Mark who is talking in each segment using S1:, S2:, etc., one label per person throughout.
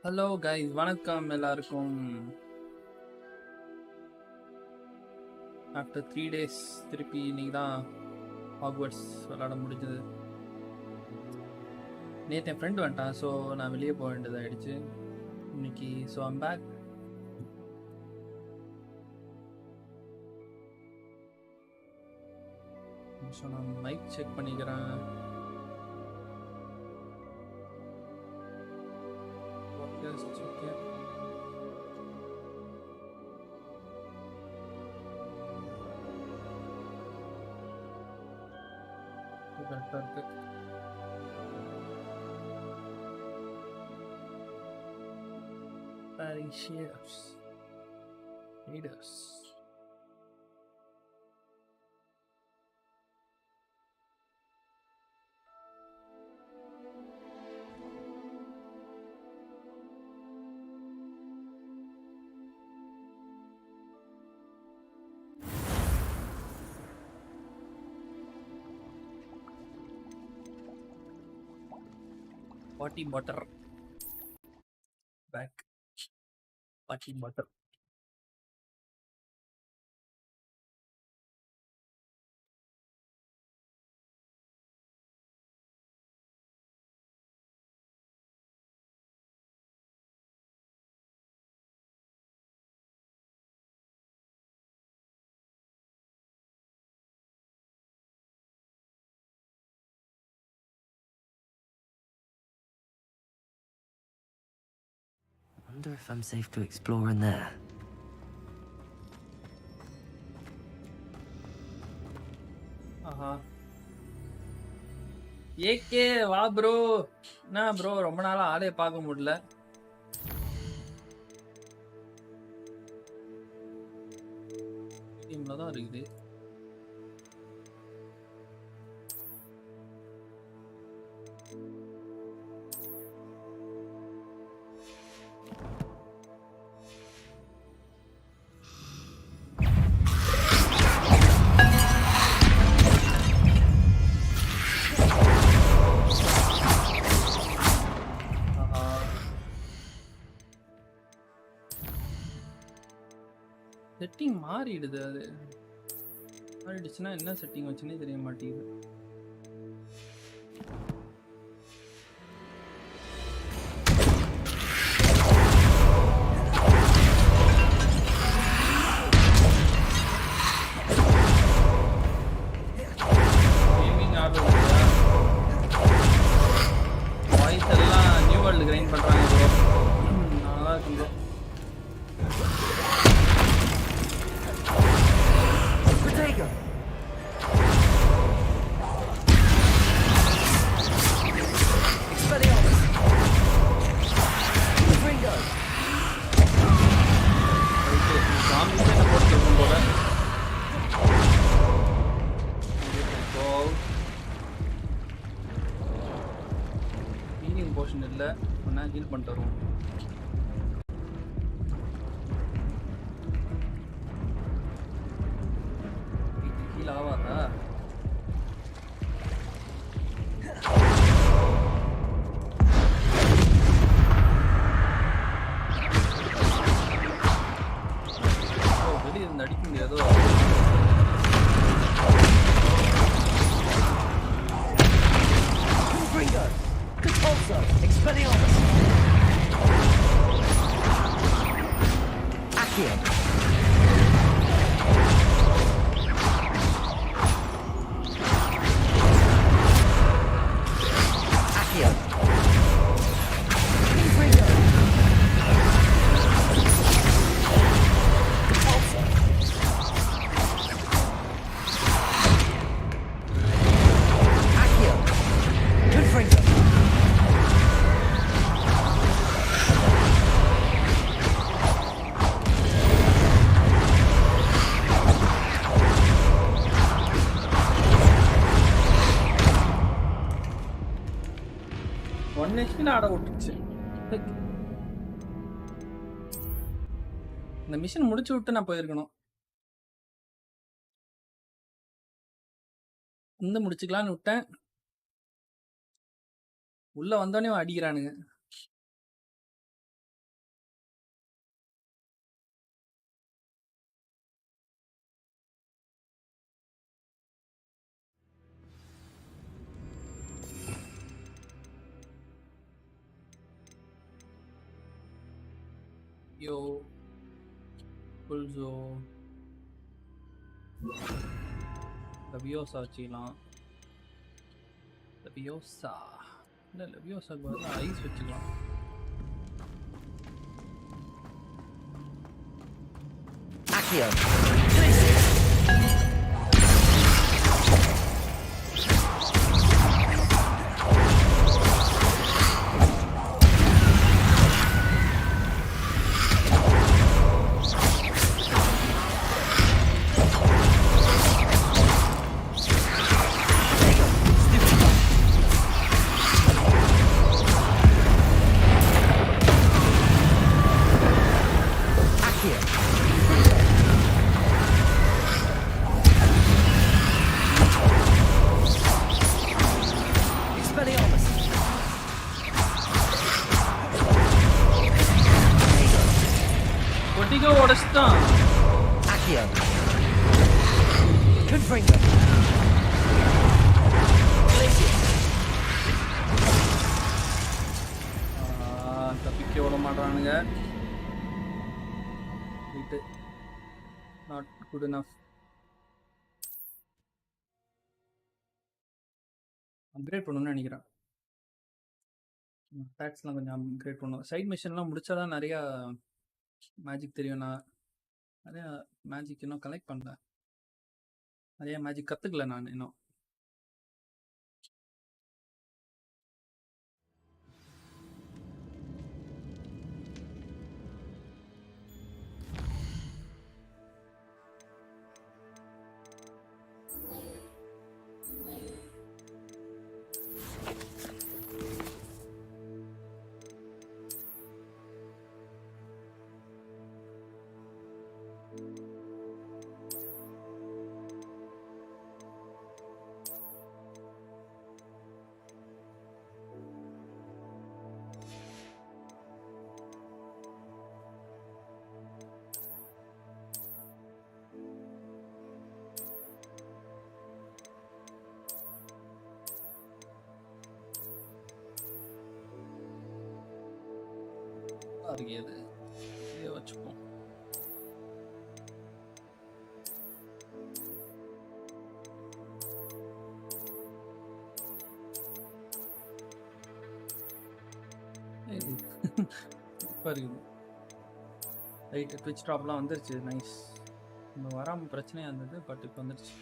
S1: Hello guys, வணக்கம் எல்லாருக்கும். After 3 days திருப்பி இன்னைக்கு தான் ஹாக்வர்ட்ஸ் விளாட முடிஞ்சது. நேற்று என் ஃப்ரெண்டு வந்துட்டான், ஸோ நான் வெளியே போக வேண்டியதாகிடுச்சு இன்னைக்கு. So I'm back. ஸோ நான் மைக் செக் பண்ணிக்கிறேன். ஓகே, கரெக்டாக இருக்கு. Adding shaders. Potty butter. Back. Potty butter.
S2: I wonder if I'm safe to explore in there.
S1: AK வா ப்ரோ. என்ன ப்ரோ, ரொம்ப நாளா ஆளே பார்க்க முடியல. டீம்ல தான் இருக்குது. செட்டிங் மாறிடுது. அது மாறிடுச்சுன்னா என்ன செட்டிங் வச்சுன்னே தெரிய மாட்டேங்குது. கேமிங் ஆர்டர் வாய்ஸ் எல்லாம் நியூ வேர்ல்டு கிரைண்ட் பண்ணுறாங்க ப்ரோ. நல்லா இருக்கும் ப்ரோ. போர்ஷன் இல்லை, ஒன்றா ஹீல் பண்ணிட்டு வருவோம். ஹீல் ஆவாதா? வெளியே இருந்து அடிக்க முடியாதோ?
S2: Expelliarmus! Accio! Accio! Intrigo! Repulsor! Accio! Confringo!
S1: ஆட விட்டுச்சு. இந்த மிஷன் முடிச்சு விட்டு நான் போயிருக்கணும். இந்த முடிச்சுக்கலான்னு விட்டேன். உள்ள வந்தோடனே அடிக்கிறானுங்க. Yo, Pulso, Leviosa வச்சுக்கலாம். Leviosa இல்லை லெவியோசாக்கு பதிலாக ஐஸ் வச்சுக்கலாம்.
S2: Accio.
S1: கொட்டிக்கோ உடச்சிட்டான்.
S2: Accio. Confringo.
S1: தப்பிக்க விட மாட்டானுங்க. Not good enough. அப்கிரேட் பண்ணணும்னு நினைக்கிறேன். அட்டாக்ஸ்லாம் கொஞ்சம் அப்கிரேட் பண்ணணும். சைட் மிஷன்லாம் முடிச்சாதான் நிறையா மேஜிக் தெரியும். நான் நிறையா மேஜிக் இன்னும் கலெக்ட் பண்ணல. நிறையா மேஜிக் கற்றுக்கல நான் இன்னும். அறியாது இதை வச்சுப்போம். இப்போ இருக்குது ரைட்டு. ட்விச் ட்ராப்லாம் வந்துருச்சு. நைஸ். நம்ம வராமல் பிரச்சனையாக இருந்தது, பட் இப்போ வந்துருச்சு.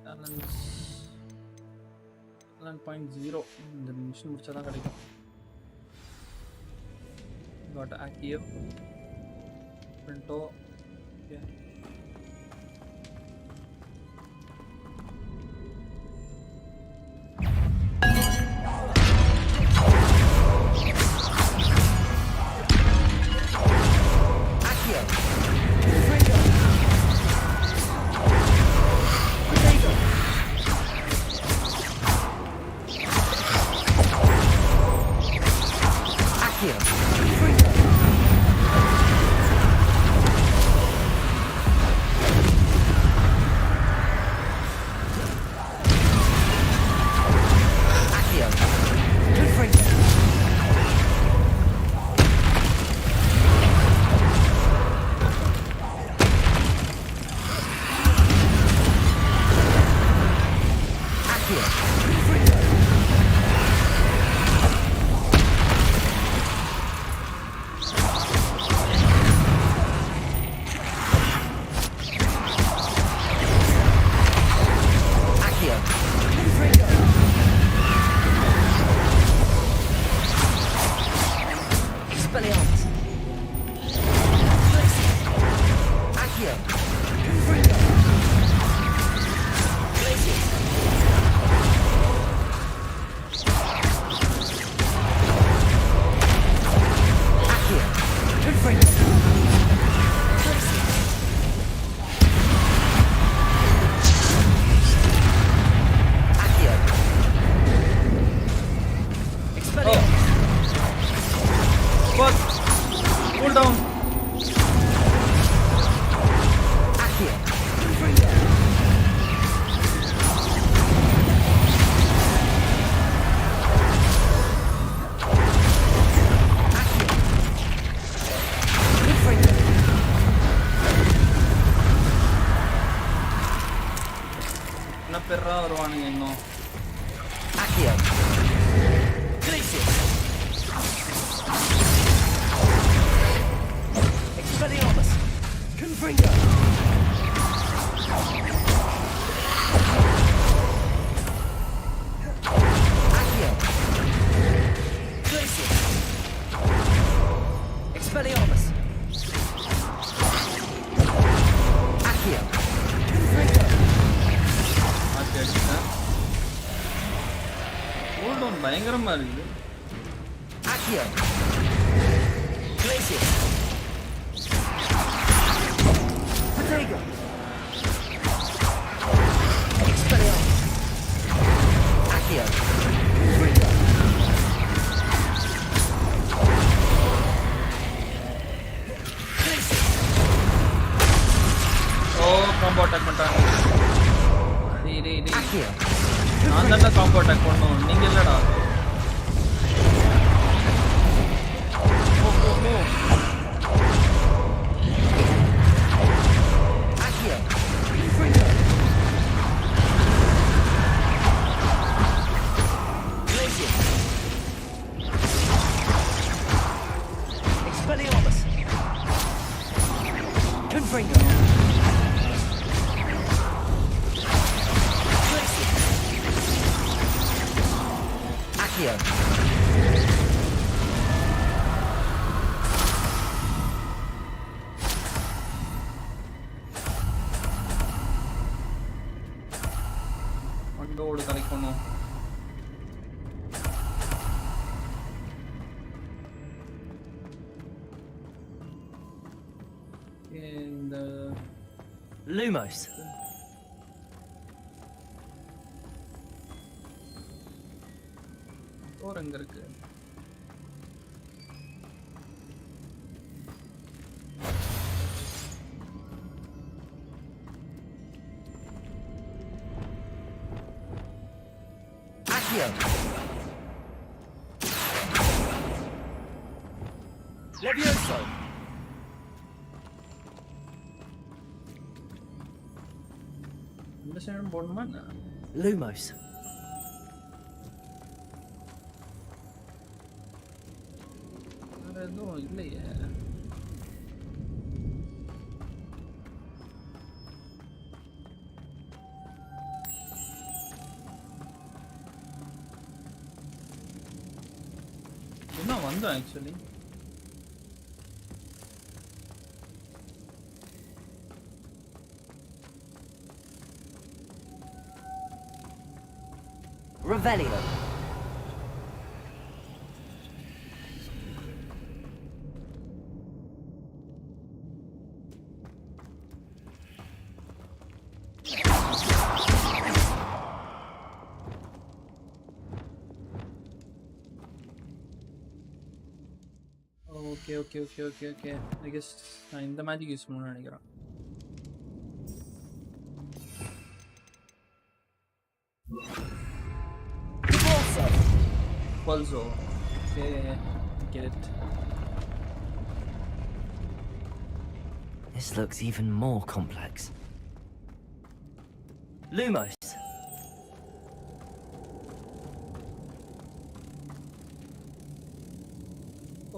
S1: Balance 11.0 இந்த மிஷின் முடிச்சா தான் கிடைக்கும். Got active printo. Okay. Cool down.
S2: Accio.
S1: என்ன பெறா வருவானுங்க இன்னும்.
S2: Accio. Glacius. Expelliarmus. Confringo. Accio. Glacius. Expelliarmus. Accio. Confringo.
S1: மாத்தி அடிச்சேன். Cool down பயங்கரமா இருக்குது.
S2: Accio. Glacius. Potato. Expelliarmus. Accio. Confringo. Glacius.
S1: Combo attack பண்ணிட்டாங்க. டேய்.
S2: Accio.
S1: நான் தான்டா காம்போ அட்டாக் பண்ணோம். நீங்க இல்லடா. ஓ.
S2: Accio. Confringo. Glacius. Expelliarmus. Confringo. Glacius. Accio.
S1: வண்டோடு கலைக்கணும். இந்த
S2: Lumos.
S1: டோர் எங்க இருக்கு?
S2: Accio. Levioso.
S1: இந்த சைடும் போடணுமா என்ன?
S2: Lumos.
S1: வேற எதுவும் இல்லையே. என்ன வந்தோம் actually.
S2: Revelio.
S1: Okay. I guess நான் இந்த மேஜிக் யூஸ் பண்ணணும்னு நினைக்கிறேன். Pulso. Okay, get it.
S2: This looks even more complex. Lumos.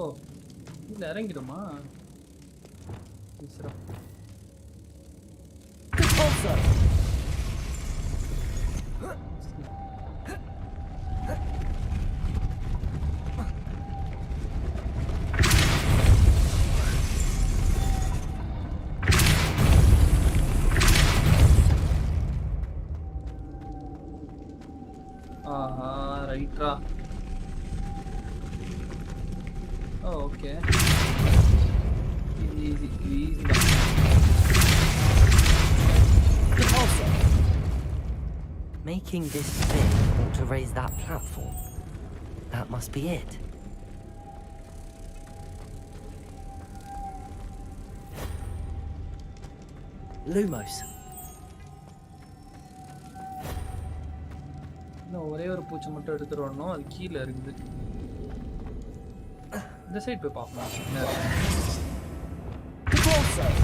S1: ஓ, இதுல இறங்கிடுமா? சரி.
S2: Compulso.
S1: ரைட்ரா. ஓகே. ஈஸி தான்.
S2: Compulso. Making this thing want to raise that platform. That must be it. Lumos.
S1: இன்னும் ஒரே ஒரு பூச்சி மட்டும் எடுத்துட்டு வரணும். அது கீழே இருக்குது. இந்த சைடு போய் பார்ப்போம். என்ன இருக்கு?
S2: CORSAIR.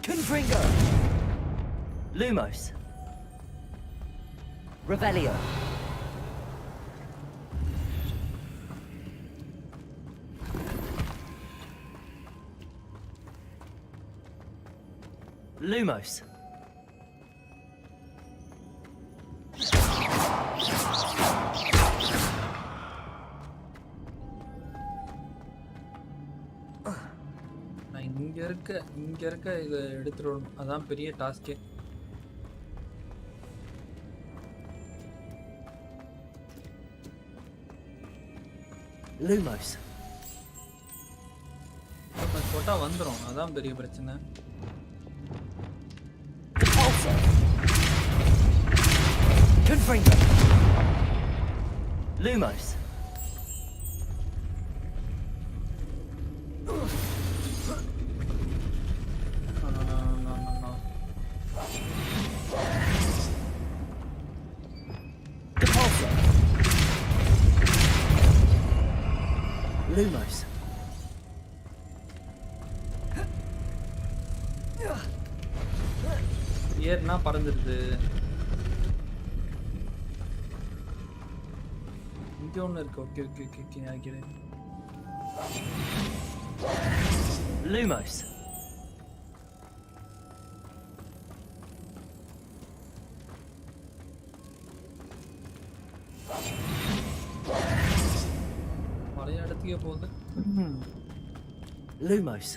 S2: Confringo. Lumos. Revelio. Lumos.
S1: நான் இங்க இருக்க இதை எடுத்துட்டு வரணும். அதான் பெரிய டாஸ்கே.
S2: Lumos.
S1: போட்டா வந்துடும். அதான் பெரிய பிரச்சனை.
S2: CORSAIR. Confringo. Lumos. CORSAIR. Lumos.
S1: ஏர்னா பறந்துருது. இங்க ஒண்ணு இருக்கு. ஓகே ஓகே ஓகே ஓகே ஆகிறேன்.
S2: Lumos.
S1: பழைய இடத்துக்கே போகுது.
S2: Lumos.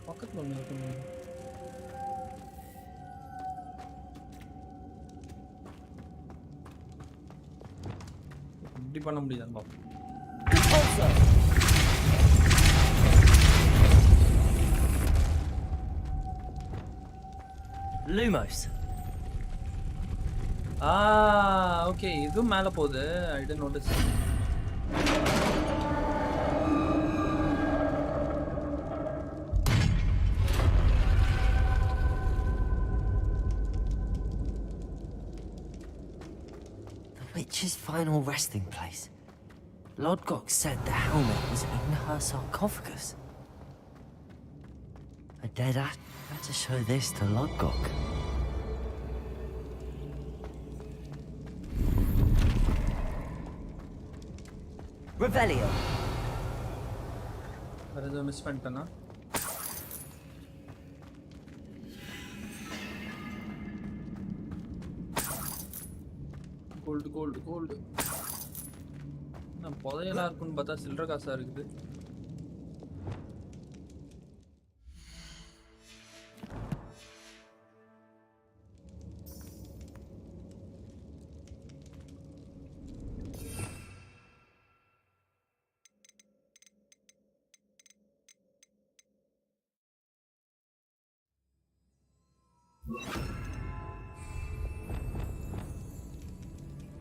S1: பக்கத்துல ஒண்ணு இருக்கு. இப்படி பண்ண முடியாது பாப்போம்.
S2: CORSAIR. Lumos.
S1: ஓகே இதுவும் மேல போகுது. I did notice.
S2: The witch's final resting place. Lodgok said the helmet was in her sarcophagus. A dead ass had to show this to Lodgok. Revelio.
S1: வேற ஏதோ மிஸ் பண்ணிட்டேனா? கோல்டு. நான் புதையலா இருக்குன்னு பார்த்தா சில்லற காசா இருக்குது.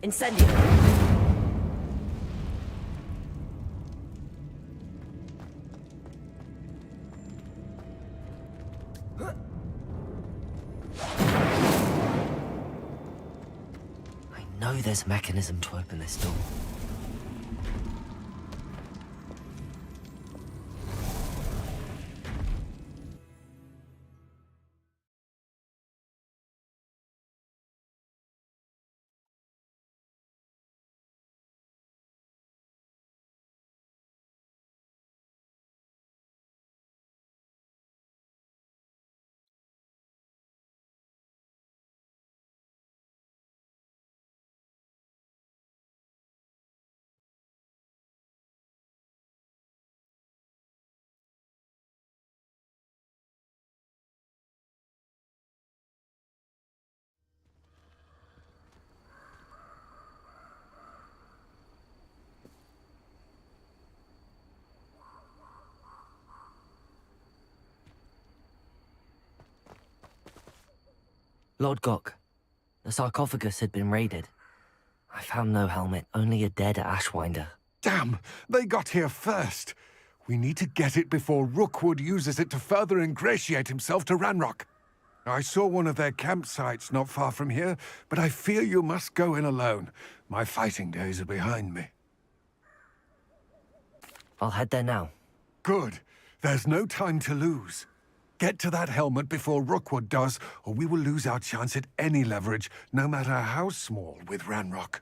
S2: Incendio. I know there's a mechanism to open this door. Lord Gok, the sarcophagus had been raided. I found no helmet, only a dead Ashwinder.
S3: Damn! They got here first. We need to get it before Rookwood uses it to further ingratiate himself to Ranrock. I saw one of their campsites not far from here, but I fear you must go in alone. My fighting days are behind me.
S2: I'll head there now.
S3: Good. There's no time to lose. Get to that helmet before Rookwood does, or we will lose our chance at any leverage, no matter how small, with Ranrock.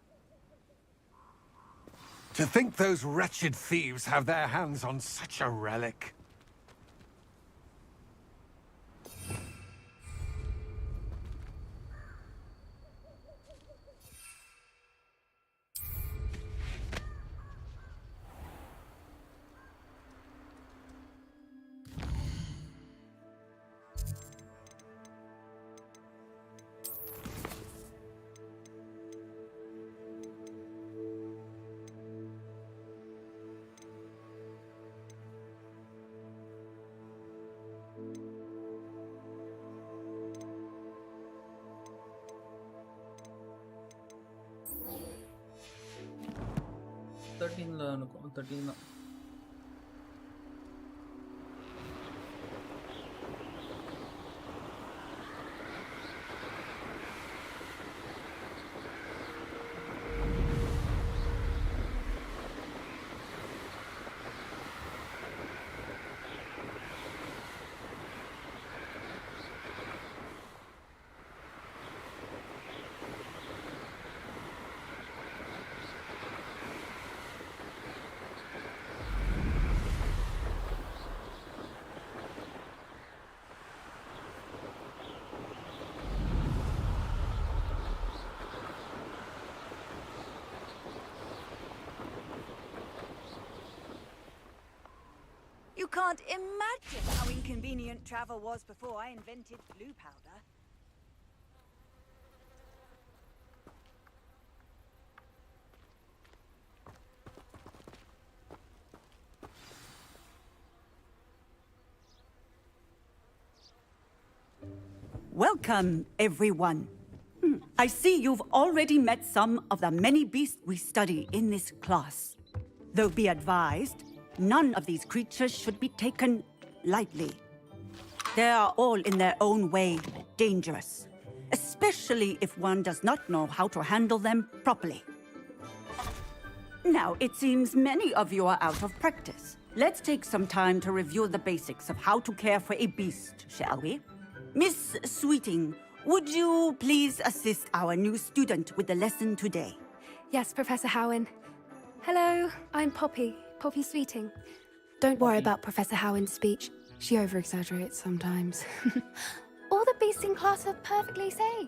S3: To think those wretched thieves have their hands on such a relic.
S1: இருக்கும் 13 தான்.
S4: You can't imagine how inconvenient travel was before I invented blue powder.
S5: Welcome, everyone. I see you've already met some of the many beasts we study in this class. Though be advised, none of these creatures should be taken lightly. They are all in their own way dangerous, especially if one does not know how to handle them properly. Now, it seems many of you are out of practice. Let's take some time to review the basics of how to care for a beast, shall we? Miss Sweeting, would you please assist our new student with the lesson today?
S6: Yes, Professor Howen. Hello, I'm Poppy Sweeting. Don't worry about Professor Howen's speech. She over-exaggerates sometimes. All the beasts in class are perfectly safe.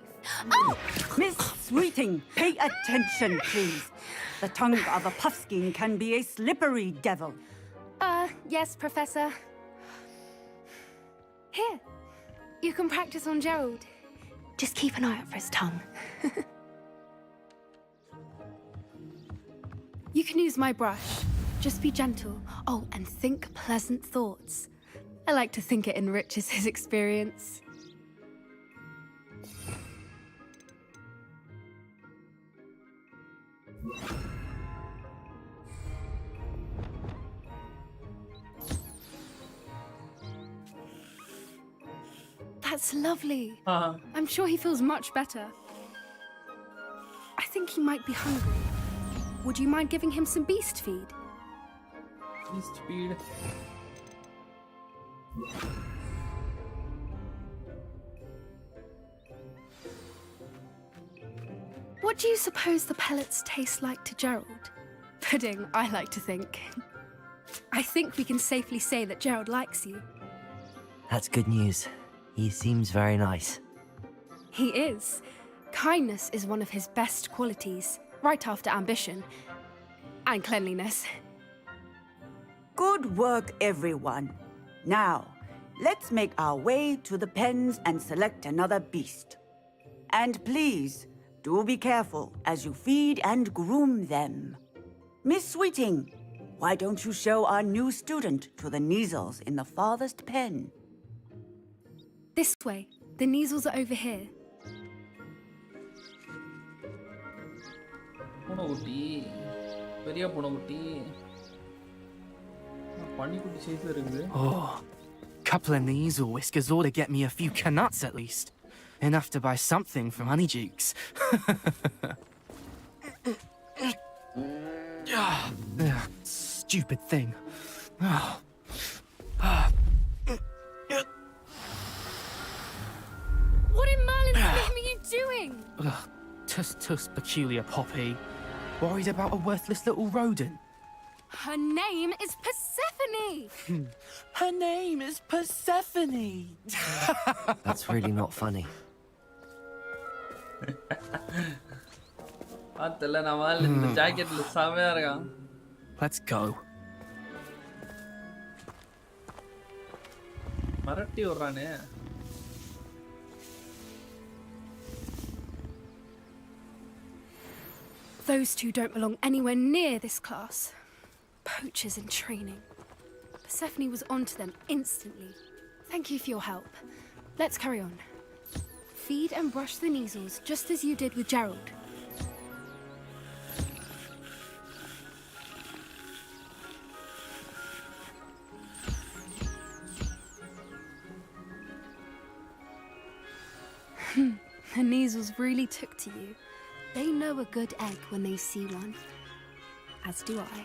S6: Oh!
S5: Miss Sweeting, pay attention, please. The tongue of a puffskein can be a slippery devil.
S6: Yes, Professor. Here, you can practice on Gerald. Just keep an eye out for his tongue. You can use my brush. Just be gentle. Oh, and think pleasant thoughts. I like to think it enriches his experience. That's lovely. I'm sure he feels much better. I think he might be hungry. Would you mind giving him some beast feed?
S1: Beast feed.
S6: What do you suppose the pellets taste like to Gerald? Pudding, I like to think. I think we can safely say that Gerald likes you.
S2: That's good news. He seems very nice.
S6: He is. Kindness is one of his best qualities, right after ambition and cleanliness.
S5: Good work, everyone. Now, let's make our way to the pens and select another beast. And please, do be careful as you feed and groom them. Miss Sweeting, why don't you show our new student to the Neasels in the farthest pen?
S6: This way. The Neasels are over here.
S1: பூனைக்குட்டி பெரிய பூனைக்குட்டி பன்னிக்குட்டி சைஸ்ல இருக்குது.
S7: Oh, couple of nasal whiskers ought to get me a few canuts at least. Enough to buy something from Honeydukes. Stupid thing.
S6: What in Merlin's name are you doing?
S7: Tuss peculiar Poppy. Worried about a worthless little rodent.
S6: Her name is Persephone.
S7: Her name is Persephone.
S2: That's really not funny.
S1: பார்த்தல நம்ம இந்த ஜாக்கெட்ல செமையா இருக்கான்.
S7: Let's go.
S1: மரட்டி வர்றானே.
S6: Those two don't belong anywhere near this class. Poachers in training. Persephone was onto them instantly. Thank you for your help. Let's carry on. Feed and brush the nasals just as you did with Gerald. The nasals really took to you. They know a good egg when they see one. As do I.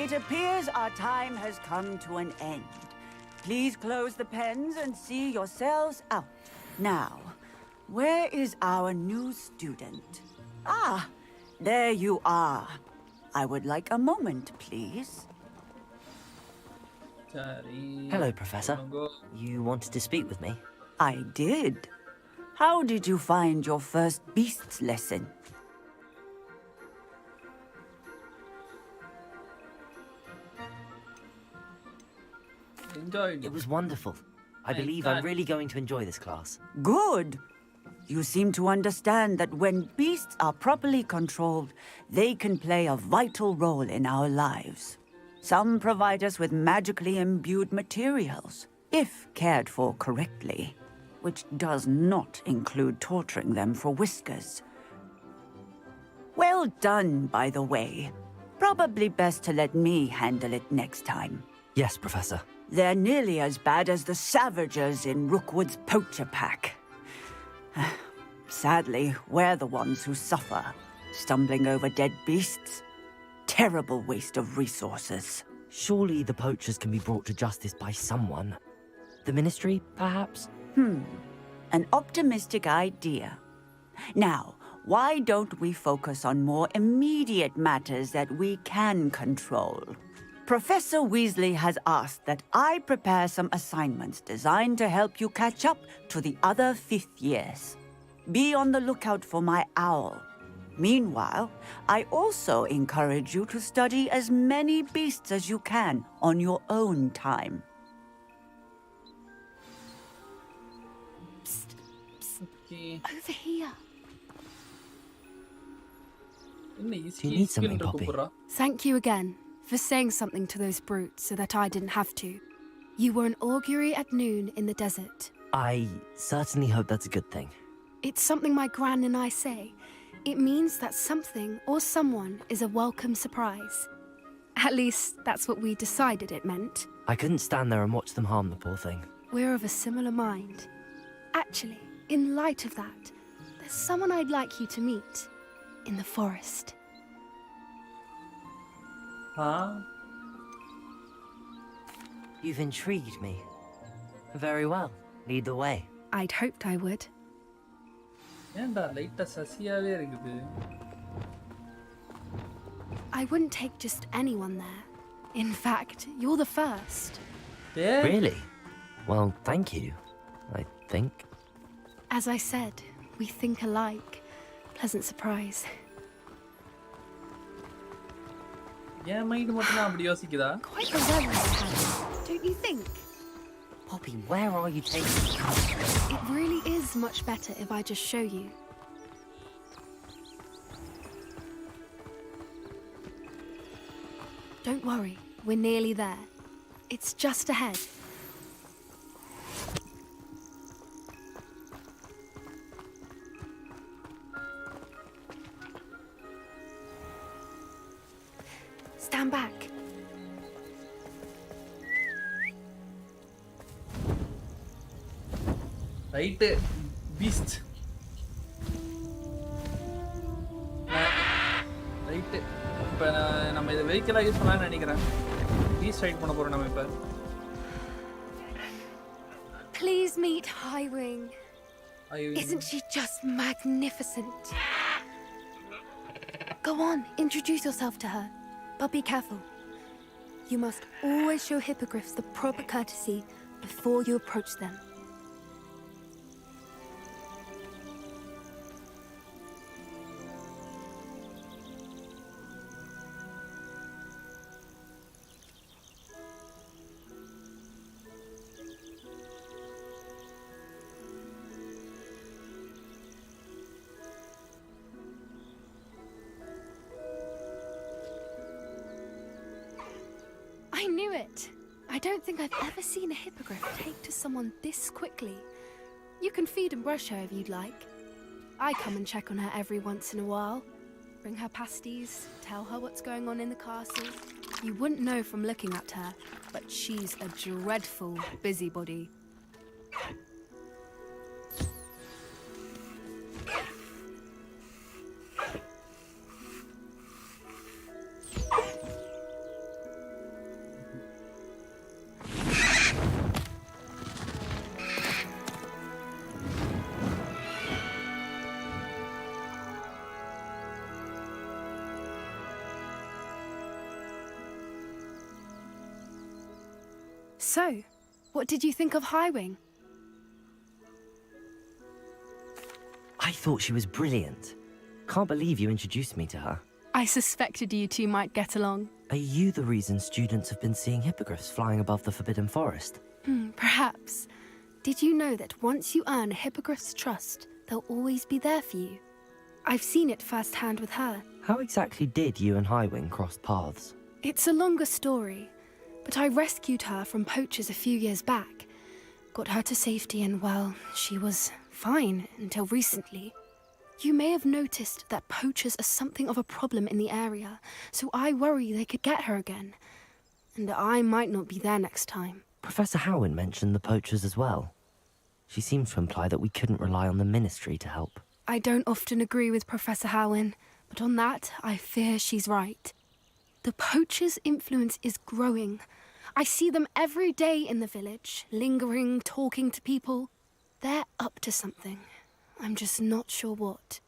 S5: It appears our time has come to an end. Please close the pens and see yourselves out. Now, where is our new student? Ah, there you are. I would like a moment, please.
S1: சரி.
S2: Hello, Professor.
S1: Go.
S2: You wanted to speak with me?
S5: I did. How did you find your first beasts lesson?
S1: Enjoyed.
S2: It was wonderful. I believe I'm really going to enjoy this class.
S5: Good. You seem to understand that when beasts are properly controlled, they can play a vital role in our lives. Some provide us with magically imbued materials, if cared for correctly, which does not include torturing them for whiskers. Well done, by the way. Probably best to let me handle it next time.
S2: Yes, Professor.
S5: They're nearly as bad as the Savagers in Rookwood's poacher pack. Sadly, we're the ones who suffer, stumbling over dead beasts. Terrible waste of resources.
S2: Surely the poachers can be brought to justice by someone. The Ministry, perhaps?
S5: An optimistic idea. Now, why don't we focus on more immediate matters that we can control? Professor Weasley has asked that I prepare some assignments designed to help you catch up to the other 5th years. Be on the lookout for my owl. Meanwhile, I also encourage you to study as many beasts as you can on your own time.
S1: Okay.
S6: Over here.
S1: என்ன
S2: Do you need something, Poppy?
S1: கூப்பிடுறா?
S6: Thank you again for saying something to those brutes so that I didn't have to. You were an augury at noon in the desert.
S2: I certainly hope that's a good thing.
S6: It's something my gran and I say. It means that something or someone is a welcome surprise. At least that's what we decided it meant.
S2: I couldn't stand there and watch them harm the poor thing.
S6: We're of a similar mind. Actually, in light of that, there's someone I'd like you to meet in the forest.
S1: Huh?
S2: You've intrigued me. Very well. Lead the way.
S6: I'd hoped I would.
S1: ஏன்டா லைட்டா சசியாவே இருக்குது.
S6: I wouldn't take just anyone there. In fact, you're the first.
S1: ஏய்
S2: Really? Well, thank you. I think.
S6: As I said, we think alike. Pleasant surprise.
S1: N mind மட்டும் தான் அப்படி யோசிக்குதா?
S6: Quite reverent, Harry, don't you think?
S2: Poppy, where are you taking me?
S6: It really is much better if I just show you. Don't worry, we're nearly there. It's just ahead. stand back.
S1: Right Beast right. இப்போ நம்ம இதை வெஹிக்கிளாக use பண்ணலாம்னு நினைக்கிறேன். Beast right பண்ண போகிறோம் நம்ம இப்போ.
S6: Please meet Highwing. Isn't she just magnificent? Go on, introduce yourself to her. But be careful. You must always show hippogriffs the proper courtesy before you approach them. I knew it! I don't think I've ever seen a hippogriff take to someone this quickly. You can feed and brush her if you'd like. I come and check on her every once in a while. Bring her pasties, tell her what's going on in the castle. You wouldn't know from looking at her, but she's a dreadful busybody. So, what did you think of Highwing?
S2: I thought she was brilliant. Can't believe you introduced me to her.
S6: I suspected you two might get along.
S2: Are you the reason students have been seeing hippogriffs flying above the Forbidden Forest?
S6: Perhaps. Did you know that once you earn a hippogriff's trust, they'll always be there for you? I've seen it firsthand with her.
S2: How exactly did you and Highwing cross paths?
S6: It's a longer story, but I rescued her from poachers a few years back. Got her to safety and, well, she was fine until recently. You may have noticed that poachers are something of a problem in the area, so I worry they could get her again. And I might not be there next time.
S2: Professor Howin mentioned the poachers as well. She seems to imply that we couldn't rely on the Ministry to help.
S6: I don't often agree with Professor Howin, but on that, I fear she's right. The poachers' influence is growing. I see them every day in the village, lingering, talking to people. They're up to something. I'm just not sure what.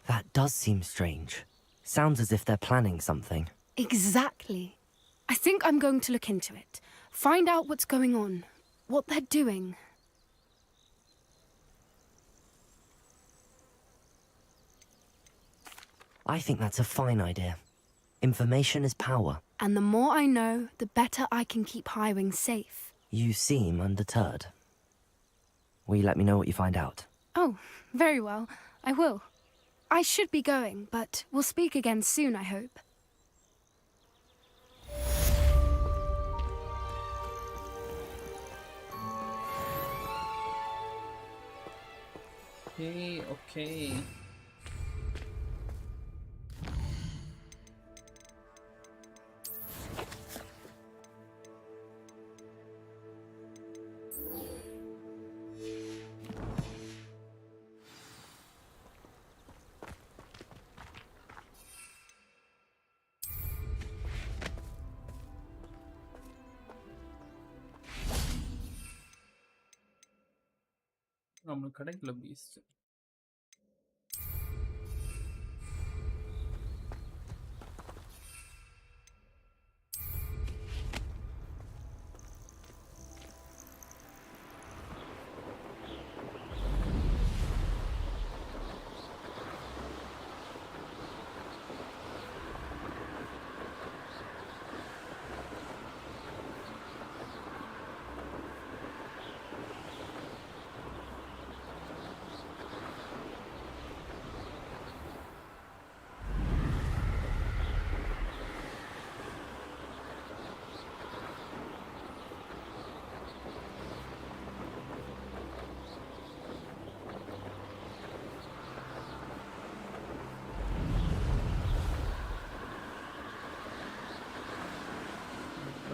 S2: That does seem strange. Sounds as if they're planning something.
S6: Exactly. I think I'm going to look into it. Find out what's going on, what they're doing.
S2: I think that's a fine idea. Information is power.
S6: And the more I know, the better I can keep Highwing safe.
S2: You seem undeterred. Will you let me know what you find out?
S6: Oh, very well. I will. I should be going, but we'll speak again soon, I hope.
S1: Okay. நம்மளுக்கு கிடைக்கல Beast.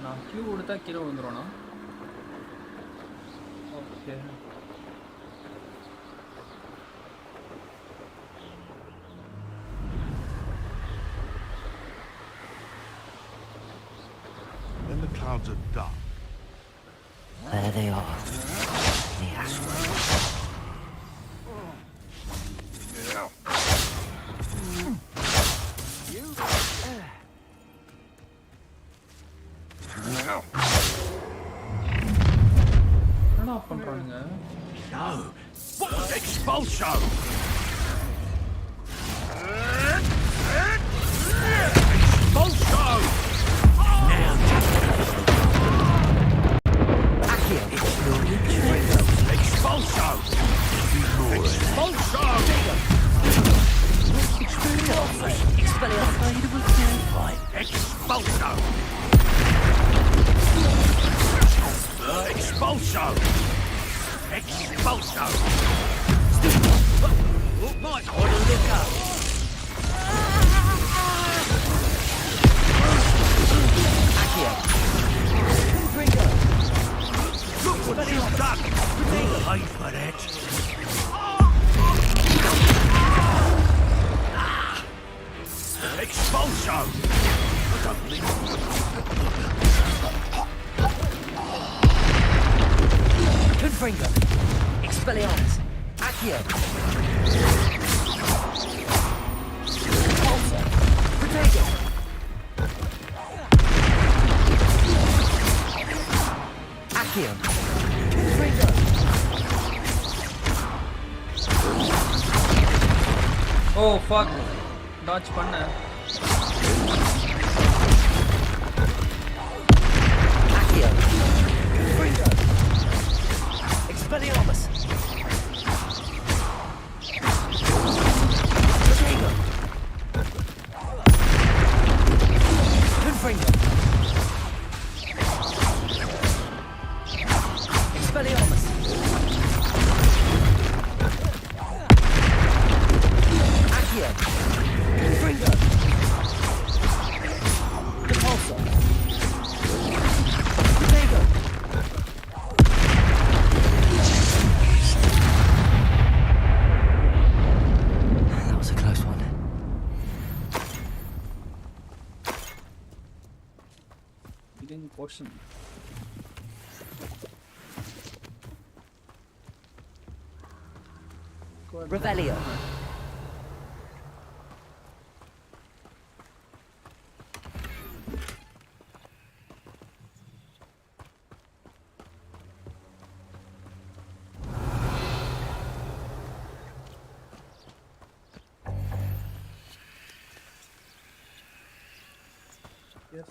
S1: நான் Q கொடுத்தா கீழே விழுந்துருவானா? Okay.
S3: When the clouds are dark.
S2: There they are. The asteroids.
S1: என்னடா பண்றானுங்க?
S3: No! What was expulsion? Expulsion! Now,
S2: Accio.
S3: expulsion! Expulsion! Expulsion! Expulsion! Expulsion! Might want to look up.
S2: Accio.
S3: Look what you've done! Pay for it! Expulsion!
S2: Confringo. Expelliarmus. Accio. Pulsar. Protego. Accio. Confringo.
S1: Oh fuck. Dodge பண்ண.
S2: Accio. Confringo. Expelliarmus. Protego. Confringo. Expelliarmus. Accio. Confringo. Repulsor. Protego. That was a close one.
S1: Healing potion.
S2: Revelio.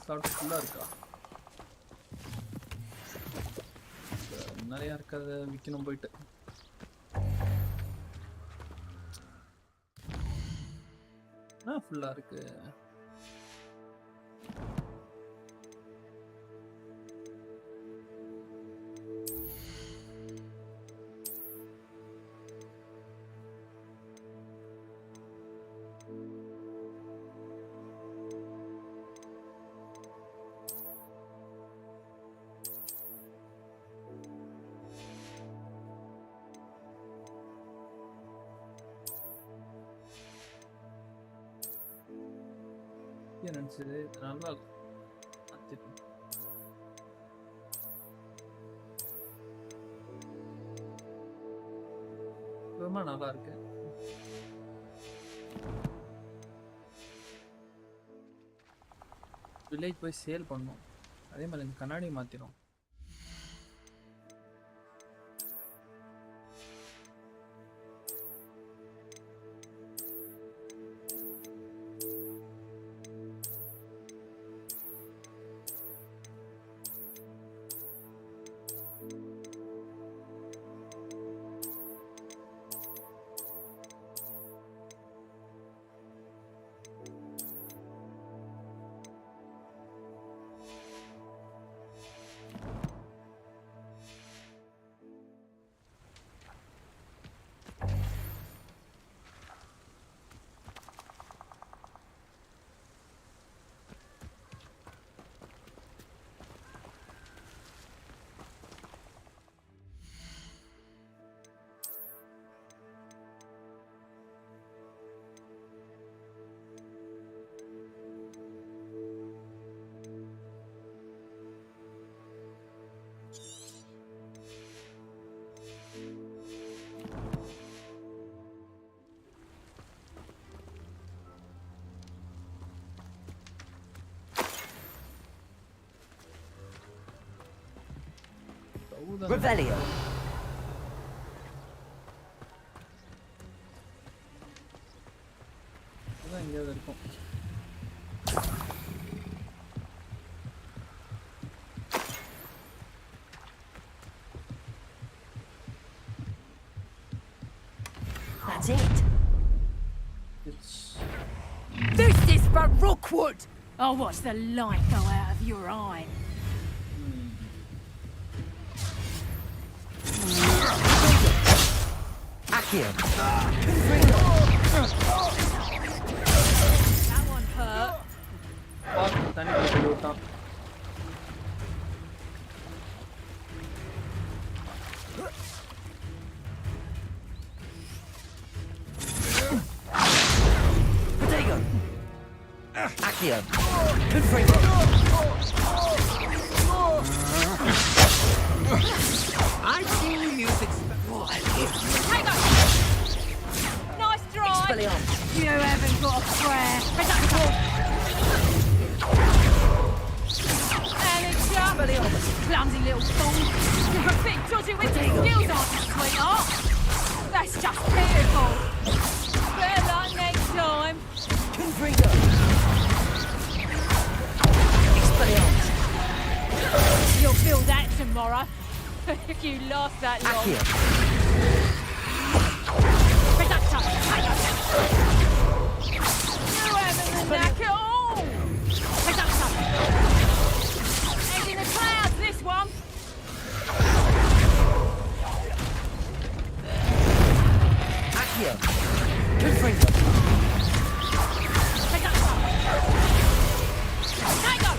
S1: Slot ஃபுல்லாக இருக்கா? நிறையா இருக்கிறத விற்கணும் போயிட்டு. ஃபுல்லாக இருக்கு. நினச்சது நல்லா மாற்றிடும். ரொம்ப நல்லா இருக்கு. வில்லேஜ் போய் சேல் பண்ணோம். அதே மாதிரி இந்த கண்ணாடி மாற்றிடும்.
S2: Revelio.
S1: அதான் எங்கேயாவது இருக்கும்.
S2: That's it.
S1: It's
S4: This is for Rookwood! I'll watch the light go out of your eye.
S2: Accio.
S4: That one hurt.
S1: தண்ணி போட்டு விட்டான்.
S2: Protego. Accio. Confringo.
S8: I see you
S4: Hang on! Nice drive!
S2: Expelliarmus.
S4: You haven't got a prayer. Amateur!
S2: Expelliarmus.
S4: Clumsy little fool! You're a bit dodgy with your skills, aren't you, sweetheart? That's just pitiful! Better luck next time!
S2: Confringo. Expelliarmus.
S4: You'll feel that tomorrow. If you last that long.
S2: Accio.
S4: Reductor! You haven't the knack at all! Reductor! Head in the clouds, this one!
S2: Accio. Confringo.
S4: Reductor! Hang on!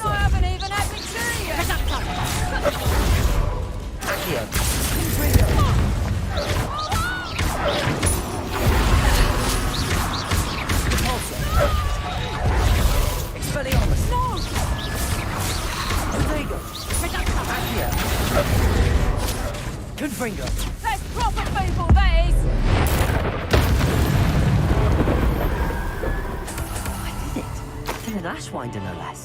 S4: I haven't even had me to you! Reductor!
S2: Accio. Confringo. Expelliarmus.
S4: No!
S2: Protego.
S4: Reductor!
S2: Accio. Confringo.
S4: That's proper people, that is!
S2: I did it. In an ashwinder, no less.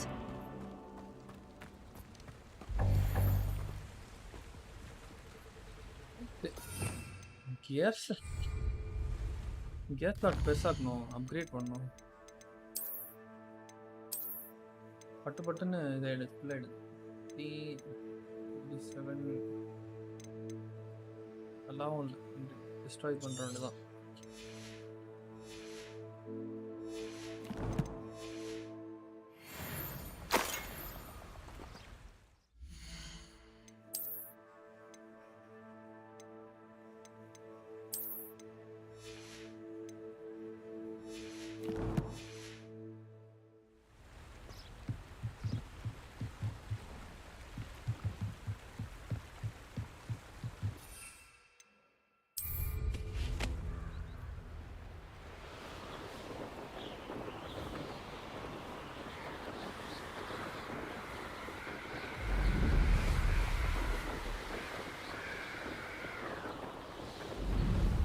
S1: Gears gear slot பெருசாக இருக்கணும், upgrade பண்ணணும். பட்டு பட்டுன்னு இதை எடு, ஃபுல்லாக எடு. 357 எல்லாம் டிஸ்ட்ராய் பண்ணுற வேண்டியது தான்.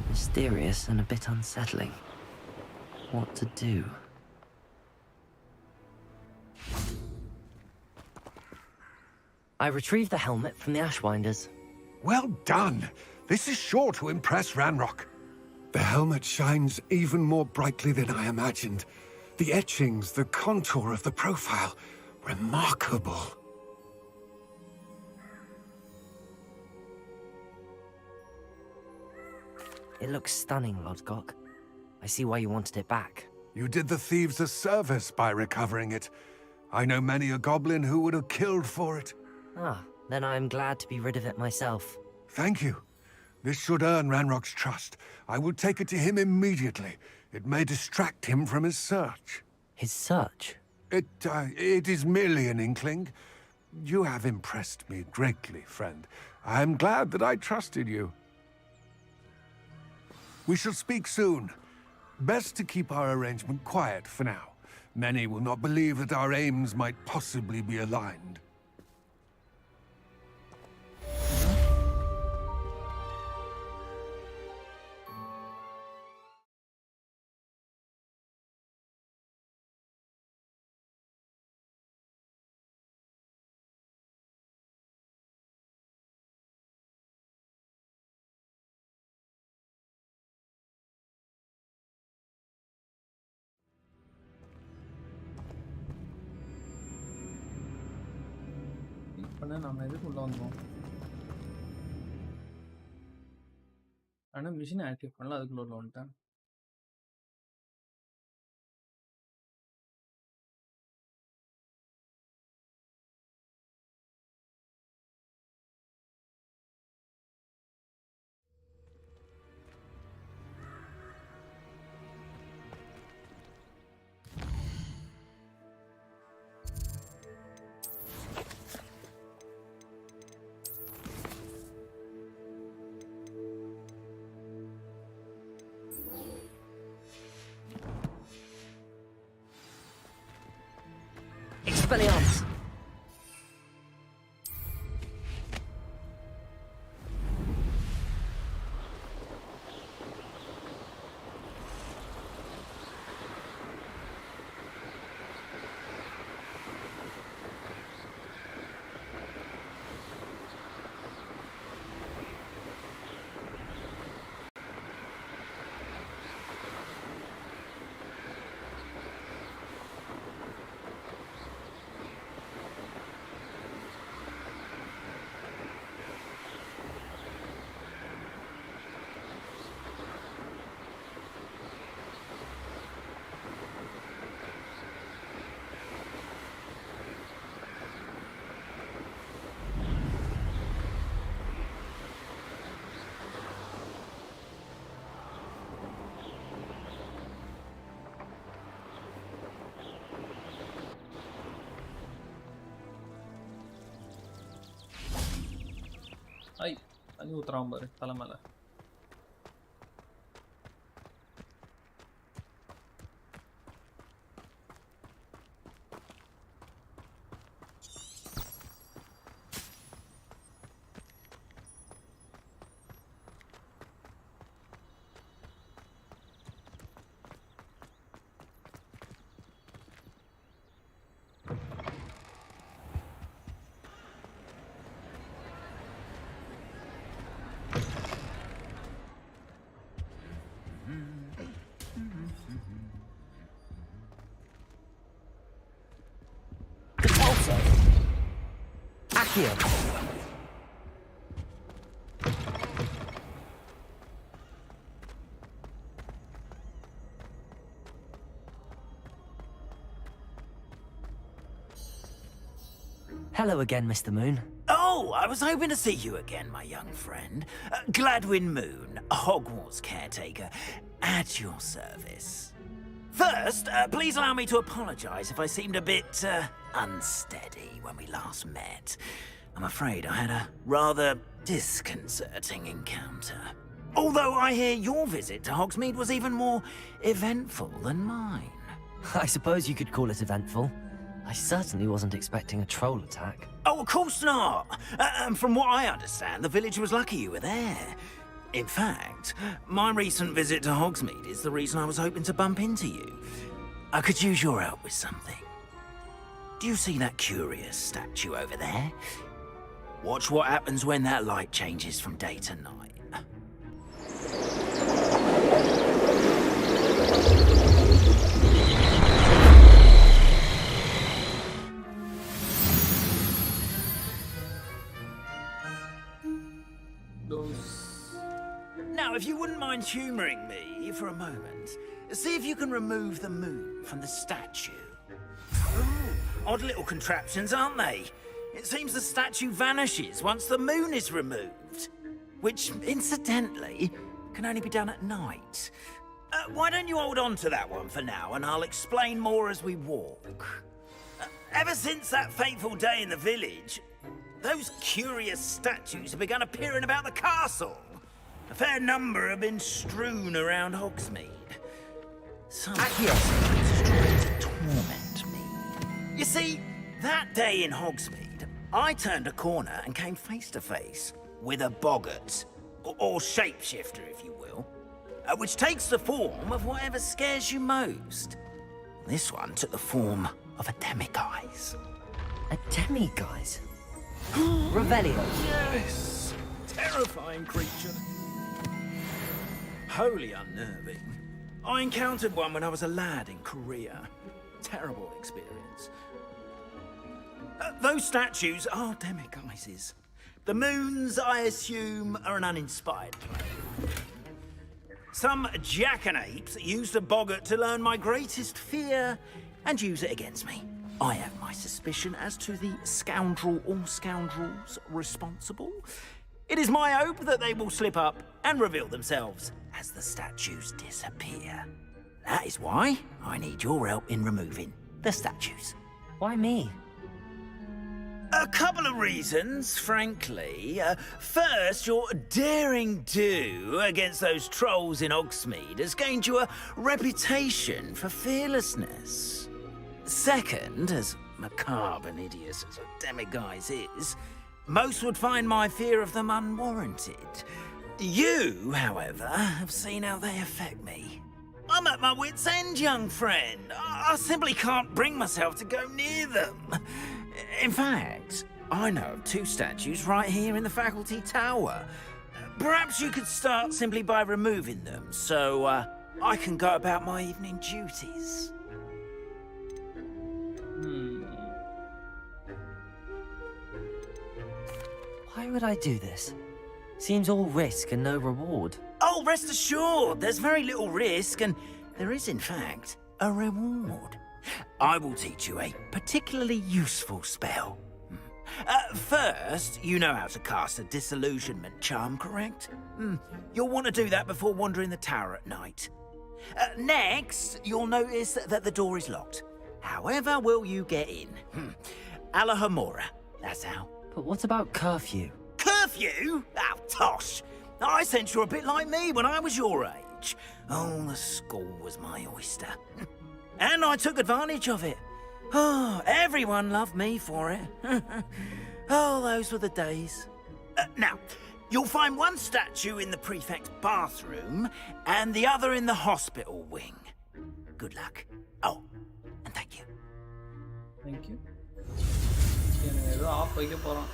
S2: Mysterious and a bit unsettling. What to do? I retrieved the helmet from the Ashwinders.
S3: Well done. This is sure to impress Ranrock. The helmet shines even more brightly than I imagined. The etchings, the contour of the profile, remarkable.
S2: It looks stunning, Lodgok. I see why you wanted it back.
S3: You did the thieves a service by recovering it. I know many a goblin who would have killed for it.
S2: Ah, then I'm glad to be rid of it myself.
S3: Thank you. This should earn Ranrock's trust. I will take it to him immediately. It may distract him from his search.
S2: His search?
S3: It is merely an inkling. You have impressed me greatly, friend. I am glad that I trusted you. We shall speak soon. Best to keep our arrangement quiet for now. Many will not believe that our aims might possibly be aligned.
S1: பண்ண நம்ம எதுக்கு உள்ள வந்தோம்? ஆனால் மிஷினை activate பண்ணல, அதுக்குள்ள உள்ள வந்துட்டேன்.
S2: Expelliarmus!
S1: ஐ தண்ணி ஊற்றுறான் பாரு தலை மேலே.
S2: Accio! Hello again, Mr. Moon.
S8: Oh, I was hoping to see you again, my young friend. Gladwin Moon, Hogwarts caretaker, at your service. First, please allow me to apologize if I seemed a bit, unsteady when we last met. I'm afraid I had a rather disconcerting encounter. Although I hear your visit to Hogsmeade was even more eventful than mine.
S2: I suppose you could call it eventful. I certainly wasn't expecting a troll attack.
S8: Oh, of course not! And from what I understand, the village was lucky you were there. In fact, my recent visit to Hogsmeade is the reason I was hoping to bump into you. I could use your help with something. Do you see that curious statue over there? Watch what happens when that light changes from day to night. Now, if you wouldn't mind humouring me for a moment, see if you can remove the moon from the statue. Ooh, odd little contraptions, aren't they? It seems the statue vanishes once the moon is removed. Which, incidentally, can only be done at night. Why don't you hold on to that one for now, and I'll explain more as we walk. Ever since that fateful day in the village, those curious statues have begun appearing about the castle. A fair number have been strewn around Hogsmeade. Some trying to torment me. You see, that day in Hogsmeade, I turned a corner and came face to face with a boggart, or shapeshifter, if you will, which takes the form of whatever scares you most. This one took the form of a demiguise.
S2: A demiguise? Revelio.
S8: Yes! Terrifying creature. Wholly unnerving. I encountered one when I was a lad in Korea. Terrible experience. Those statues are demiguises. The moons, I assume, are an uninspired play. Some jackanapes used a boggart to learn my greatest fear and use it against me. I have my suspicion as to the scoundrel or scoundrels responsible. It is my hope that they will slip up and reveal themselves as the statues disappear. That is why I need your help in removing the statues.
S2: Why me?
S8: A couple of reasons, frankly. First, your daring do against those trolls in Hogsmeade has gained you a reputation for fearlessness. Second, as macabre and hideous as a demiguise is, most would find my fear of them unwarranted. You, however, have seen how they affect me. I'm at my wit's end, young friend. I simply can't bring myself to go near them. In fact, I know of 2 statues right here in the faculty tower. Perhaps you could start simply by removing them, so I can go about my evening duties.
S2: Why would I do this? Seems all risk and no reward.
S8: Oh, rest assured, there's very little risk, and there is, in fact, a reward. I will teach you a particularly useful spell. First, you know how to cast a disillusionment charm, correct? You'll want to do that before wandering the tower at night. Next, you'll notice that the door is locked. However will you get in? Alahomora, that's how.
S2: But what about curfew?
S8: Curfew? Oh, tosh. I sense you're a bit like me when I was your age. Oh, the school was my oyster. And I took advantage of it. Oh, everyone loved me for it. Oh, those were the days. Now, you'll find one statue in the prefect's bathroom and the other in the hospital wing. Good luck. Oh, and thank you.
S1: Thank you. ஏதோ of வைக்க போகிறோம்.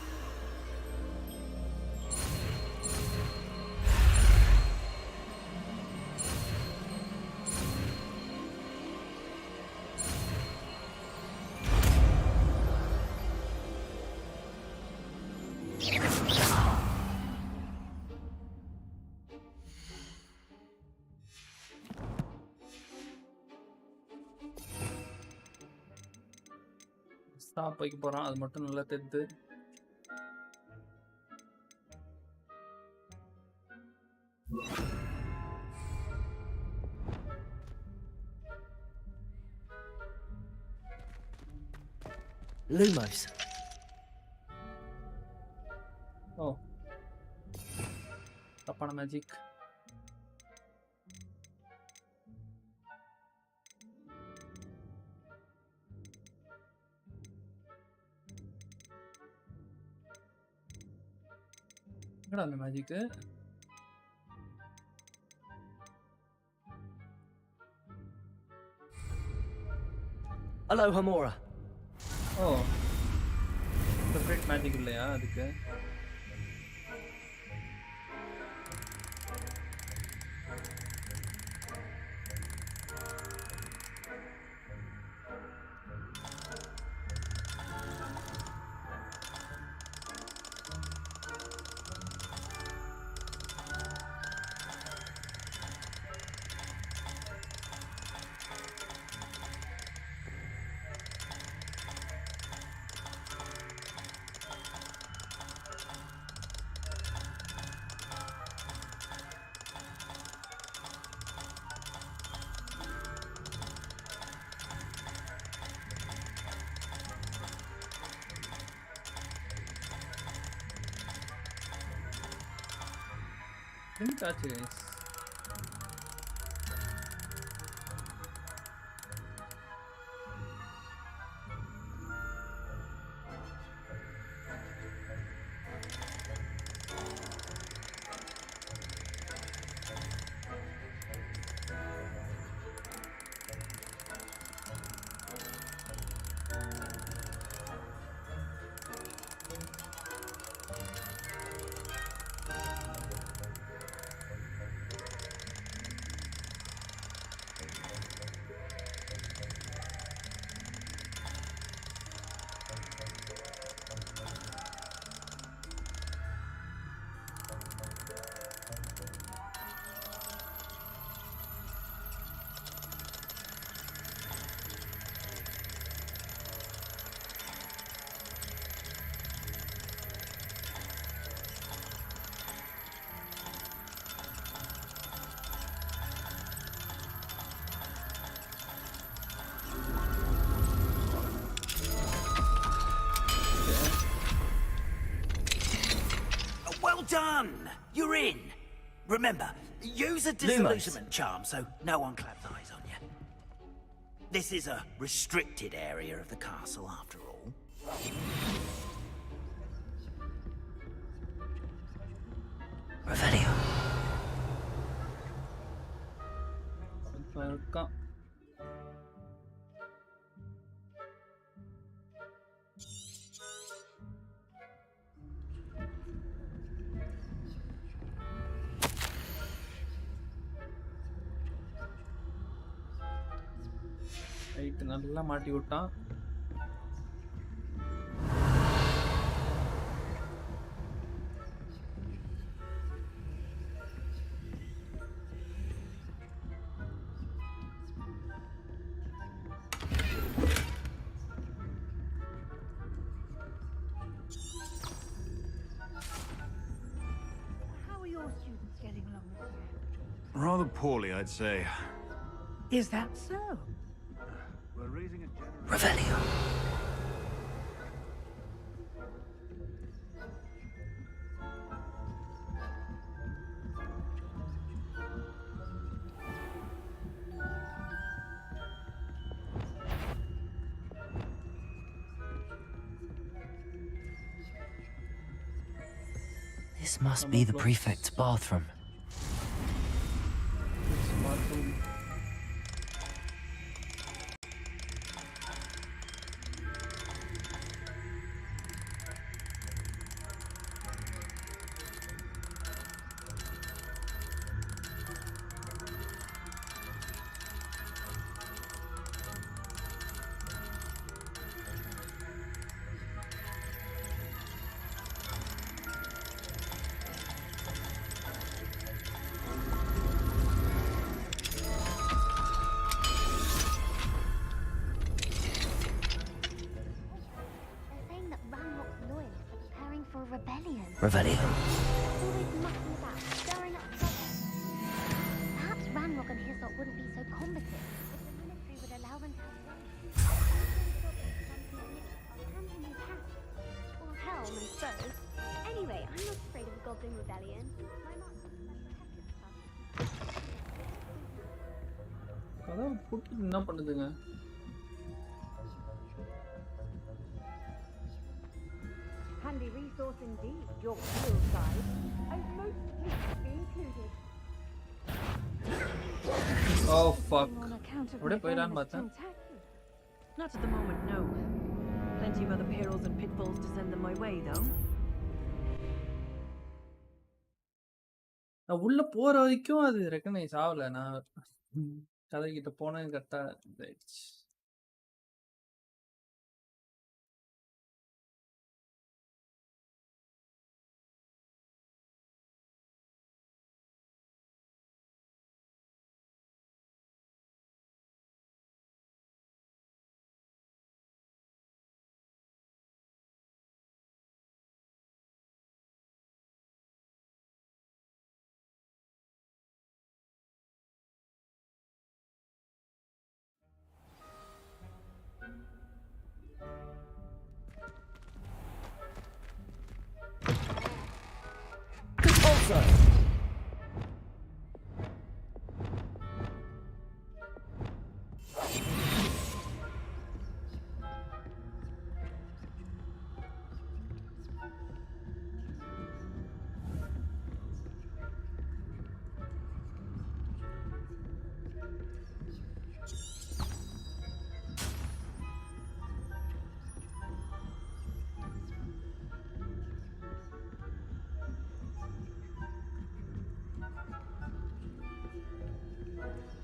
S1: Stop வைக்க போகிறோம், அது மட்டும் நல்லா தெரியுது.
S2: Lumos.
S1: ஓ, தப்பான மேஜிக். என்னடா அந்த மேஜிக்கு?
S2: Alohomora.
S1: ஓ, செப்பரேட் மேஜிக் இல்லையா அதுக்கு? Think that is.
S8: done! You're in. Remember, use a disillusionment charm so no one claps eyes on you. This is a restricted area of the castle, after all.
S2: Revelio.
S1: இருக்கான். Right, நல்லா மாட்டி விட்டான்.
S9: How are your students getting along with you?
S10: Rather poorly, I'd say.
S9: Is that so?
S10: We're raising a generation.
S2: Revelio. This must be the prefect's bathroom. Revelio.
S11: Always mucking about, stirring up trouble. Perhaps Ranrock and Hislop wouldn't be so combative if the military would allow them to have or helm, I suppose. Anyway, I'm not afraid of a goblin rebellion. My master
S1: கதவு போட்டு என்ன பண்ணுதுங்க?
S9: Handy resource indeed, your field guide. And most fleets be included.
S1: Oh fuck.
S9: On account of
S1: அப்படியே
S9: my
S1: போயிடான்னு
S9: enemies
S1: பார்த்தேன்.
S9: to attack you. Not at the moment, no. Plenty of other perils and pitfalls to send them my way, though.
S1: நான் உள்ள போற வரைக்கும் அது recognise ஆகல. நான் கதைக்கிட்ட போனேன் கரெக்டா இதாயிடுச்சு.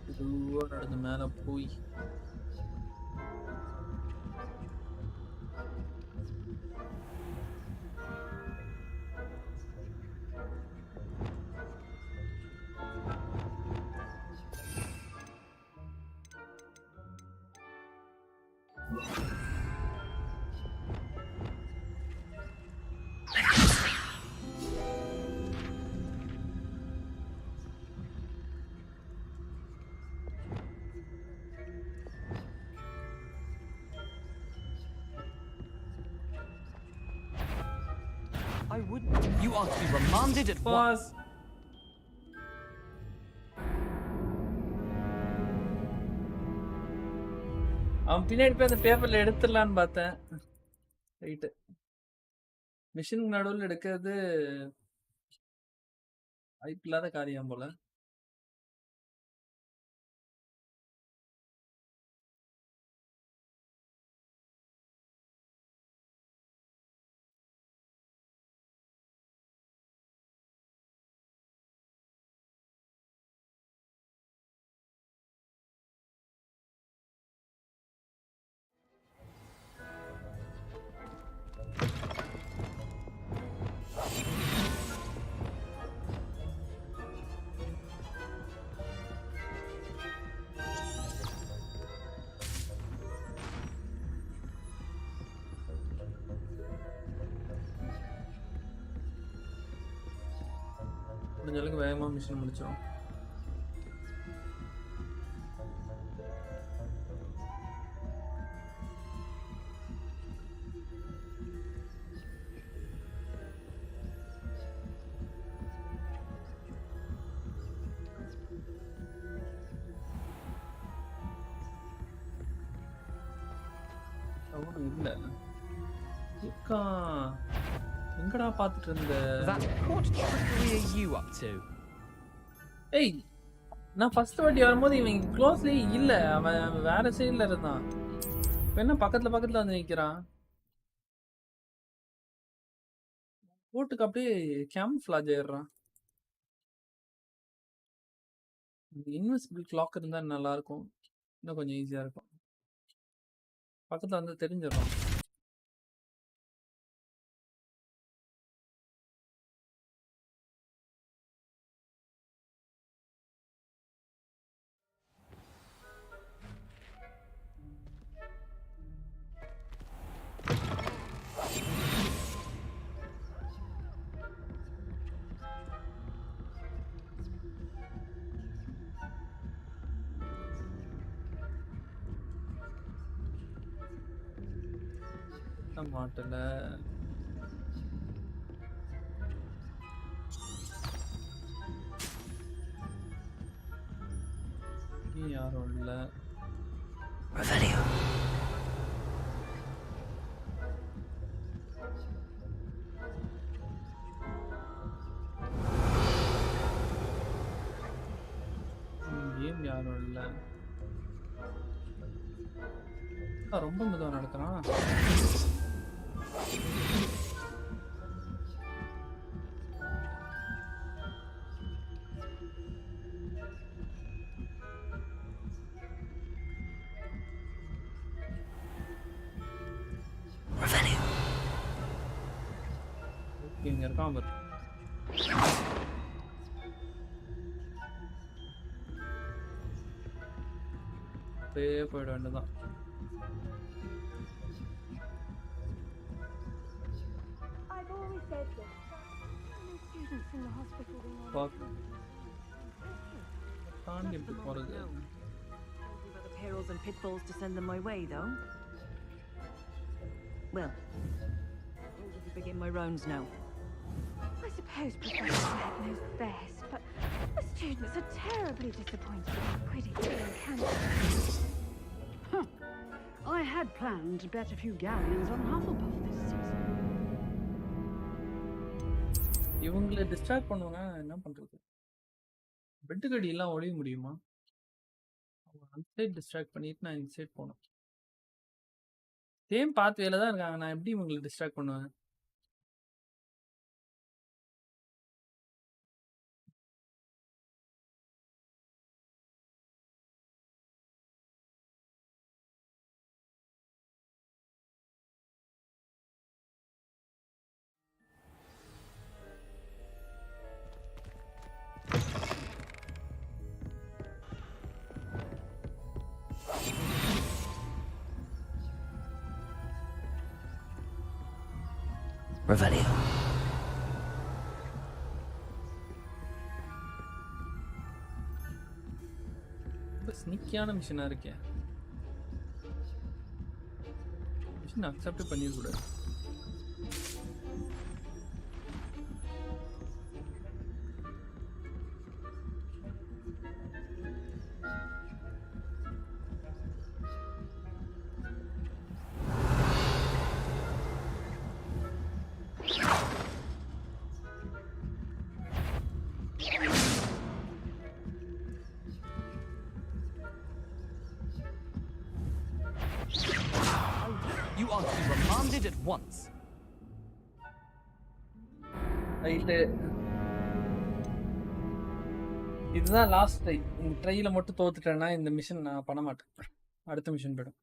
S1: மெதுவா நடந்து மேல போய்
S2: I wouldn't. You are to be remanded at
S1: Pause. அவன் பின்னாடி போய் அந்த பேப்பர்ல எடுத்துடலான்னு பார்த்தேன். ரைட்டு. மிஷினுக்கு நடுவில் எடுக்கிறது வாய்ப்பு இல்லாத காரியம் போல. முடிஞ்ச அளவுக்கு வேகமாக மிஷின் முடிச்சிடும். இல்லை எங்கடா பார்த்துட்டு இருந்த?
S2: What trickery are you up to?
S1: ஏய், நான் ஃபர்ஸ்ட் வாட்டி வரும்போது இவன் க்ளோஸ்லயே இல்லை, அவன் வேற சைடில் இருந்தான். இப்போ என்ன பக்கத்தில் வந்து நிற்கிறான்? போட்டுக்கு அப்படியே கேம்ஃப்ளாஜ் ஆயிடுறான். இன்விசிபிள் கிளாக் இருந்தால் நல்லாயிருக்கும், இன்னும் கொஞ்சம் ஈஸியாக இருக்கும். பக்கத்தில் வந்து தெரிஞ்சிடும். மாட்டல யாரும் இல்ல. கேம் யாரும் இல்ல. ரொம்ப மெதுவா நடக்கிறான். இங்க இருக்கான் பாரு. அப்படியே போயிட வேண்டியதான். தாண்டி எப்படி போறது?
S9: Perils and pitfalls to send them my way, though. Well, where to begin my rounds now?
S4: I suppose Professor Spec knows best, but the students are terribly disappointed in Quidditch being cancelled.
S12: Huh. I had planned to bet a few galleons on Hufflepuff this season.
S1: இவங்களை distract பண்ணுவாங்க, என்ன பண்றது? பெட்டுக்கடி எல்லாம் ஒழிய முடியுமா? அந்த side distract பண்ணிட்டு நான் இந்த சைட் போகணும். சேம் பாத் வேல தான் இருக்காங்க, நான் எப்படி இவங்களை டிஸ்ட்ராக்ட் பண்ணுவேன்?
S2: Revelio.
S1: ஸ்னிக்கியான மிஷினா இருக்கே. மிஷின் அக்செப்ட் பண்ணிடக்கூடாது.
S13: are to be remanded at once.
S1: Right, இதுதான் லாஸ்ட் ட்ரை. இந்த ட்ரையில மட்டும் தோத்துட்டேன்னா இந்த மிஷன் நான் பண்ண மாட்டேன். அடுத்த மிஷன் போயிடும்.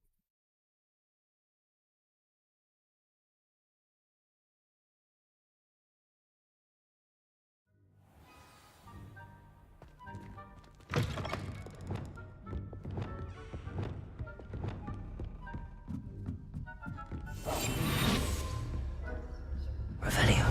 S2: Revelio.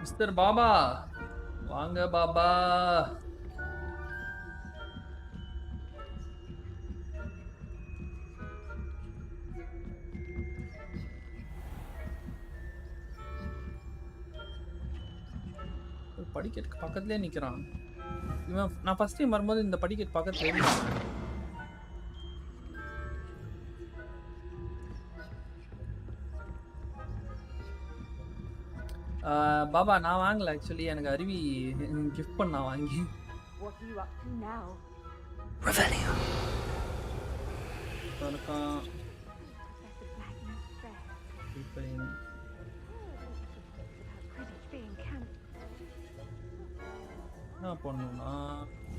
S1: மிஸ்டர் பாபா வாங்க பாபா. படிக்கட்டுக்கு பக்கத்துலயே நிக்கிறான் இவன். நான் ஃபர்ஸ்ட் டைம் வரும்போது இந்த படிக்கட்டு பக்கத்துல பாபா நான் வாங்கல. ஆக்சுவலி எனக்கு அருவி கிஃப்ட் பண்ண வாங்கி.
S9: What are you up to now?
S2: Revelio.
S1: என்ன பண்ணணும்னா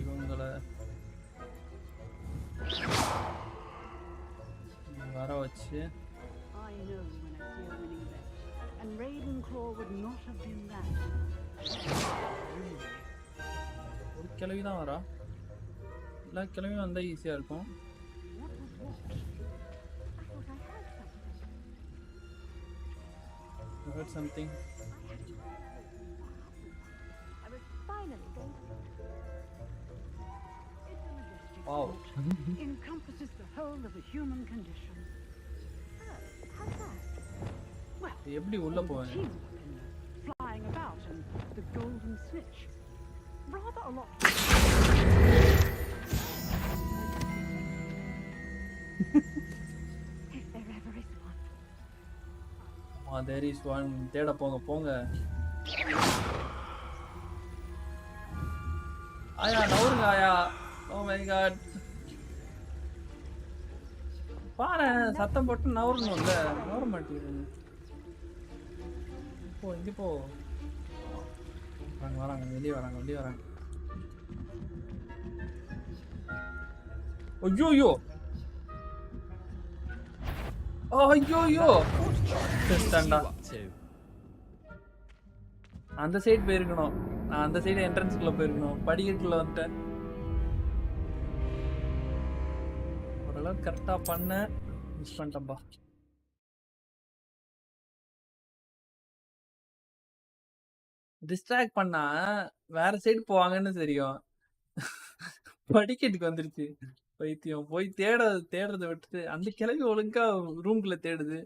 S1: இவங்களை வர வச்சு
S12: I know when I see a winning bet, and Ravenclaw would not have been that.
S1: ஒரு கிளவி தான் வரா. எல்லா கிளவியும் வந்தால் ஈஸியாக இருக்கும். I heard something. Wow.
S12: Encompasses the whole of the human condition.
S9: How's that?
S12: Well,
S1: எப்படி உள்ள போவேன்?
S12: flying about and the golden snitch. Rather a lot.
S9: If there ever is one.
S1: There is one. தேட போங்க போங்க. ஆயா நவுருங்க ஆயா. Oh my god. பாரு சத்தம் போட்டு நவுறணும்ல, நவுற மாட்டேங்குது. போ இங்க போ. வராங்க வெளியே வராங்க. ஐயோ அந்த சைடு போயிருக்கணும். நான் அந்த சைடு என்ட்ரன்ஸ்குள்ள போயிருக்கணும். படிக்கட்டுக்குள்ள வந்துட்டேன். ஓரளவுக்கு கரெக்டா பண்ண மிஸ் பண்ணிட்டேன்பா. டிஸ்ட்ராக்ட் பண்ணா வேற சைடு போவாங்கன்னு தெரியும். படிக்கட்டுக்கு வந்துருச்சு பைத்தியம். போய் தேடுறதை விட்டுட்டு அந்த கிளவி ஒழுங்கா ரூம்குள்ள தேடுது.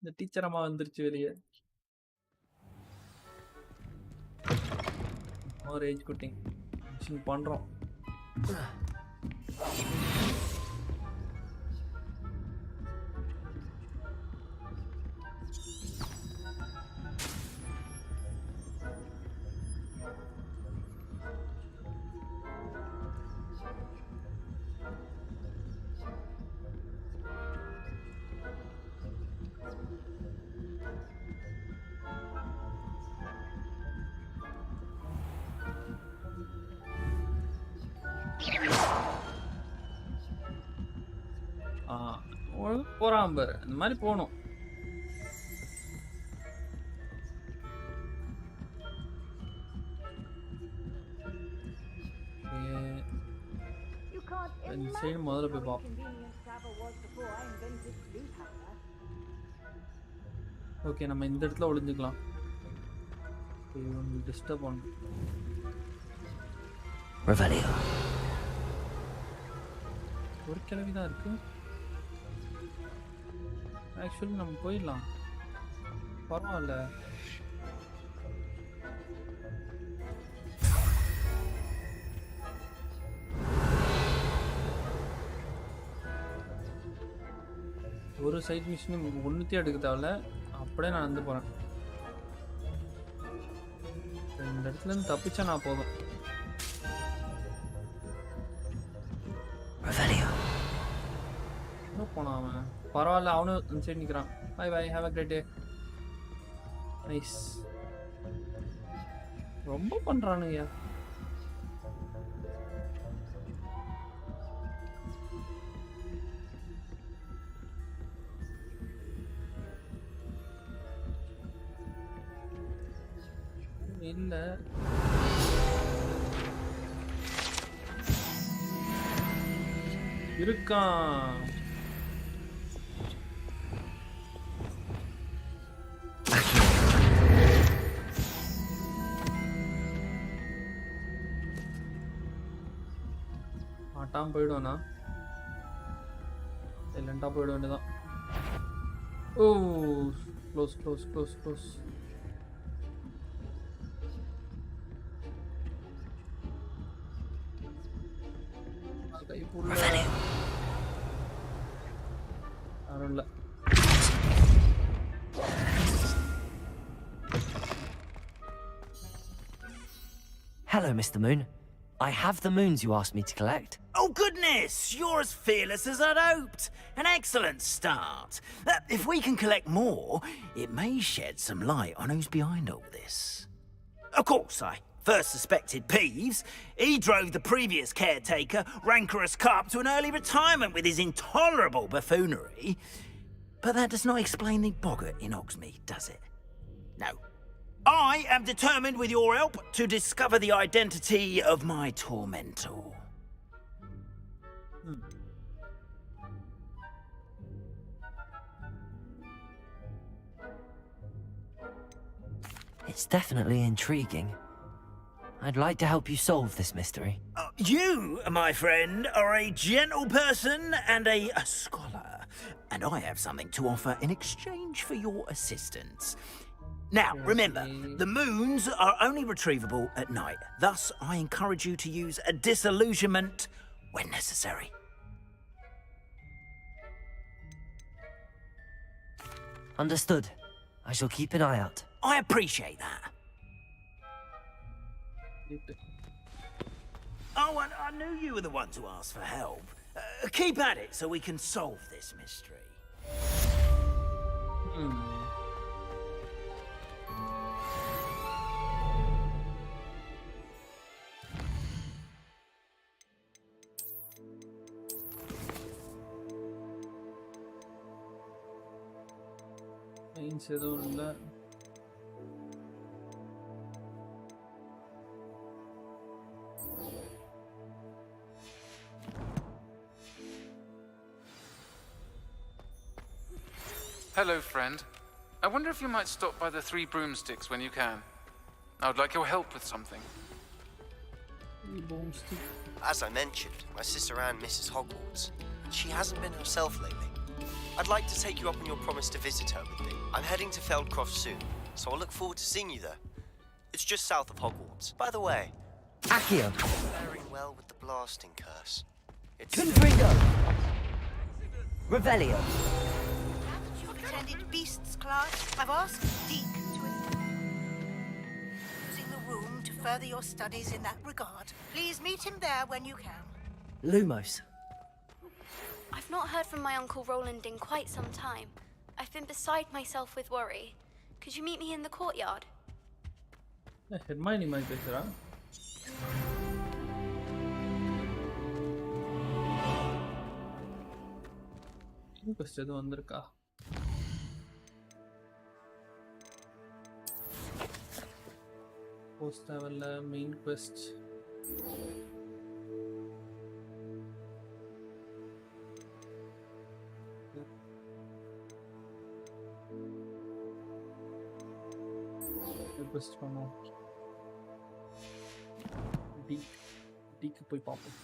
S1: இந்த டீச்சர் அம்மா வந்துருச்சு வெளியே. ஒரு ஏஜ் குட்டிங் மிஷின் பண்றோம். போறான் பாரு, இந்த மாதிரி போகணும். இந்த சைடு முதல்ல போய் பார்ப்போம். ஓகே நம்ம இந்த இடத்துல ஒளிஞ்சுக்கலாம். டிஸ்டர்ப் பண்ணணும். ஒரு கிழவி தான் இருக்கு. ஆக்சுவலி நம்ம போயிடலாம், பரவாயில்ல. ஒரு சைட் மிஷினும் ஒன்றுத்தையும் எடுக்க தேவையில்ல, அப்படியே நான் வந்து போகிறேன். இந்த இடத்துலேருந்து தப்பிச்சா நான் போதும். எங்கே போனான் அவன்? பரவாயில்ல, அவனும் இந்த சைடு நிற்கிறான். Bye bye, have a great day. Nice. ரொம்ப பண்ணுறானுங்க. இல்லை இருக்கான். மாட்டாம போயிடுவானா? இல்லைண்டா போயிட வேண்டியதான். Oh close close close close. யாரும் இல்லை.
S2: Hello, Mr. Moon. I have the moons you asked me to collect.
S8: Oh, goodness! You're as fearless as I'd hoped. An excellent start. If we can collect more, it may shed some light on who's behind all this. Of course, I first suspected Peeves. He drove the previous caretaker, Rancorous Carp, to an early retirement with his intolerable buffoonery. But that does not explain the boggart in Hogsmeade, does it? No. I am determined, with your help, to discover the identity of my tormentor.
S2: It's definitely intriguing. I'd like to help you solve this mystery.
S8: You, my friend, are a gentle person and a scholar, and I have something to offer in exchange for your assistance. Now, remember, the moons are only retrievable at night. Thus, I encourage you to use a disillusionment when necessary.
S2: Understood. I shall keep an eye out.
S8: I appreciate that. Oh, I knew you were the one to ask for help. Keep at it so we can solve this mystery.
S1: எதுவும் இல்லை.
S14: Hello, friend. I wonder if you might stop by the Three Broomsticks when you can. I would like your help with something.
S15: As I mentioned, my sister Anne misses Hogwarts, and she hasn't been herself lately. I'd like to take you up on your promise to visit her with me. I'm heading to Feldcroft soon, so I'll look forward to seeing you there. It's just south of Hogwarts. By the way,
S2: Accio.
S15: Faring well with the blasting curse. It's
S2: Confringo. Revelio.
S16: You've attended Beasts class. I've asked Deke to using the room to further your studies in that regard. Please meet him there when you can.
S2: Lumos.
S6: I've not heard from my Uncle Roland in quite some time. I've been beside myself with worry. Could you meet me in the courtyard?
S1: Hermione might be there. Quest எதுவும் வந்திருக்கா? Post தேவையில்ல, main quest. quest பண்ணுவோம். டீக்கு போய் பார்ப்போம்.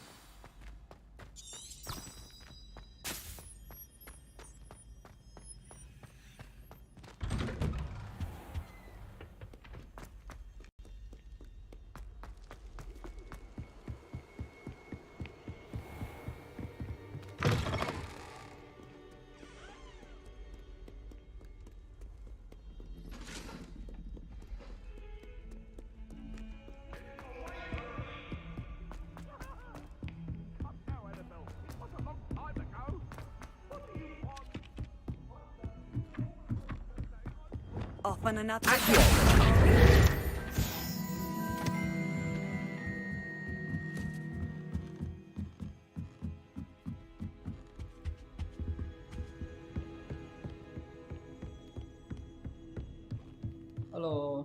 S16: Off on another.
S1: Hello.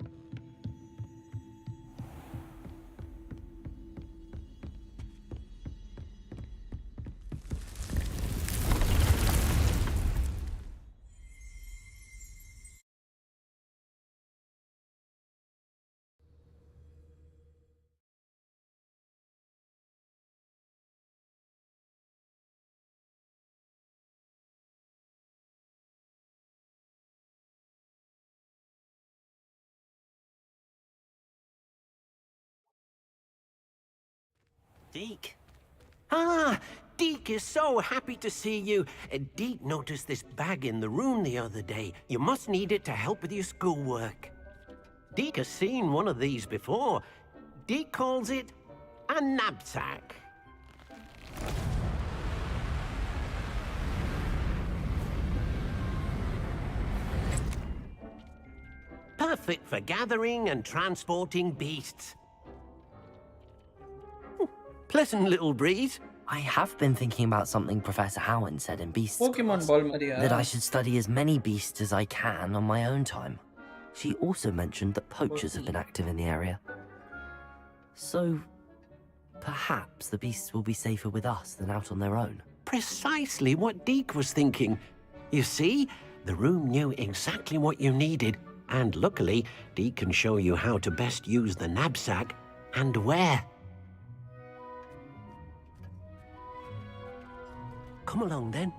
S17: Deke? Ah, Deke is so happy to see you. Deke noticed this bag in the room the other day. You must need it to help with your schoolwork. Deke has seen one of these before. Deke calls it a knapsack. Perfect for gathering and transporting beasts. Pleasant little breeze.
S2: I have been thinking about something Professor Howard said in Beasts
S1: Pokemon
S2: class,
S1: Ball Maria.
S2: that I should study as many beasts as I can on my own time. She also mentioned that poachers have been active in the area. So, perhaps the beasts will be safer with us than out on their own.
S17: Precisely what Deke was thinking. You see, the room knew exactly what you needed, and luckily, Deke can show you how to best use the knapsack and where. Come along, then.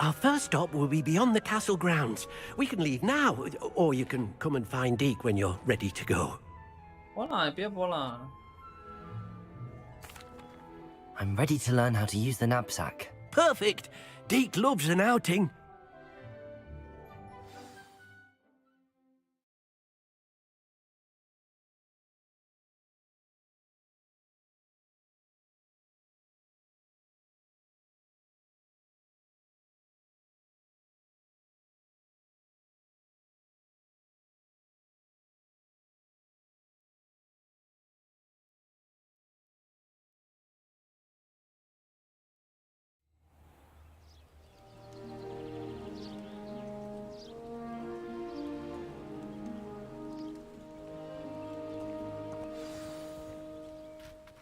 S17: Our first stop will be beyond the castle grounds. We can leave now, or you can come and find Deke when you're ready to go.
S1: போலாம் இப்பயே போலாம்.
S2: I'm ready to learn how to use the knapsack.
S17: Perfect! Deke loves an outing.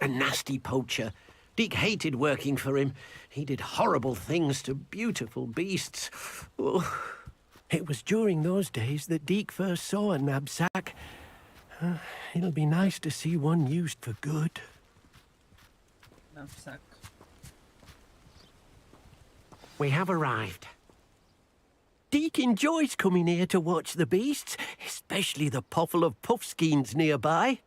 S17: A nasty poacher. Deke hated working for him. He did horrible things to beautiful beasts. Oh, it was during those days that Deke first saw a knapsack. It'll be nice to see one used for good.
S1: Knapsack.
S17: We have arrived. Deke enjoys coming here to watch the beasts, especially the poffle of puffskeins nearby.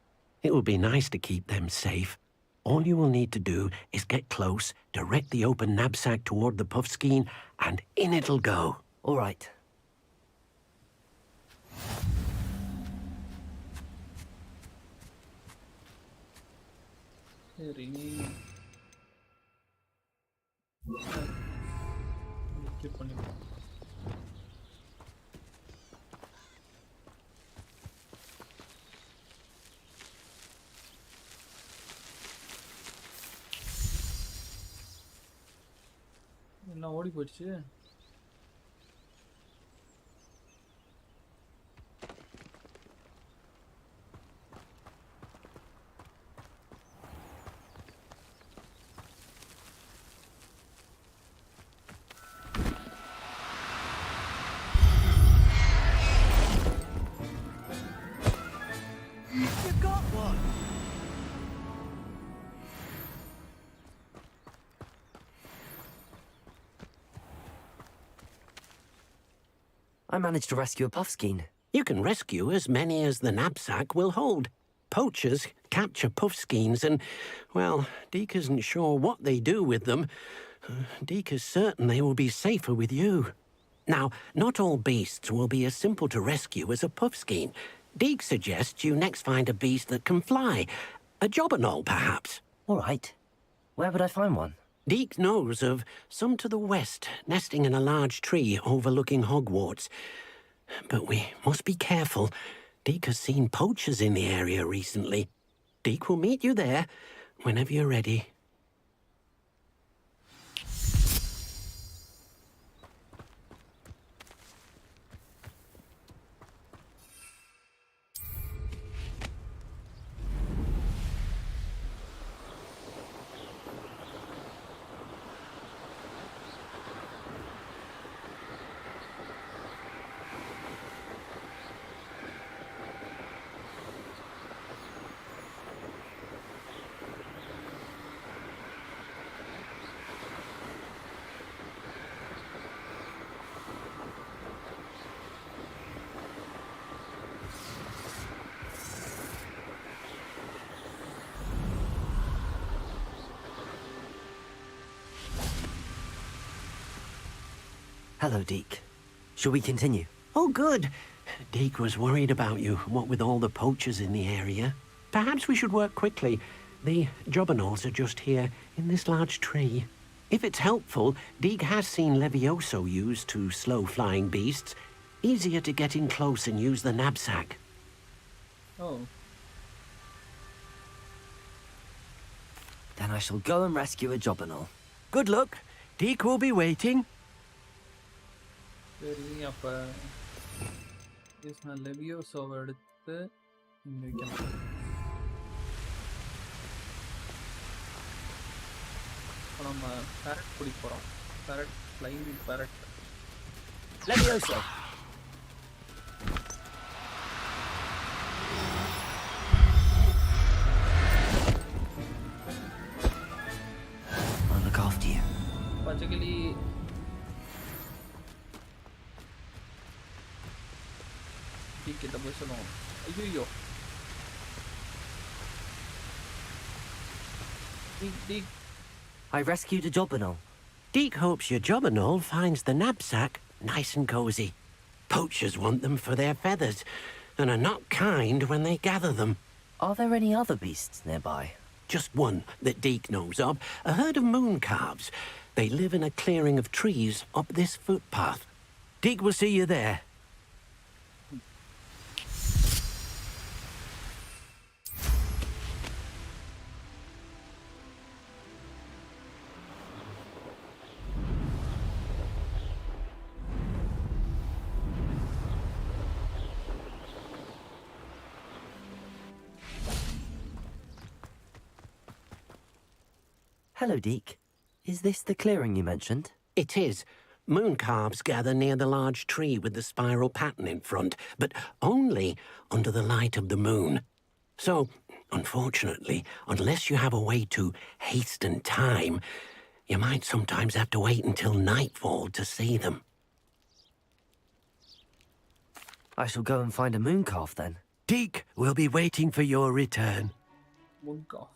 S17: It will be nice to keep them safe. All you will need to do is get close, direct the open knapsack toward the puffskein, and in it'll go.
S2: All right.
S1: சரி. Click பண்ணிக்கலாம். எல்லாம் ஓடி போயிடுச்சு.
S16: You got one.
S2: I managed to rescue a puffskein.
S17: You can rescue as many as the knapsack will hold. Poachers capture puffskeins and, well, Deke isn't sure what they do with them. Deke is certain they will be safer with you. Now, not all beasts will be as simple to rescue as a puffskein. Deke suggests you next find a beast that can fly. A jobberknoll, perhaps.
S2: All right. Where would I find one?
S17: Deke knows of some to the west, nesting in a large tree overlooking Hogwarts. But we must be careful. Deke has seen poachers in the area recently. Deke will meet you there whenever you're ready.
S2: Hello, Deke. Shall we continue?
S17: Oh, good. Deke was worried about you, what with all the poachers in the area. Perhaps we should work quickly. The jobberknolls are just here, in this large tree. If it's helpful, Deke has seen Levioso used to slow flying beasts. Easier to get in close and use the knapsack.
S1: Oh.
S2: Then I shall go and rescue a jobberknoll.
S17: Good luck. Deke will be waiting.
S1: சரி அப்போ நான் லெவியோசோவை எடுத்து இங்கே வைக்கணும். இப்போ நம்ம parrot பிடிக்க போகிறோம். பேரட் ஃப்ளைங் பேரட்
S2: லெவியோசோ. I'll look after you.
S1: பச்சைக்கிளி kita boleh senang. Ayo. Deke.
S2: I rescued a jobberknoll.
S17: Deke hopes your jobberknoll finds the knapsack nice and cozy. Poachers want them for their feathers, and are not kind when they gather them.
S2: Are there any other beasts nearby?
S17: Just one that Deke knows of, a herd of moon calves. They live in a clearing of trees up this footpath. Deke will see you there.
S2: Hello, Deke. Is this the clearing you mentioned?
S17: It is. Moon calves gather near the large tree with the spiral pattern in front, but only under the light of the moon. So, unfortunately, unless you have a way to hasten time, you might sometimes have to wait until nightfall to see them.
S2: I shall go and find a moon calf then.
S17: Deke will be waiting for your return.
S1: Moon calf.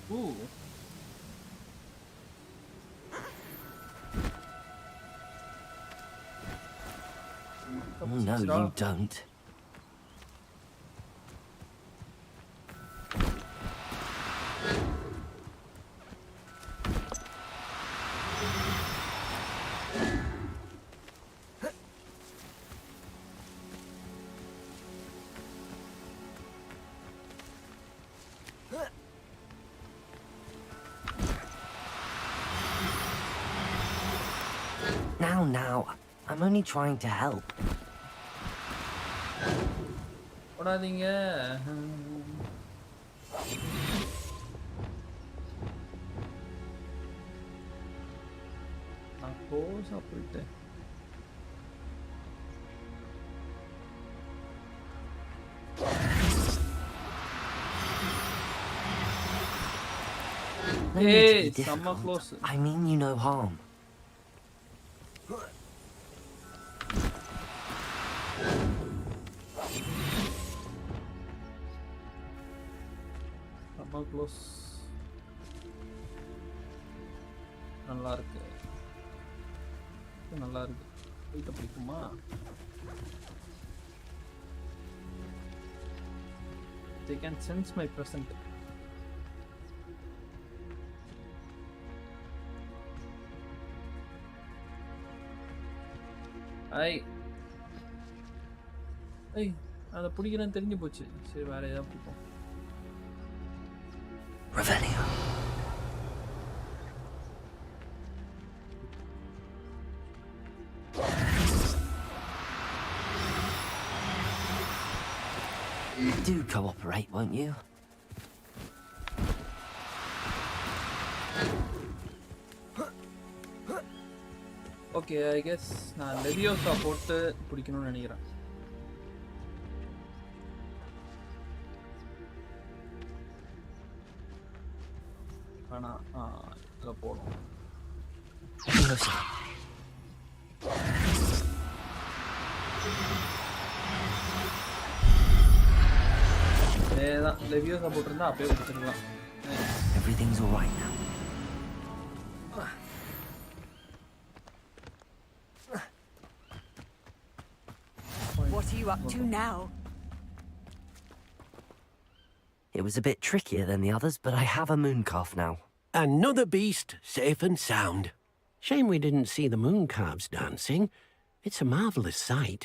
S1: Ooh.
S2: Oh, no, you don't. Now, I'm only trying to help.
S1: ஓடாதீங்க. நான் கோசா போயிட்டேன். Hey, summer close.
S2: I mean you no harm.
S1: Close. நல்லா இருக்கு. நல்லா இருக்கு. வீட்டை பிடிக்குமா? They can sense my present. ஐய் ஐய் அதை பிடிக்கிறேன்னு தெரிஞ்சு போச்சு. சரி வேற ஏதாவது பிடிப்போம்.
S2: Do cooperate, won't you?
S1: Okay, I guess நான் லெவியோசா போட்டு பிடிக்கணும்னு நினைக்கிறேன். ஆனால் இதில் போடும். அதேதான் லெவியோசா போட்டிருந்தா அப்படியே கொடுத்துருக்கலாம்.
S2: Everything's all right now.
S5: What are you up to now?
S2: It was a bit trickier than the others, but I have a moon calf now.
S17: Another beast, safe and sound. Shame we didn't see the moon calves dancing. It's a marvelous sight.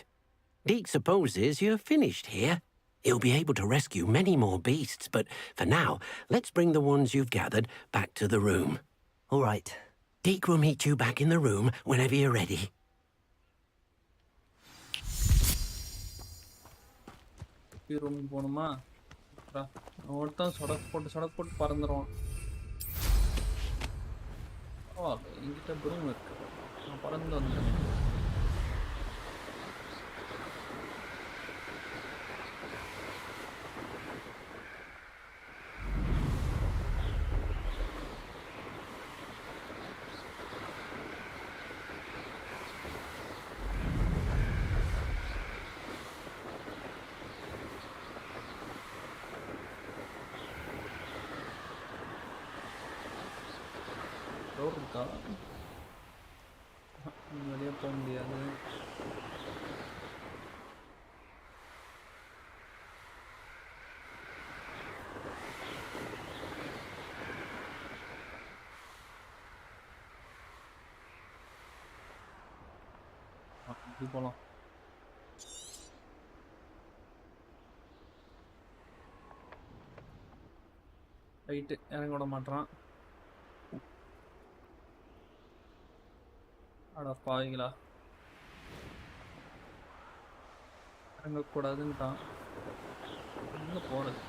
S17: Deke supposes you're finished here. He'll be able to rescue many more beasts, but for now, let's bring the ones you've gathered back to the room.
S2: All right.
S17: Deke will meet you back in the room whenever you're ready.
S1: Room போகணுமா? ஒருத்தன் சொடக்கு போட்டு பறந்துடும். என்கிட்ட room இருக்கு. நான் பறந்து வந்துட்டேன். இருக்கா? வெளியே போக முடியாது. இப்படி போகலாம். ரைட்டு, இறங்க விட மாட்டான். அட பாவிங்களா, இறங்கக்கூடாதுன்ட்டான். எங்கே போகிறது?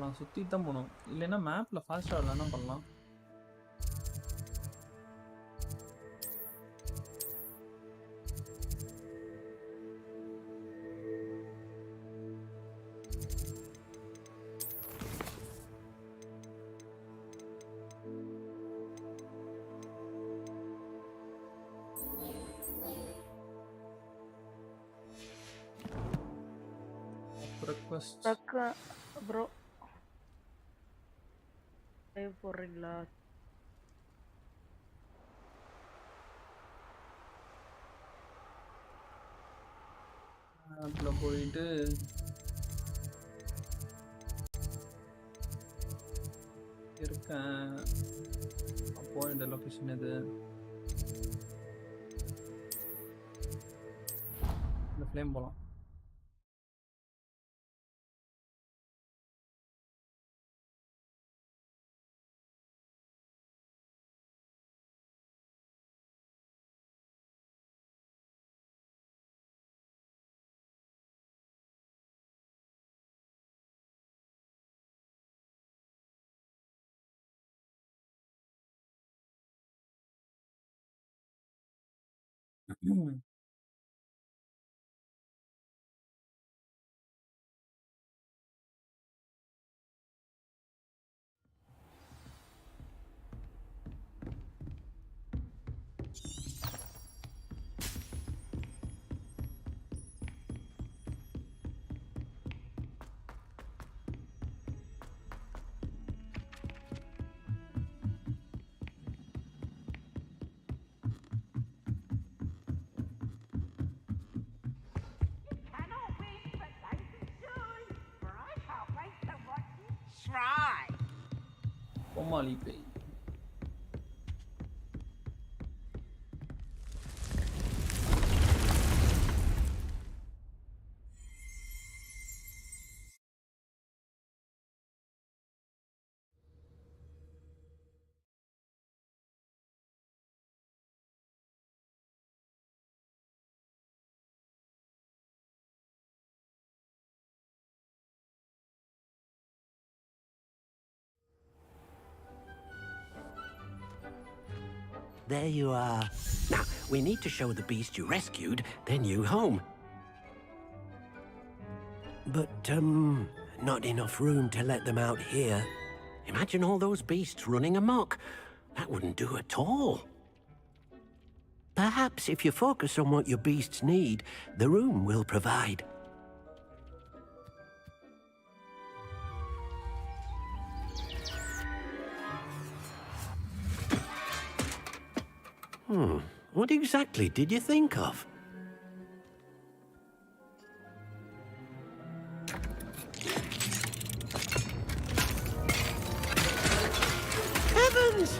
S1: நான் சுற்றி தான் போகணும். இல்லைன்னா மேப்பில் ஃபாஸ்ட்டாக இல்லைன்னா பண்ணலாம்.
S18: ப்ரோ லைவ் போடுறீங்களா?
S1: அதில் போயிட்டு இருக்கேன். அப்போ இந்த லொக்கேஷன் எது? இந்த ஃப்ளேம் போகலாம்.
S16: try.
S1: பொம்மாளி பேய்.
S17: There you are. Now, we need to show the beast you rescued their new home. But, not enough room to let them out here. Imagine all those beasts running amok. That wouldn't do at all. Perhaps if you focus on what your beasts need, the room will provide. What exactly did you think of? Heavens!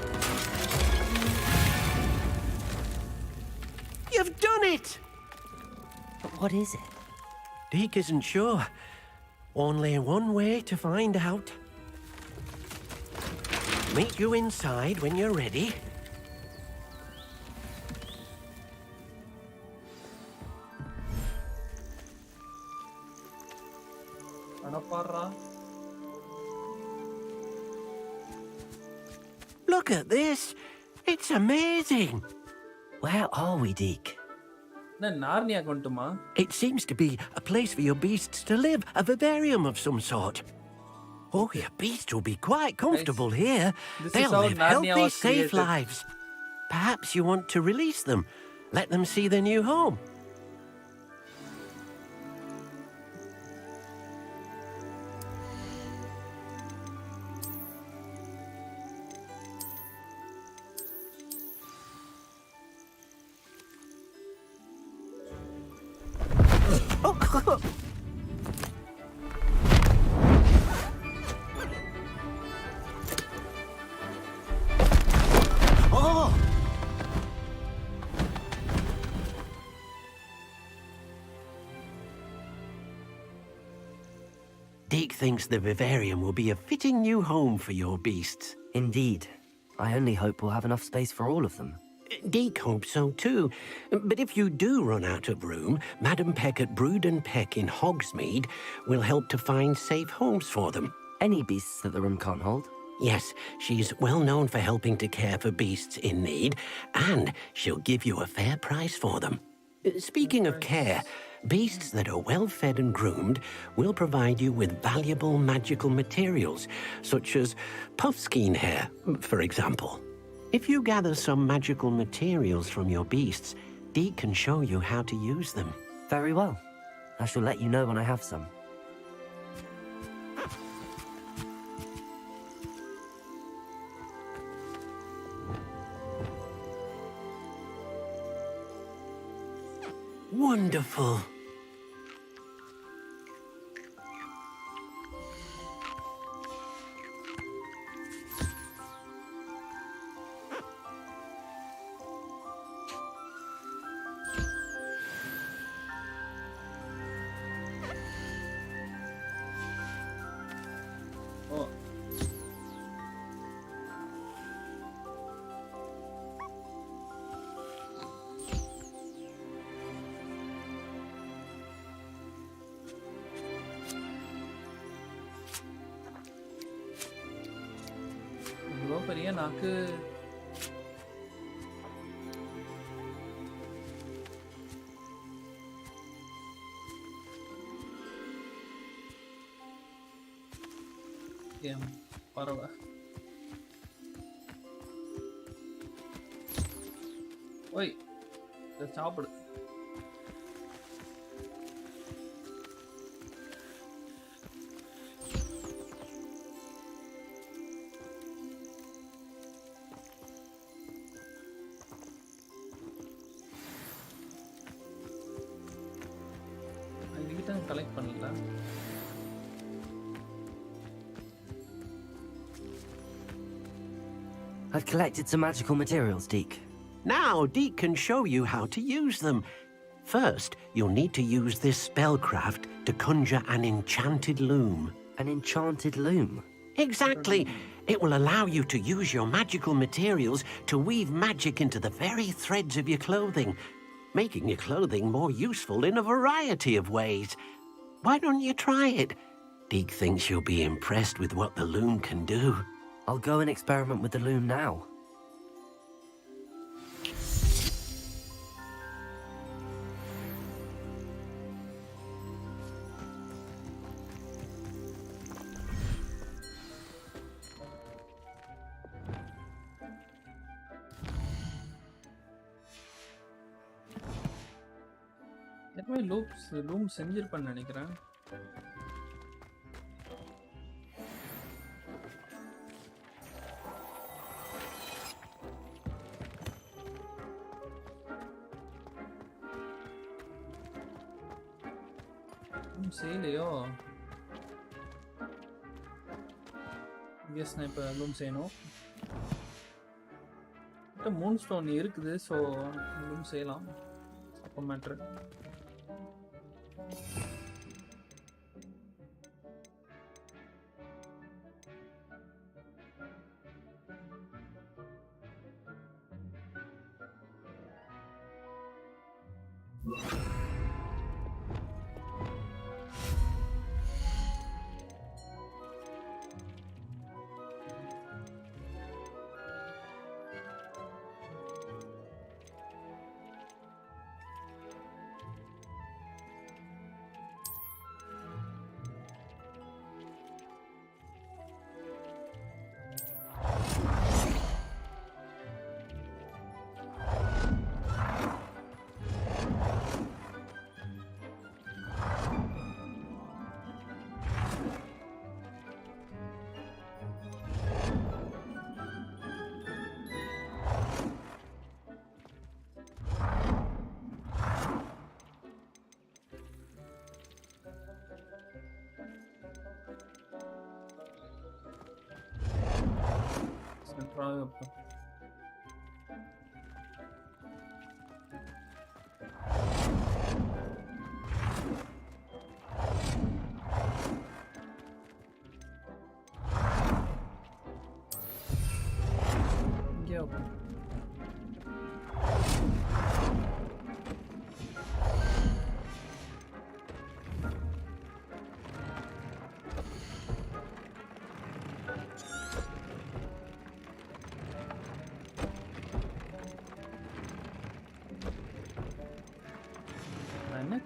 S17: You've done it!
S2: But what is it?
S17: Deke isn't sure. Only one way to find out. Meet you inside when you're ready. Look at this. It's amazing.
S2: Where are we, Deke?
S1: Narnia kontuma.
S17: It seems to be a place for your beasts to live, a vivarium of some sort. Oh, your beasts will be quite comfortable here. They'll live healthy, safe lives. Perhaps you want to release them. Let them see their new home. Deke thinks the vivarium will be a fitting new home for your beasts.
S2: Indeed. I only hope we'll have enough space for all of them.
S17: Deke hopes so too. But if you do run out of room, Madam Peck at Brood and Peck in Hogsmeade will help to find safe homes for them.
S2: Any beasts that the room can't hold?
S17: Yes, she's well known for helping to care for beasts in need, and she'll give you a fair price for them. Speaking of care, beasts that are well fed and groomed will provide you with valuable magical materials, such as puffskein hair, for example. If you gather some magical materials from your beasts, Deke can show you how to use them.
S2: Very well. I shall let you know when I have some.
S17: Wonderful.
S1: பெரிய நாக்கு. பரவ ஓய் சாப்பிடு. Collect பண்ணல.
S2: I've collected some magical materials, Deke.
S17: Now, Deke can show you how to use them. First, you'll need to use this spellcraft to conjure an enchanted loom.
S2: An enchanted loom?
S17: Exactly. It will allow you to use your magical materials to weave magic into the very threads of your clothing, making your clothing more useful in a variety of ways. Why don't you try it? Deke thinks you'll be impressed with what the loom can do.
S2: I'll go and experiment with the loom now.
S1: Loom செஞ்சிருப்பேன்னு நினைக்கிறேன். செய்யலையோ? நான் இப்போ loom செய்யணும். Moonstone இருக்குது, so loom செய்யலாம். அப்போ matter.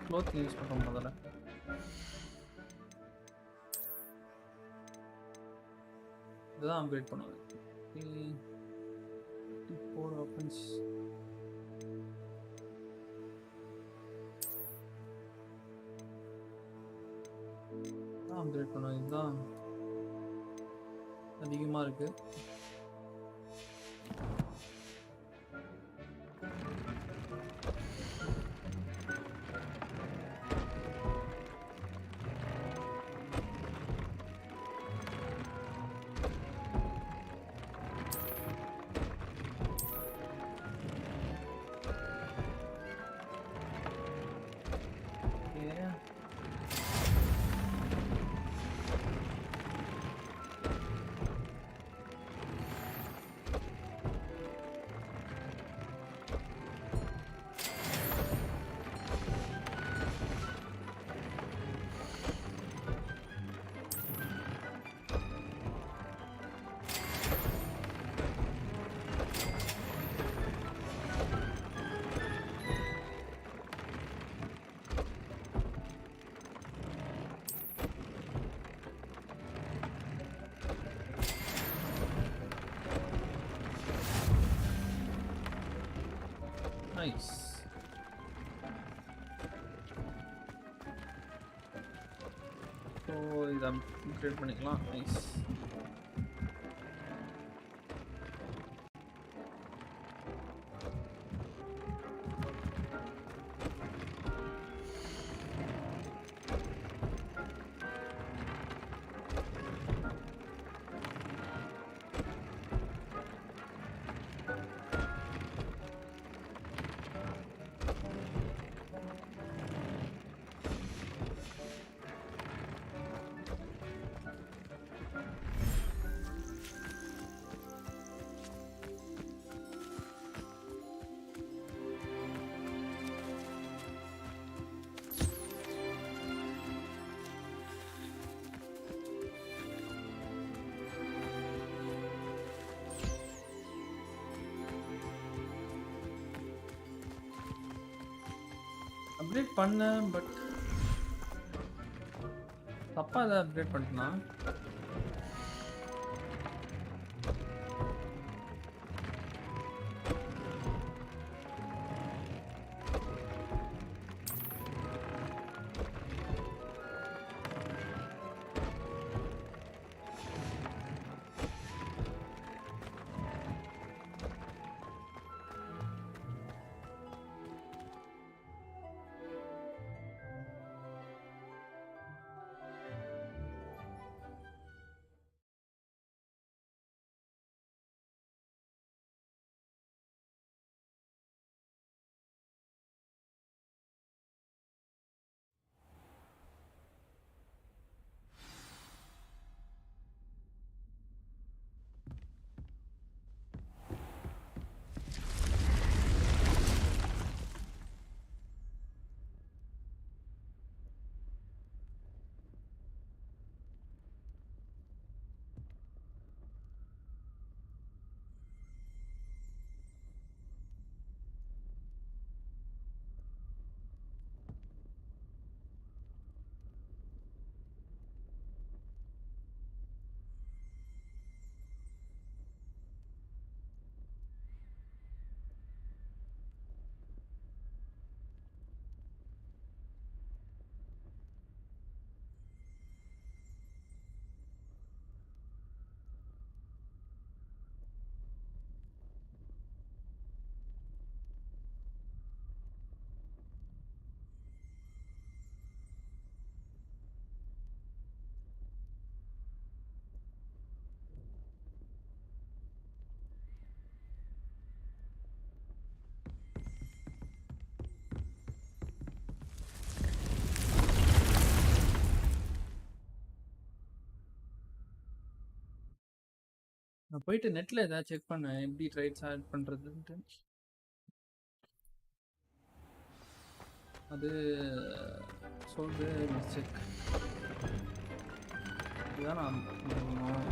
S1: cloth use பண்ணுறோம் முதல்ல. இதுதான் அப்கிரேட் பண்ணுவேன். 4 weapons. அப்கிரேட் பண்ணுவேன். இதுதான் அதிகமாக இருக்கு. Nice. So இதை அப்கிரேட் பண்ணிக்கலாம். நைஸ். அப்டேட் பண்ணேன் பட் தப்பா ஏதாவது அப்டேட் பண்ணிட்டேனா? நான் போயிட்டு நெட்ல ஏதாவது செக் பண்ணேன் எப்படி ட்ரைட்ஸ் ஆட் பண்றதுன்ட்டு. அது சொல்றது மிஸ்டேக். இதுதான் நான் பண்ணணும்.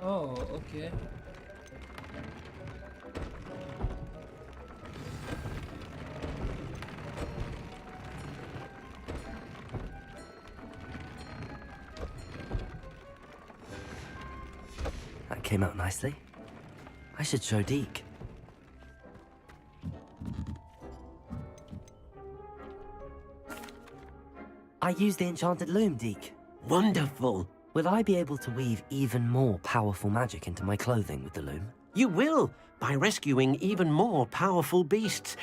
S1: ஓ okay.
S2: Came out nicely. I should show Deke. I used the enchanted loom, Deke.
S17: Wonderful.
S2: Will I be able to weave even more powerful magic into my clothing with the loom?
S17: You will, by rescuing even more powerful beasts.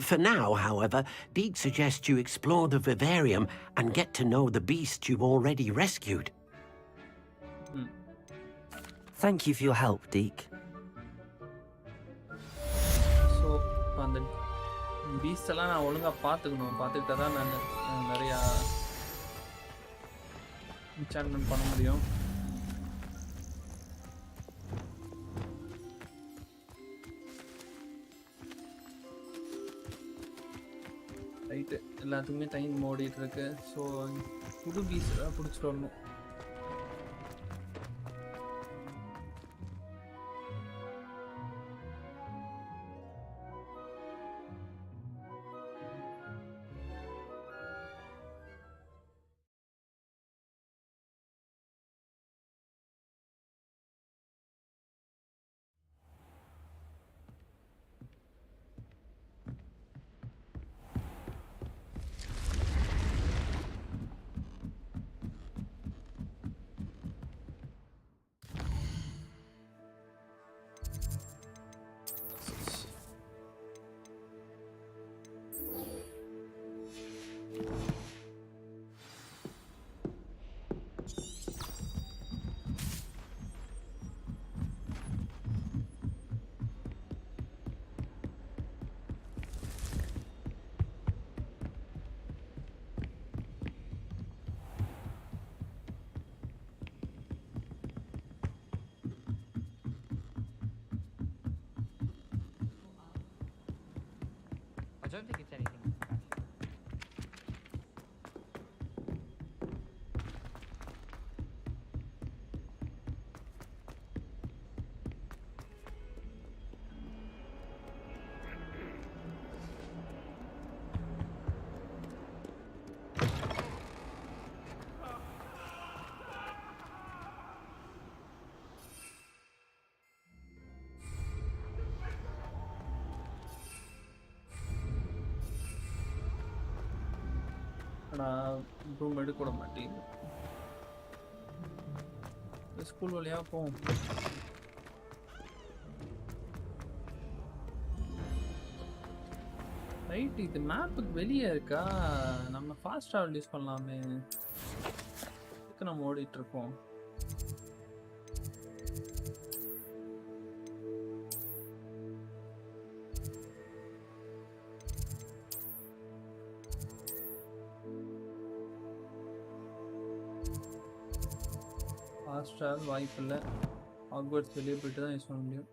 S17: For now, however, Deke suggests you explore the vivarium and get to know the beasts you've already rescued.
S2: Thank you for your help, Deke.
S1: So இப்போ அந்த Beast எல்லாம் நான் ஒழுங்காக பார்த்துக்கணும். பார்த்துக்கிட்டா தான் நான் நிறையா என்சான்மென்ட் பண்ண முடியும். ரைட்டு, எல்லாத்துக்குமே டைம் ஓடிட்டு இருக்கு. ஸோ புது பீஸ் எல்லாம் பிடிச்சிட்டு வரணும்.
S13: I don't think it's anything.
S1: Room எடுக்க விட மாட்டேங்குது. ஸ்கூல் வழியா போவோம். ரைட், இது மேப்புக்கு வெளியே இருக்கா? நம்ம ஃபாஸ்ட் ட்ராவல் யூஸ் பண்ணலாமே. இதுக்கு நம்ம ஓடிட்டு இருக்கோம். ஃபாஸ்ட் ட்ராவல் வாய்ப்பு இல்லை. ஹாக்வர்ட்ஸ் வெளியே போயிட்டு தான் யூஸ் பண்ண முடியும்.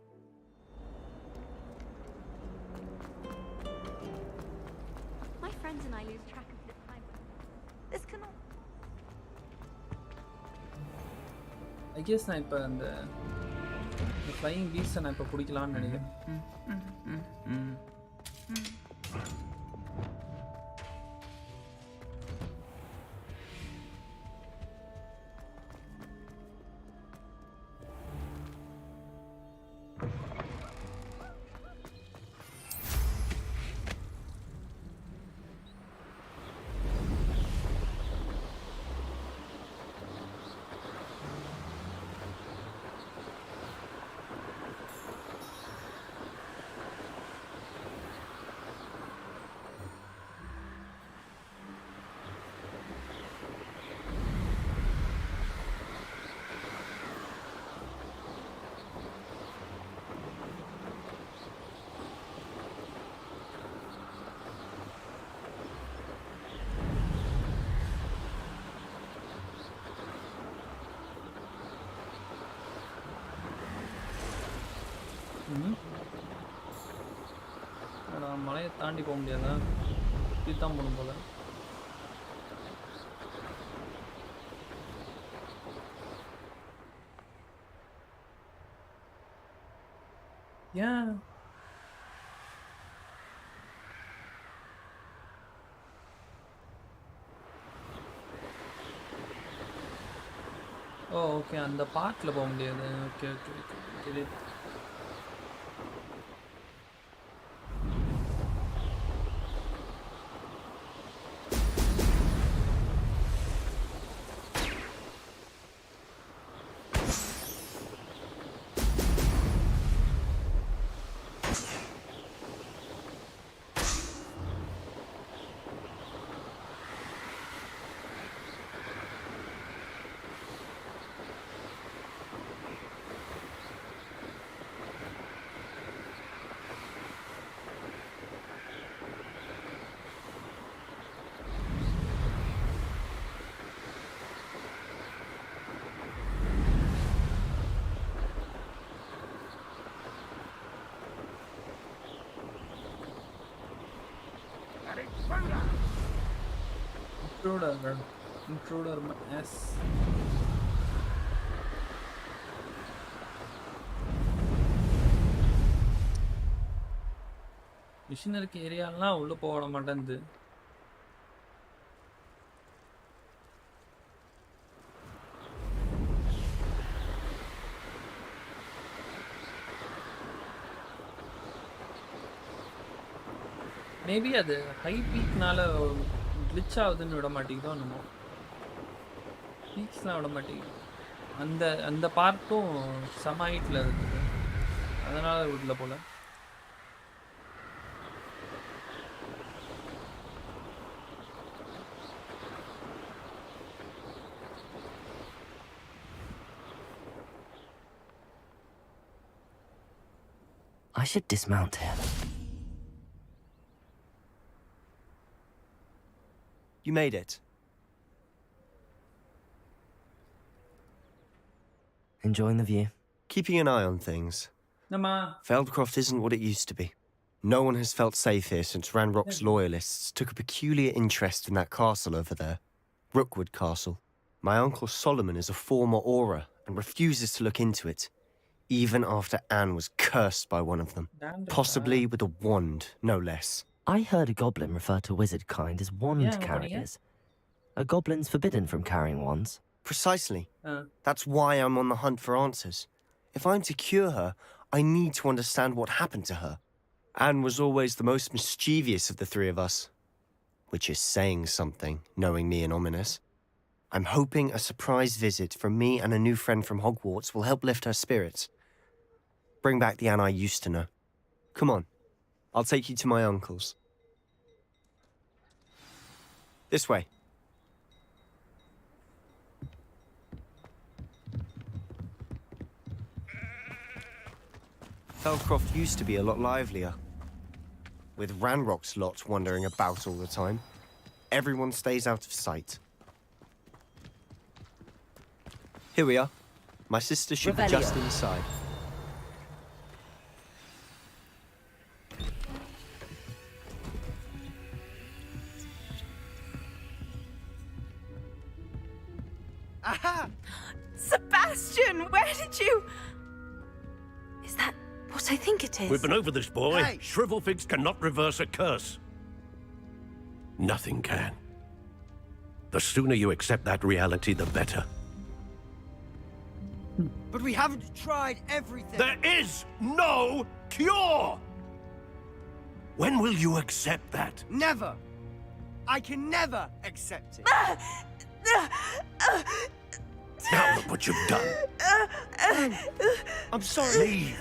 S11: My friends and I lose track of the time. This cannot.
S1: I guess நான் இப்போ அந்த ஃப்ளையிங் பீஸ்ட்டை நான் இப்போ பிடிக்கலான்னு நினைக்கிறேன். மலையை தாண்டி போக முடியாதா? இதுதான் போகணும் போல. ஏன் ஓகே, அந்த பார்ட்டில் போக முடியாது. ஓகே ஓகே ஓகே தெரியுது. Intruder S. மிஷினரிக்கு ஏரியாலாம் உள்ள போக மாட்டேங்குது. மேபி அது ஹை பீக்னால கிளிச் ஆகுதுன்னு விட மாட்டேங்குதோ என்னமோ. பீக்ஸ்லாம் விட மாட்டேங்குது. அந்த பார்ட்டும் செம ஹைட்டில் இருக்குது, அதனால விடல போல.
S2: I should dismount here.
S15: You made it.
S2: Enjoying the view?
S15: Keeping an eye on things. Feldcroft isn't what it used to be. No one has felt safe here since Ranrock's loyalists took a peculiar interest in that castle over there. Rookwood Castle. My uncle Solomon is a former Auror and refuses to look into it, even after Anne was cursed by one of them. Possibly with a wand, no less.
S2: I heard a goblin refer to wizard kind as wand carriers. Are goblins forbidden from carrying wands?
S15: Precisely. That's why I'm on the hunt for answers. If I'm to cure her, I need to understand what happened to her. Anne was always the most mischievous of the three of us. which is saying something, knowing me and ominous. I'm hoping a surprise visit from me and a new friend from Hogwarts will help lift her spirits. Bring back the Anne I used to know. Come on, I'll take you to my uncle's. This way. Feldcroft used to be a lot livelier, with Ranrock's lot wandering about all the time. Everyone stays out of sight. Here we are. My sister should be just inside.
S4: Aha! Sebastian, where did you... Is that what I think it is?
S19: We've been over this, boy.
S4: Hey.
S19: Shrivelfigs cannot reverse a curse. Nothing can. The sooner you accept that reality, the better.
S20: But we haven't tried everything.
S19: There is no cure! When will you accept that?
S20: Never. I can never accept it.
S19: Now look what you've done.
S20: I'm sorry.
S19: Leave.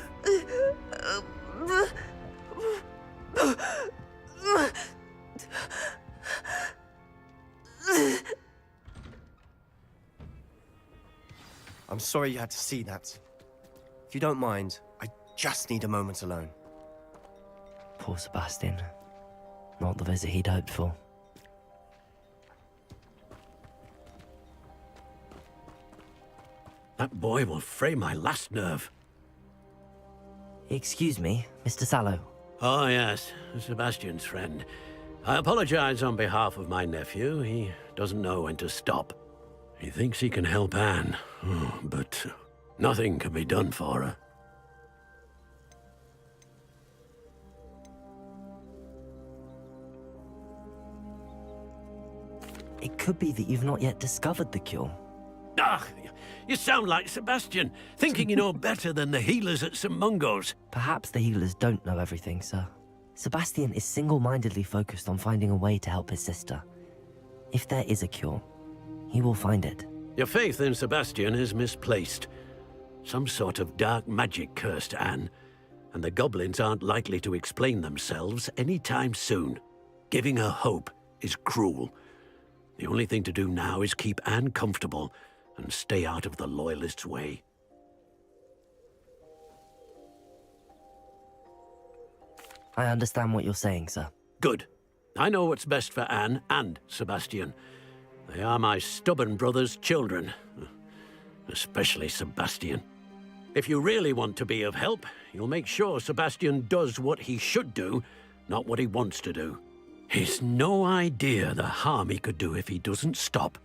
S15: I'm sorry you had to see that. If you don't mind, I just need a moment alone.
S2: Poor Sebastian. Not the visit he'd hoped for.
S19: That boy will fray my last nerve.
S2: Excuse me, Mr. Sallow.
S19: Oh, yes, Sebastian's friend. I apologize on behalf of my nephew. He doesn't know when to stop. He thinks he can help Anne, but nothing can be done for her.
S2: It could be that you've not yet discovered the cure.
S19: Ah, you sound like Sebastian, thinking you know better than the healers at St. Mungo's.
S2: Perhaps the healers don't know everything, sir. Sebastian is single-mindedly focused on finding a way to help his sister. If there is a cure, he will find it.
S19: Your faith in Sebastian is misplaced. Some sort of dark magic cursed Anne, and the goblins aren't likely to explain themselves anytime soon. Giving her hope is cruel. The only thing to do now is keep Anne comfortable and stay out of the Loyalists' way.
S2: I understand what you're saying, sir.
S19: Good. I know what's best for Anne and Sebastian. They are my stubborn brother's children. Especially Sebastian. If you really want to be of help, you'll make sure Sebastian does what he should do, not what he wants to do. He's no idea the harm he could do if he doesn't stop.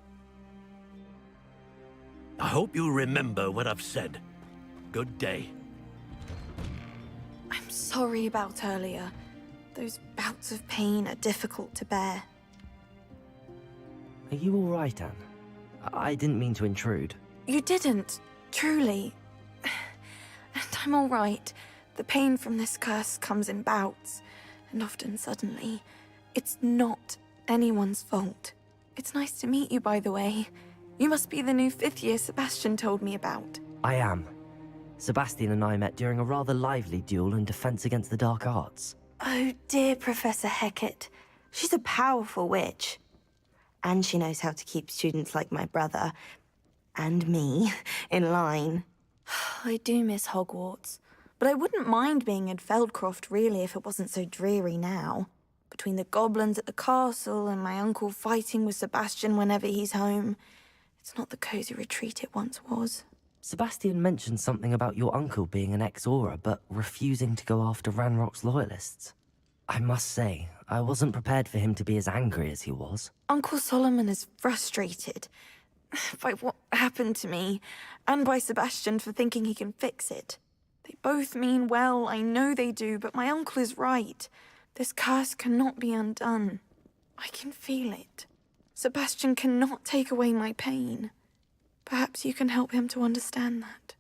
S19: I hope you remember what I've said. Good day.
S21: I'm sorry about earlier. Those bouts of pain are difficult to bear.
S2: Are you all right, Anne? I didn't mean to intrude.
S21: You didn't, truly. And I'm all right. The pain from this curse comes in bouts, and often suddenly. It's not anyone's fault. It's nice to meet you, by the way. You must be the new 5th year Sebastian told me about.
S2: I am. Sebastian and I met during a rather lively duel in defense against the dark arts.
S21: Oh dear, Professor Hecat. She's a powerful witch. And she knows how to keep students like my brother, and me, in line. I do miss Hogwarts, but I wouldn't mind being in Feldcroft, really, if it wasn't so dreary now. Between the goblins at the castle and my uncle fighting with Sebastian whenever he's home. It's not the cozy retreat it once was.
S2: Sebastian mentioned something about your uncle being an ex-Aura, but refusing to go after Ranrock's loyalists. I must say, I wasn't prepared for him to be as angry as he was.
S21: Uncle Solomon is frustrated by what happened to me, and by Sebastian for thinking he can fix it. They both mean well, I know they do, but my uncle is right. This curse cannot be undone. I can feel it. Sebastian cannot take away my pain. Perhaps you can help him to understand that.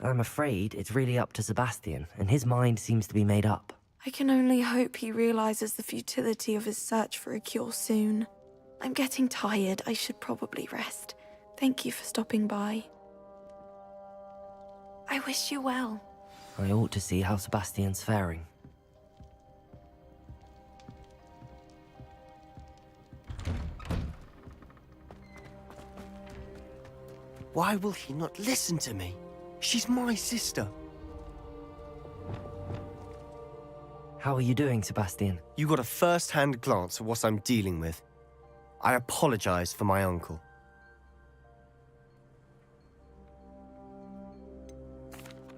S2: I'm afraid it's really up to Sebastian, and his mind seems to be made up.
S21: I can only hope he realizes the futility of his search for a cure soon. I'm getting tired. I should probably rest. Thank you for stopping by. I wish you well.
S2: I ought to see how Sebastian's faring.
S15: Why will he not listen to me? She's my sister.
S2: How are you doing, Sebastian?
S15: You got a first-hand glance at what I'm dealing with. I apologize for my uncle.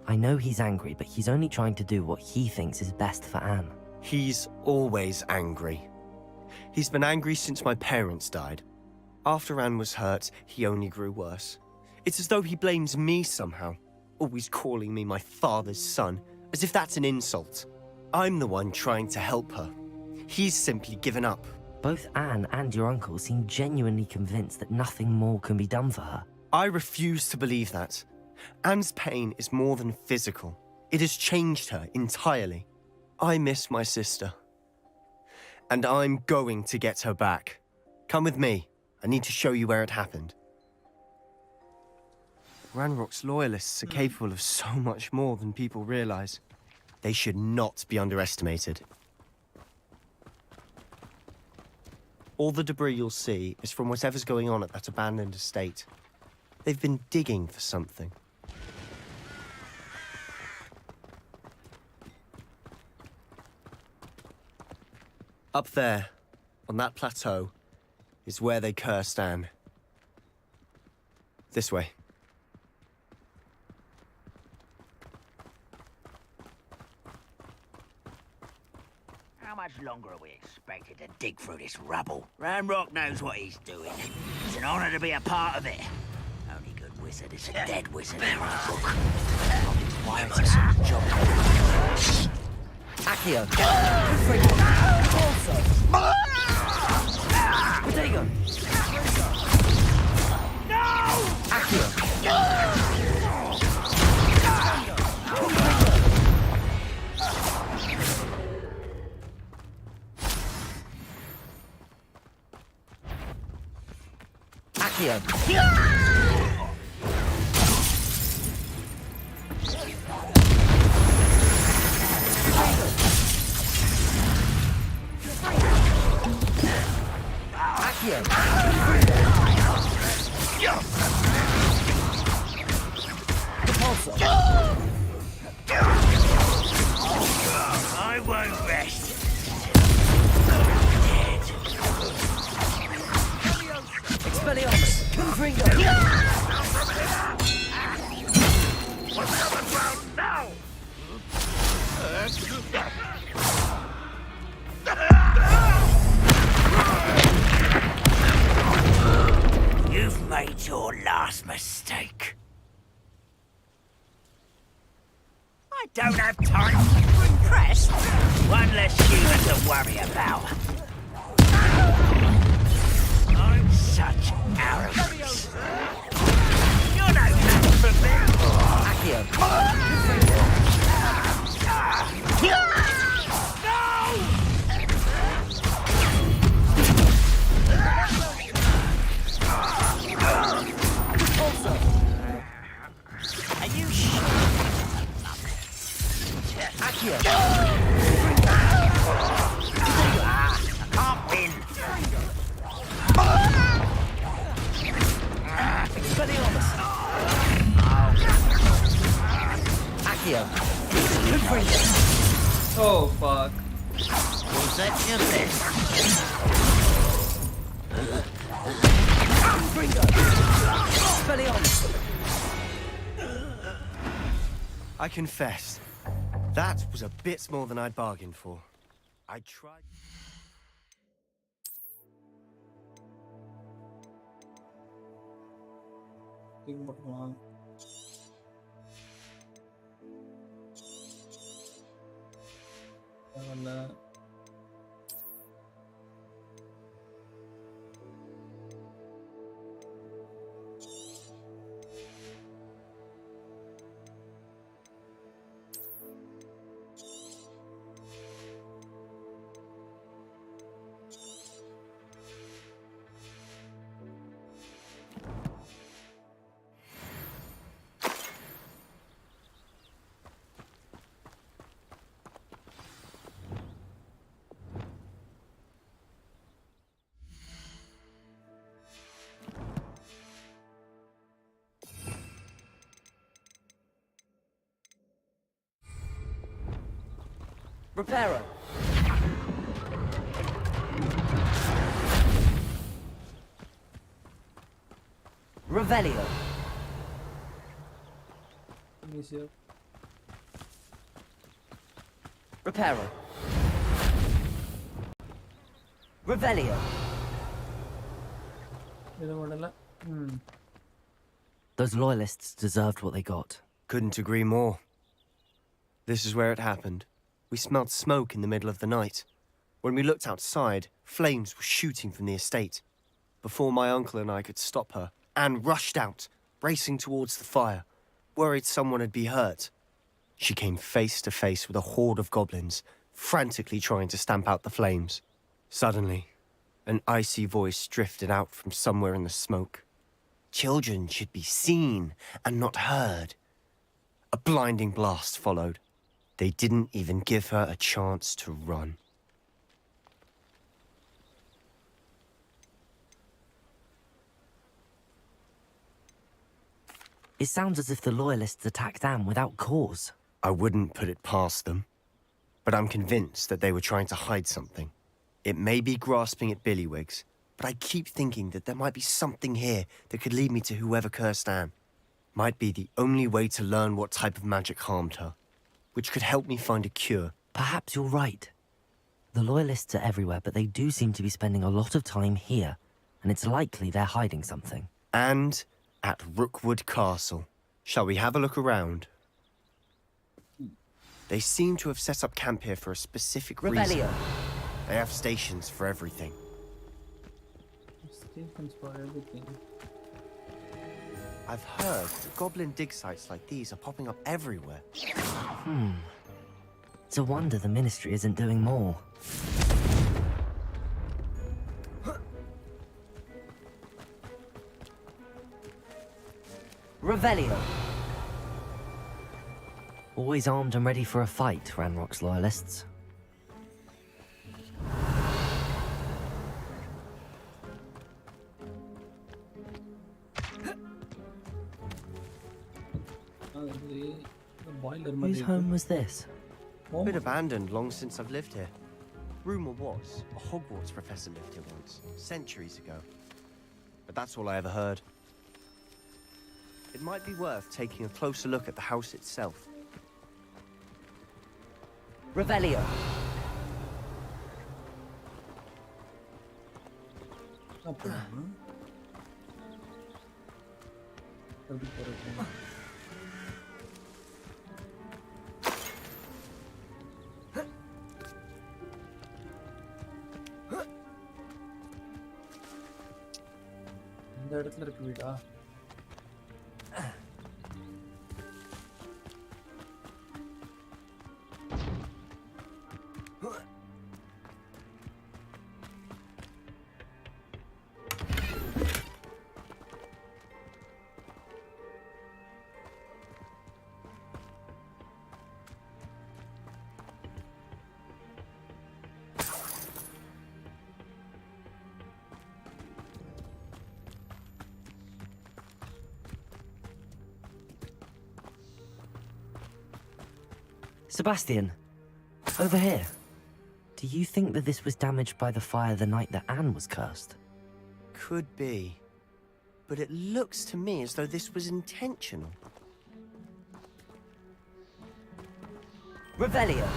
S2: I know he's angry, but he's only trying to do what he thinks is best for Anne.
S15: He's always angry. He's been angry since my parents died. After Anne was hurt, he only grew worse. It's as though he blames me somehow, always calling me my father's son, as if that's an insult. I'm the one trying to help her. He's simply given up.
S2: Both Anne and your uncle seem genuinely convinced that nothing more can be done for her.
S15: I refuse to believe that. Anne's pain is more than physical. It has changed her entirely. I miss my sister. And I'm going to get her back. Come with me. I need to show you where it happened. Ranrock's loyalists are capable of so much more than people realize. They should not be underestimated. All the debris you'll see is from whatever's going on at that abandoned estate. They've been digging for something. Up there, on that plateau, is where they cursed Anne. This way.
S8: How much longer are we expected to dig through this rubble? Ranrock knows what he's doing. It's an honor to be a part of it. Only good wizard is a dead wizard in my book. Why was it job?
S2: Accio! Potato!
S8: No!
S2: Accio!
S8: I won't rest.
S2: Expelliarmus! Confringo!
S8: What's on the ground now? You've made your last mistake. I don't have time to impress. One less human to worry about. I'm such arrogance. You're no match for me. Are you sure? I can't win.
S2: Expelliarmus! Accio!
S1: Oh, fuck.
S8: Was that your best?
S2: Expelliarmus!
S15: I confess, that was a bit more than I'd bargained for. I tried...
S2: Reparo. Revelio.
S1: Easier.
S2: Reparo. Revelio. Those loyalists deserved what they got.
S15: Couldn't agree more. This is where it happened. We smelled smoke in the middle of the night. When we looked outside, flames were shooting from the estate. Before my uncle and I could stop her, Anne rushed out, racing towards the fire, worried someone had been hurt. She came face to face with a horde of goblins, frantically trying to stamp out the flames. Suddenly, an icy voice drifted out from somewhere in the smoke. Children should be seen and not heard. A blinding blast followed. They didn't even give her a chance to run.
S2: It sounds as if the loyalists attacked Anne without cause.
S15: I wouldn't put it past them, but I'm convinced that they were trying to hide something. It may be grasping at billywhigs, but I keep thinking that there might be something here that could lead me to whoever cursed Anne. Might be the only way to learn what type of magic harmed her, which could help me find a cure.
S2: Perhaps you're right. The loyalists are everywhere, but they do seem to be spending a lot of time here, and it's likely they're hiding something.
S15: And at Rookwood Castle. Shall we have a look around? They seem to have set up camp here for a specific reason. They have stations for everything.
S1: Stations for everything.
S15: I've heard that goblin dig sites like these are popping up everywhere.
S2: It's a wonder the Ministry isn't doing more. Revelio. Always armed and ready for a fight, Ranrock's loyalists. Whose home was this?
S15: A bit abandoned long since I've lived here. Rumour was, a Hogwarts professor lived here once, centuries ago. But that's all I ever heard. It might be worth taking a closer look at the house itself.
S2: Revelio.
S1: இந்த இடத்துல இருக்கு வீடா?
S2: Sebastian, over here. Do you think that this was damaged by the fire the night that Anne was cursed?
S15: Could be. But it looks to me as though this was intentional.
S2: Revelio.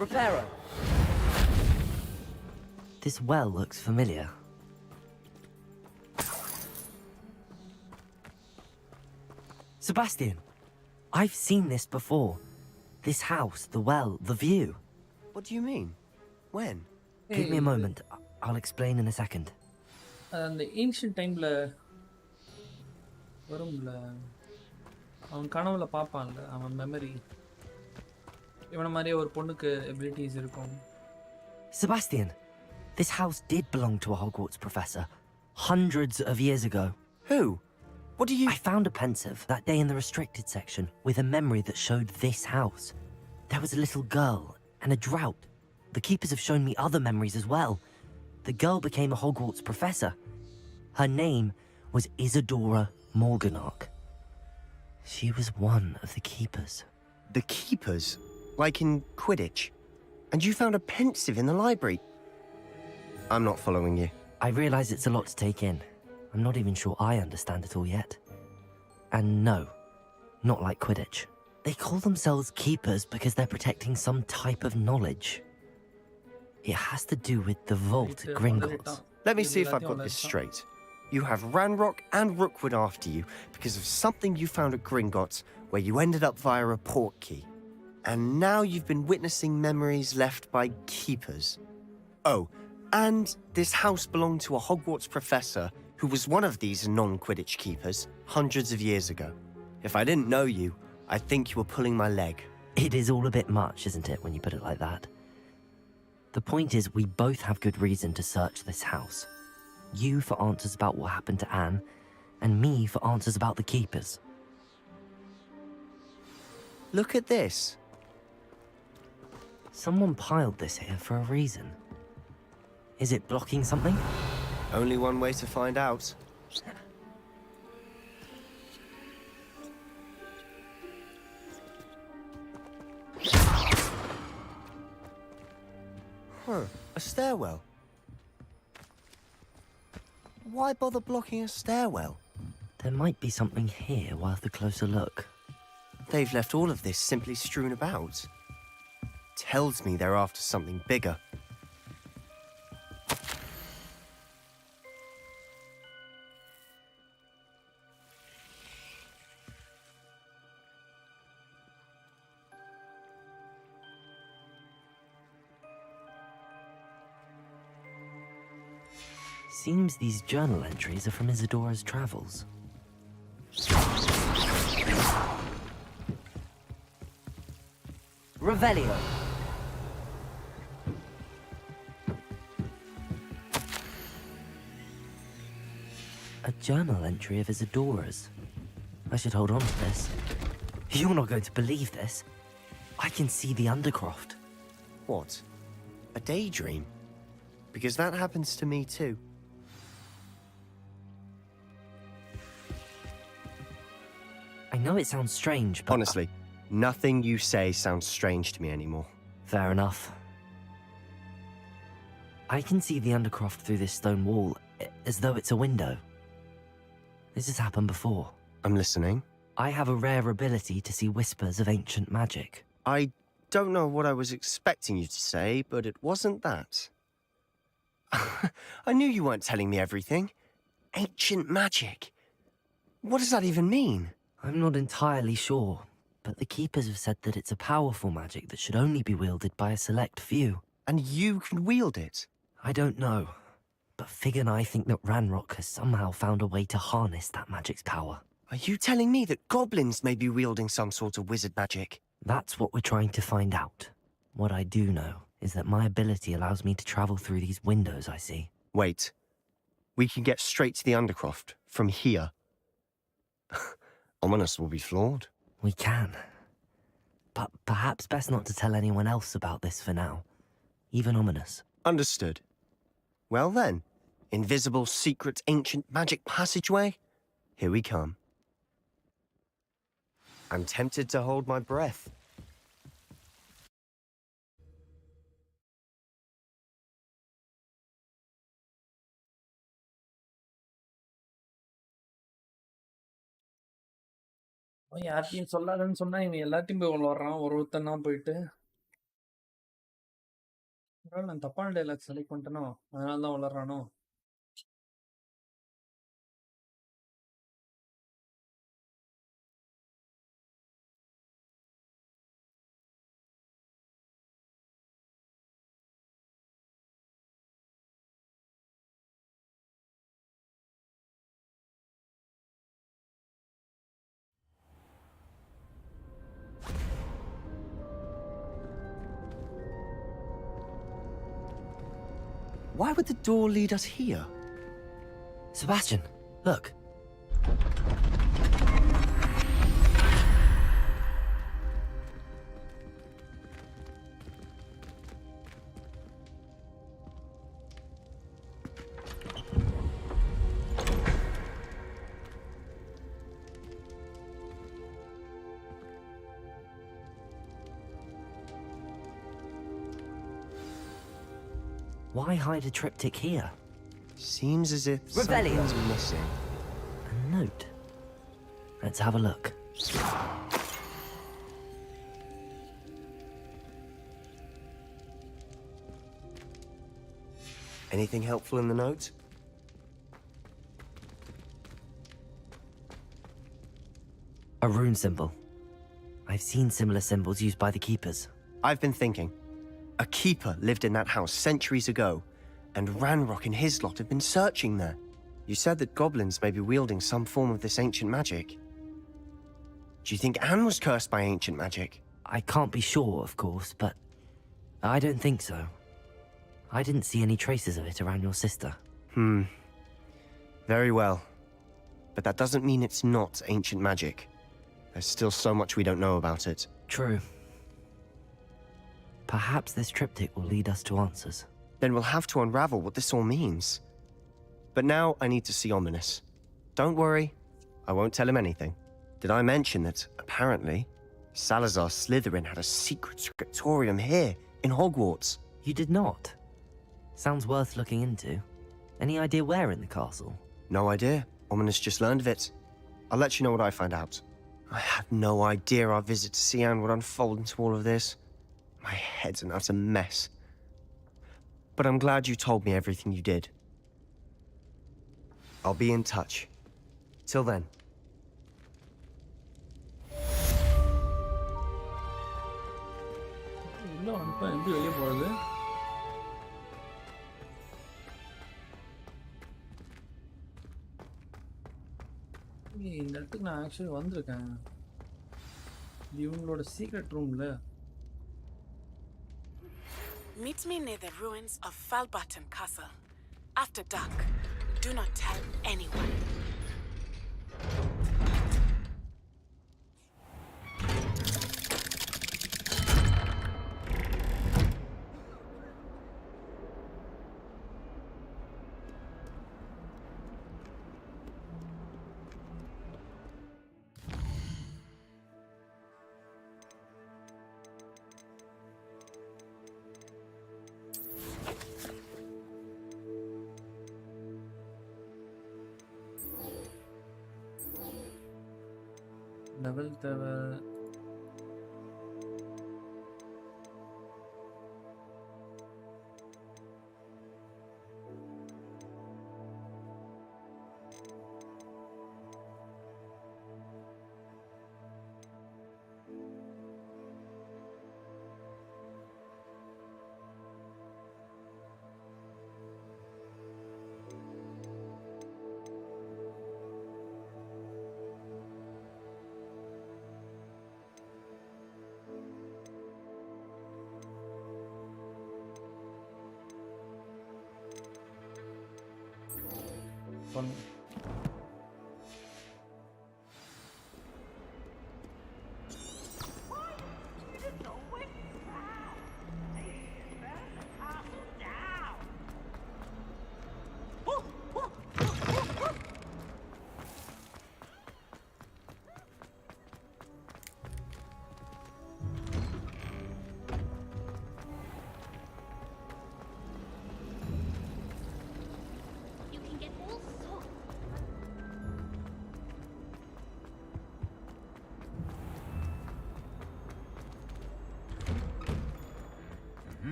S2: Reparo. This well looks familiar. Sebastian, I've seen this before. This house, the well, the view.
S15: What do you mean? When?
S2: Give me a moment. I'll explain in a second.
S1: அந்த ancient டைம்ல வரும்ல, அவன் கனவுல பார்ப்பான்ல, அவன் memory இவன மாதிரியே ஒரு பொண்ணுக்கு எபிலிட்டிஸ் இருக்கும்.
S2: Sebastian, this house did belong to a Hogwarts professor hundreds of years ago.
S15: Who? What do you...
S2: I found a pensive that day in the restricted section with a memory that showed this house. There was a little girl and a drought. The keepers have shown me other memories as well. The girl became a Hogwarts professor. Her name was Isadora Morganarch. She was one of the keepers.
S15: The keepers? Like in Quidditch? And you found a pensive in the library? I'm not following you.
S2: I realize it's a lot to take in. I'm not even sure I understand it all yet. And no, not like Quidditch. They call themselves keepers because they're protecting some type of knowledge. It has to do with the vault at Gringotts.
S15: Let me see if I've got this straight. You have Ranrock and Rookwood after you because of something you found at Gringotts where you ended up via a port key. And now you've been witnessing memories left by keepers. Oh, and this house belonged to a Hogwarts professor who was one of these non-Quidditch keepers hundreds of years ago. If I didn't know you, I'd think you were pulling my leg.
S2: It is all a bit much, isn't it, when you put it like that? The point is, we both have good reason to search this house. You for answers about what happened to Anne, and me for answers about the keepers.
S15: Look at this.
S2: Someone piled this here for a reason. Is it blocking something?
S15: Only one way to find out. A stairwell. Why bother blocking a stairwell?
S2: There might be something here worth a closer look.
S15: They've left all of this simply strewn about. Tells me they're after something bigger.
S2: Seems these journal entries are from Isadora's travels. Revelio. A journal entry of Isadora's. I should hold on to this. You're not going to believe this. I can see the Undercroft.
S15: What? A daydream? Because that happens to me too.
S2: I know it sounds strange, but...
S15: Honestly, nothing you say sounds strange to me anymore.
S2: Fair enough. I can see the Undercroft through this stone wall, as though it's a window. This has happened before.
S15: I'm listening.
S2: I have a rare ability to see whispers of ancient magic.
S15: I don't know what I was expecting you to say, but it wasn't that. I knew you weren't telling me everything. Ancient magic. What does that even mean?
S2: I'm not entirely sure, but the Keepers have said that it's a powerful magic that should only be wielded by a select few.
S15: And you can wield it?
S2: I don't know, but Fig and I think that Ranrock has somehow found a way to harness that magic's power.
S15: Are you telling me that goblins may be wielding some sort of wizard magic?
S2: That's what we're trying to find out. What I do know is that my ability allows me to travel through these windows I see.
S15: Wait. We can get straight to the Undercroft from here. Ominous will be floored.
S2: We can. But perhaps best not to tell anyone else about this for now. Even Ominous.
S15: Understood. Well then, invisible, secret, ancient magic passageway? Here we come. I'm tempted to hold my breath.
S1: யார்ட்டையும் சொல்லாதன்னு சொன்னா இவன் எல்லாத்தையும் போய் வளர்றான் ஒருத்தனா போயிட்டு. நான் தப்பான dialogue select பண்ணிட்டேனோ அதனால தான் வளர்றானோ.
S15: Why would the door lead us here?
S2: Sebastian, look. Why hide a triptych here?
S15: Seems as if
S2: Rebellion.
S15: something's missing.
S2: A note. Let's have a look.
S15: Anything helpful in the note?
S2: A rune symbol. I've seen similar symbols used by the keepers.
S15: I've been thinking. A keeper lived in that house centuries ago, and Ranrock and his lot have been searching there. You said that goblins may be wielding some form of this ancient magic. Do you think Anne was cursed by ancient magic?
S2: I can't be sure, of course, but I don't think so. I didn't see any traces of it around your sister.
S15: Very well. But that doesn't mean it's not ancient magic. There's still so much we don't know about it.
S2: True. Perhaps this triptych will lead us to answers.
S15: Then we'll have to unravel what this all means. But now I need to see Ominous. Don't worry, I won't tell him anything. Did I mention that, apparently, Salazar Slytherin had a secret scriptorium here in Hogwarts?
S2: You did not? Sounds worth looking into. Any idea where in the castle?
S15: No idea. Ominous just learned of it. I'll let you know what I find out. I had no idea our visit to see Anne would unfold into all of this. My head's an utter mess. But I'm glad you told me everything you did. I'll be in touch. Till then.
S1: இந்த இடத்துக்கு நான் actually வந்திருக்கேன். இது இவங்களோட secret ரூம்ல.
S7: Meet me near the ruins of Falbaton Castle. After dark. Do not tell anyone.
S1: Level தேவை. Fun.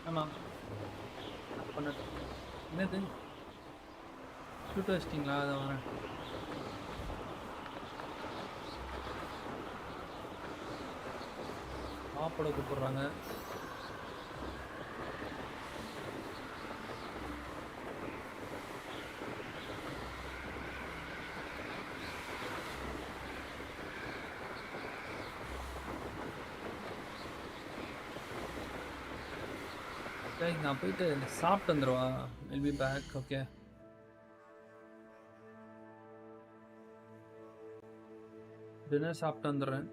S1: ஆமாம் பண்ணட்டும். என்னது ஷூட் வச்சிட்டிங்களா? அதை வரேன். சாப்பிட கூப்பிட்றாங்க. நான் போயிட்டு சாப்பிட்டு வந்துடுவா. Will be back. Okay, dinner சாப்பிட்டு வந்துடுறேன்.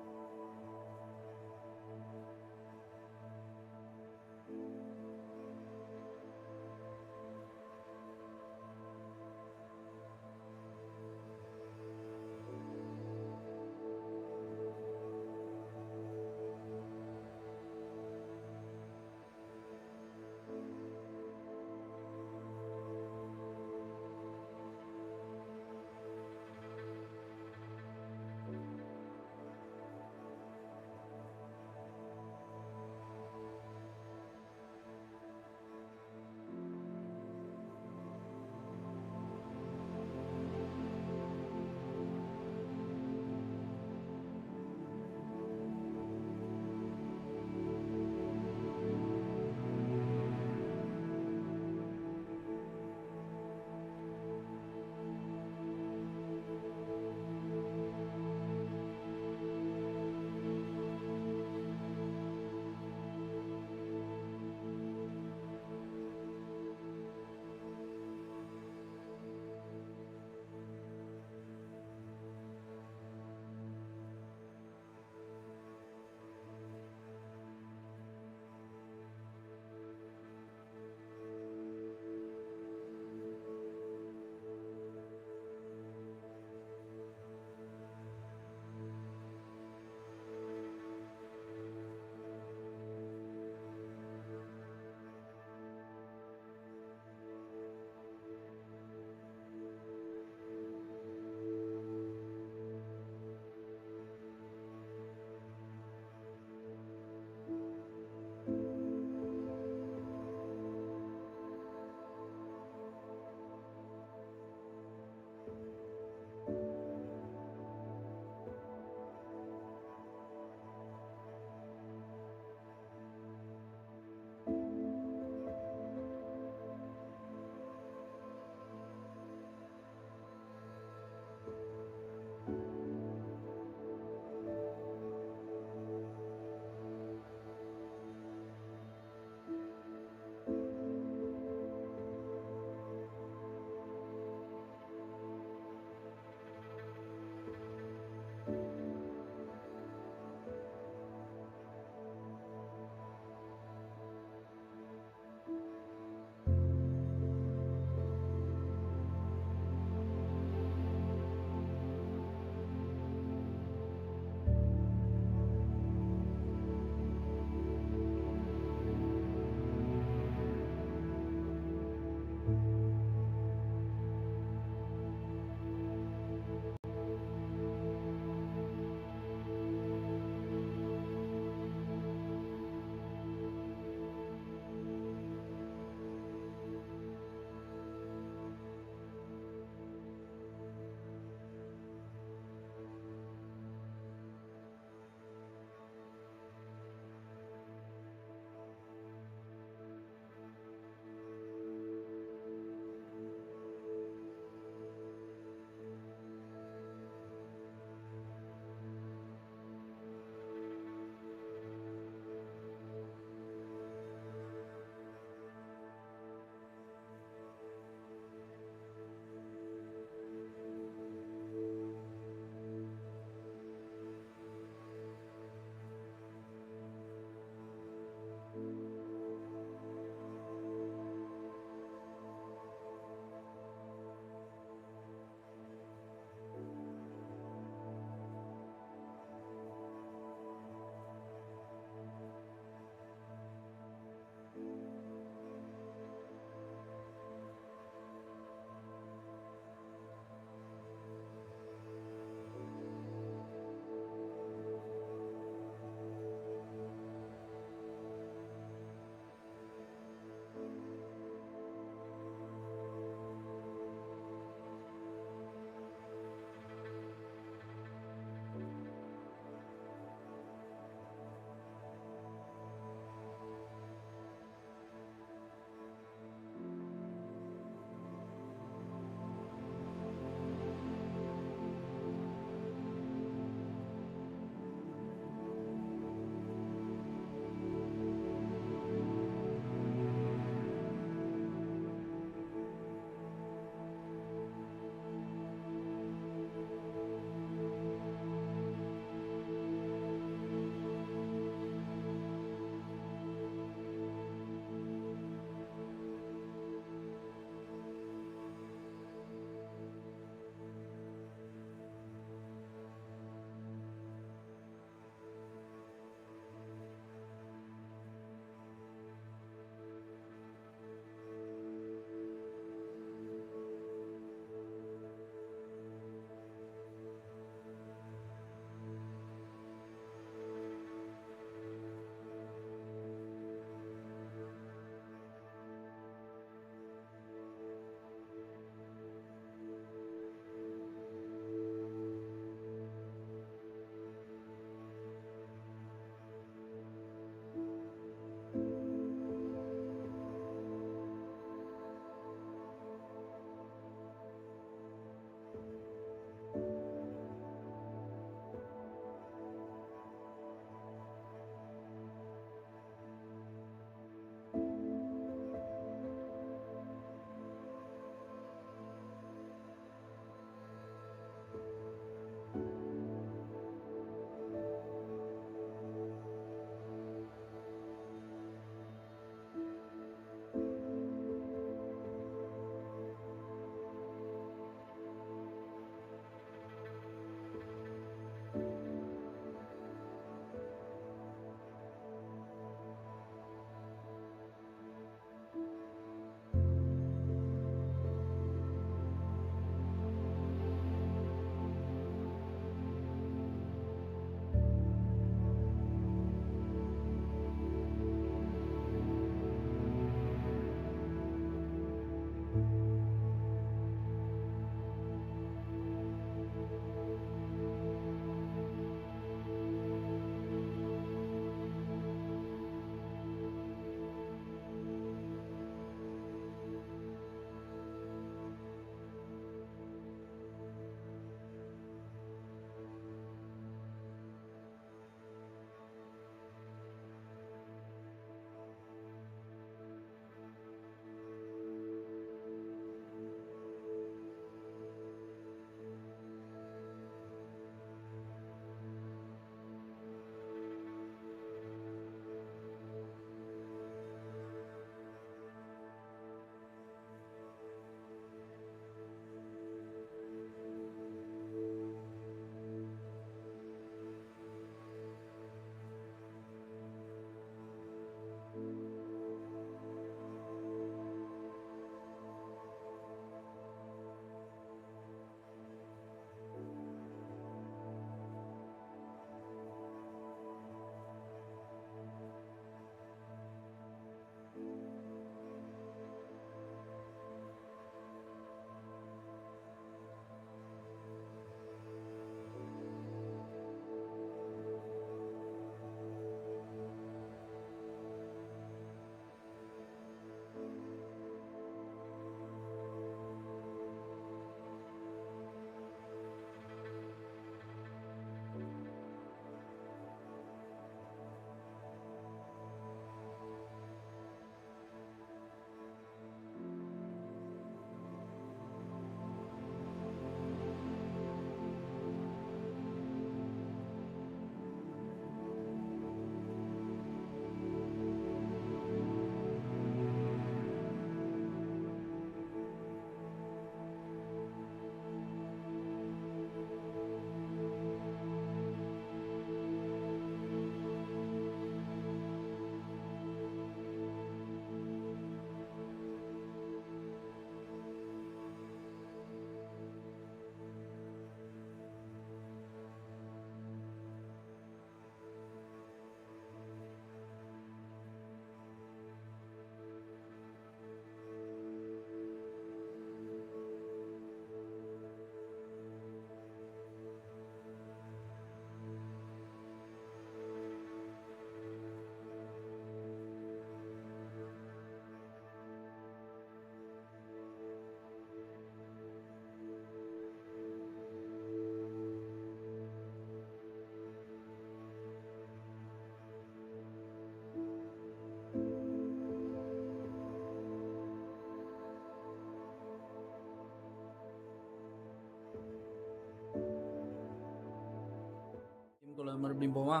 S1: மறுபடியும் போவா.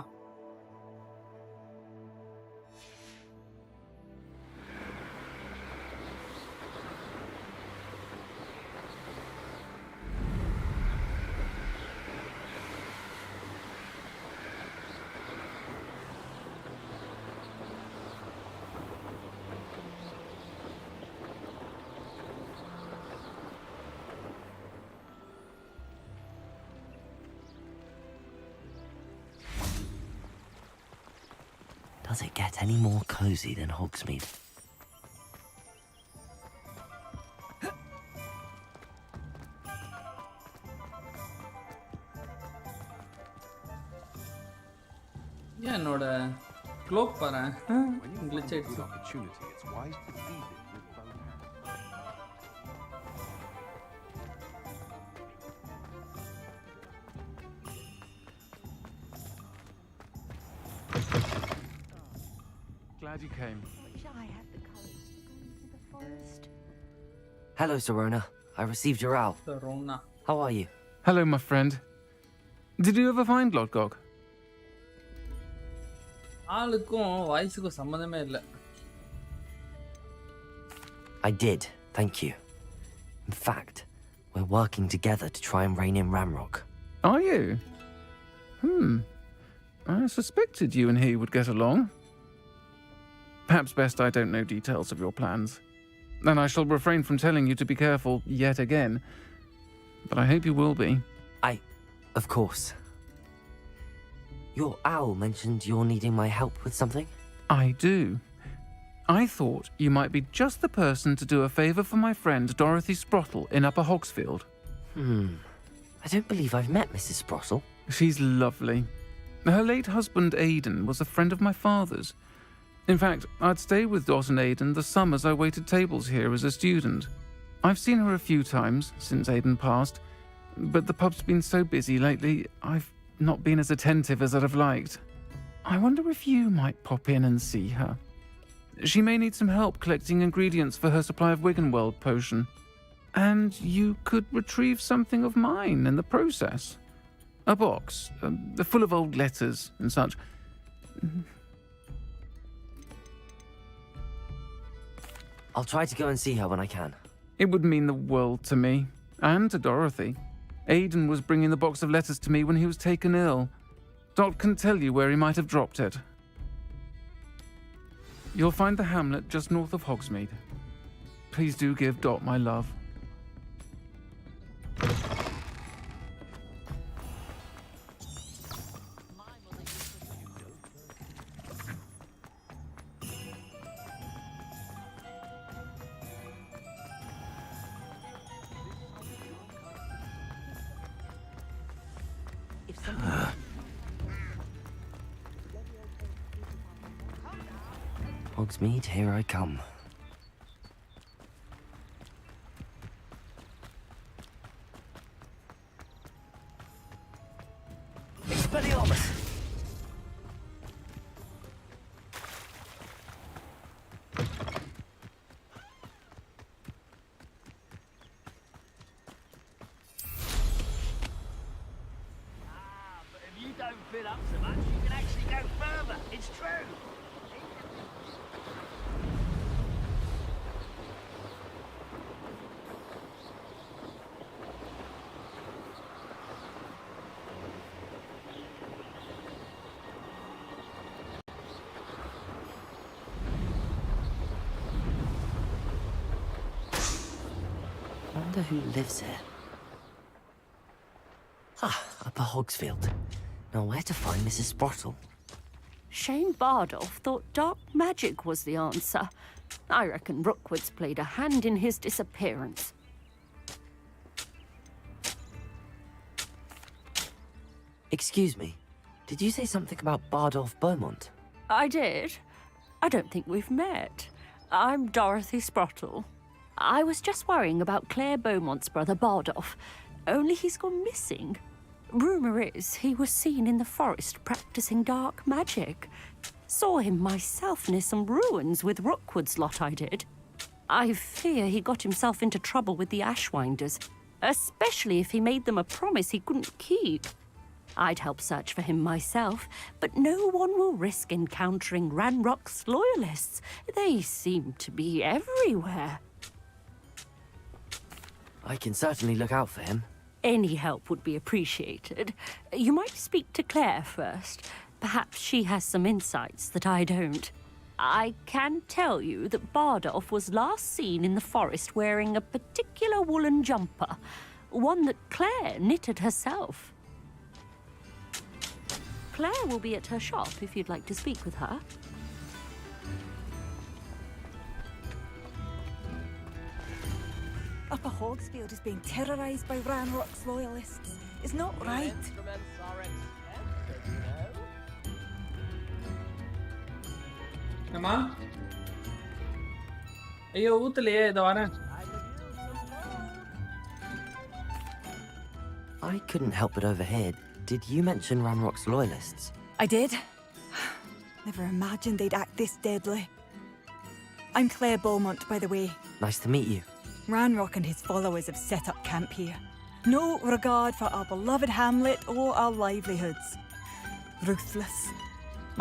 S2: Does it get any more cozy than Hogsmeade?
S1: ஏன் என்னோட க்ளோக் பாரு glitch ஆயிடுச்சு.
S10: Opportunity, it's wise to seize it with both hands.
S14: Glad you came.
S11: Wish I had the courage to go into the forest.
S2: Hello, Serona. I received your owl.
S1: Serona.
S2: How are you?
S14: Hello, my friend. Did you ever find Lodgog?
S1: ஆளுக்கும் வயசுக்கும் சம்பந்தமே இல்லை.
S2: I did, thank you. In fact, we're working together to try and rein in Ramrock.
S14: Are you? I suspected you and he would get along. Perhaps best I don't know details of your plans. Then I shall refrain from telling you to be careful yet again. But I hope you will be.
S2: Of course. Your owl mentioned you're needing my help with something?
S14: I do. I thought you might be just the person to do a favour for my friend Dorothy Sprottle in Upper Hogsfield.
S2: I don't believe I've met Mrs. Sprottle.
S14: She's lovely. Her late husband Aidan was a friend of my father's. In fact, I'd stay with Dot and Aidan the summers I waited tables here as a student. I've seen her a few times since Aidan passed, but the pub's been so busy lately, I've not been as attentive as I'd have liked. I wonder if you might pop in and see her. She may need some help collecting ingredients for her supply of Wiggenweld potion. And you could retrieve something of mine in the process. A box, full of old letters and such.
S2: I'll try to go and see her when I can.
S14: It would mean the world to me, and to Dorothy. Aidan was bringing the box of letters to me when he was taken ill. Dot can tell you where he might have dropped it. You'll find the hamlet just north of Hogsmeade. Please do give Dot my love.
S2: Hogsmeade, here I come.
S8: Expelliarmus! But if you don't fill up so much, you can actually go further. It's true.
S2: I wonder who lives here. Upper Hogsfield. Now where to find Mrs. Sprottle?
S3: Shane Bardolph thought dark magic was the answer. I reckon Rookwood's played a hand in his disappearance.
S2: Excuse me, did you say something about Bardolph Beaumont?
S3: I did. I don't think we've met. I'm Dorothy Sprottle. I was just worrying about Claire Beaumont's brother Bardolph, only he's gone missing. Rumour is he was seen in the forest practicing dark magic. Saw him myself near some ruins with Rookwood's lot I did. I fear he got himself into trouble with the Ashwinders, especially if he made them a promise he couldn't keep. I'd help search for him myself, but no one will risk encountering Ranrock's loyalists. They seem to be everywhere.
S2: I can certainly look out for him.
S3: Any help would be appreciated. You might speak to Claire first. Perhaps she has some insights that I don't. I can tell you that Bardolph was last seen in the forest wearing a particular woolen jumper, one that Claire knitted herself. Claire will be at her shop if you'd like to speak with her.
S12: Upper Hogsfield is being terrorised by Ranrock's loyalists. It's not right.
S1: அம்மா ஐயோ ஊத்துலையே இத வரேன்.
S2: I couldn't help but overhear. Did you mention Ranrock's loyalists?
S12: I did. Never imagined they'd act this deadly. I'm Claire Beaumont, by the way.
S2: Nice to meet you.
S12: Ranrock and his followers have set up camp here. No regard for our beloved hamlet or our livelihoods. Ruthless.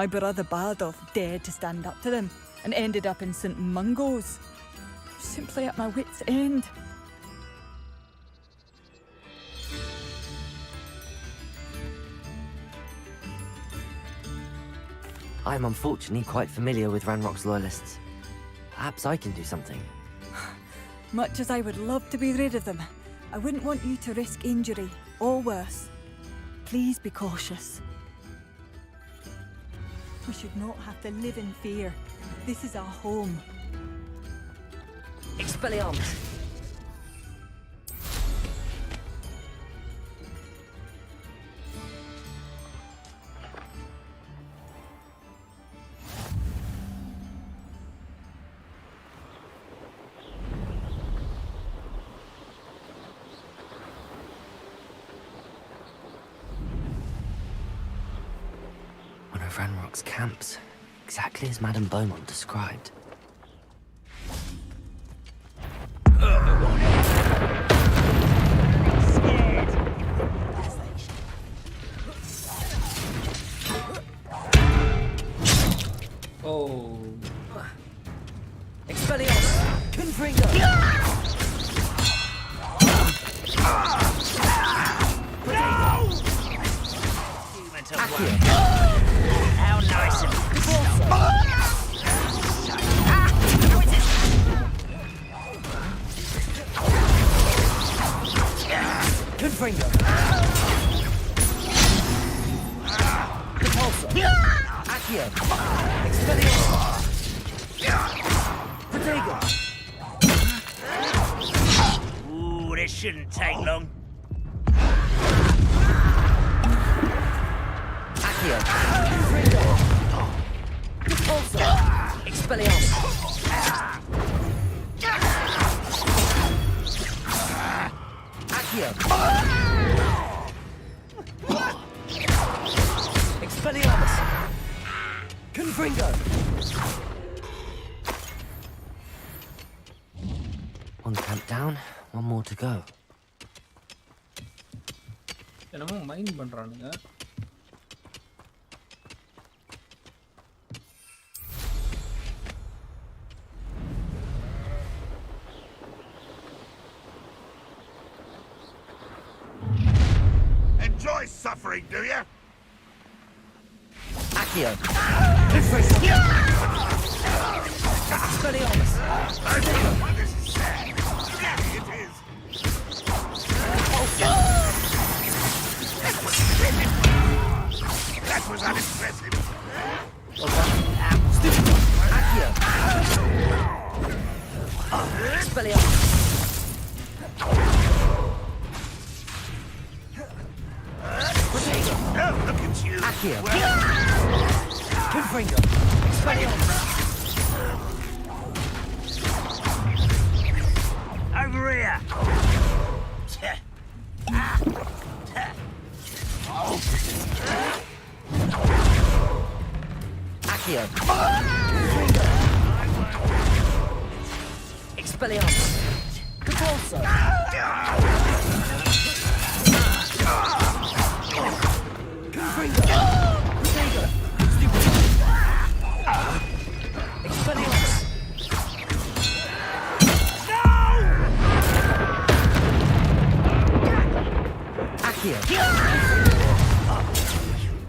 S12: My brother Bardolph dared to stand up to them and ended up in St. Mungo's. Simply at my wit's end.
S2: I'm unfortunately quite familiar with Ranrock's loyalists. Perhaps I can do something.
S12: Much as I would love to be rid of them, I wouldn't want you to risk injury or worse. Please be cautious. We should not have to live in fear. This is our home.
S2: Expelliarmus! One of Ranrock's camps, exactly as Madame Beaumont described.
S1: Oh.
S2: Expelliarmus! Confringo!
S8: How nice of
S2: Confringo! Repulsor! Accio! Expelliarmus! Protego!
S8: Ooh, this shouldn't take long.
S2: Accio! Confringo! Repulsor! Expelliarmus! Accio! Expelliarmus! Confringo! One camp down, one more to go.
S1: என்னமோ mind பண்றானுங்க.
S10: Enjoy suffering, do you?
S2: Accio! Confringo! Expelliarmus!
S10: This is sad. Yeah, it is. That was unimpressive.
S2: Stupid! Accio! Expelliarmus!
S10: Oh, look at you.
S2: Accio!
S10: Well,
S2: Confringo! Expelliarmus!
S8: Over here!
S2: Accio! Confringo! Expelliarmus! Repulsor!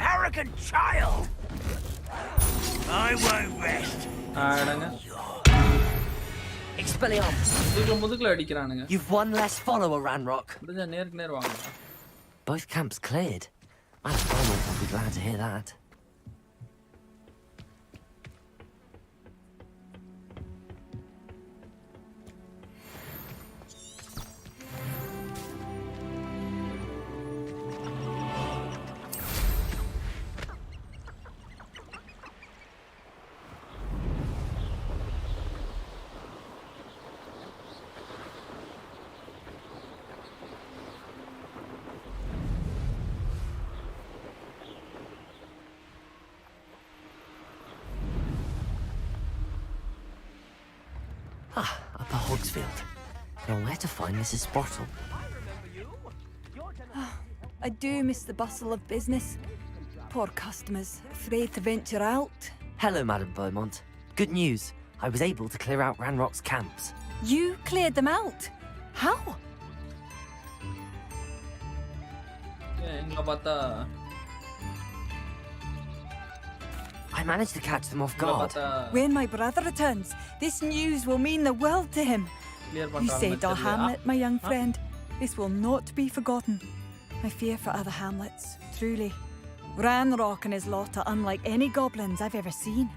S8: Arrogant child! I won't rest.
S2: You've one less follower, Ranrock.
S1: நேருக்கு
S2: Both camps cleared. My family will be glad to hear that. Upper Hogsfield. Now where to find Mrs. Sprottle?
S12: I do miss the bustle of business. Poor customers, afraid to venture out.
S2: Hello, Madam Beaumont. Good news. I was able to clear out Ranrock's camps.
S12: You cleared them out? How?
S2: I managed to catch them off guard.
S12: When my brother returns, this news will mean the world to him. You saved our hamlet, my young friend. This will not be forgotten. I fear for other hamlets, truly. Ranrock and his lot are unlike any goblins I've ever seen.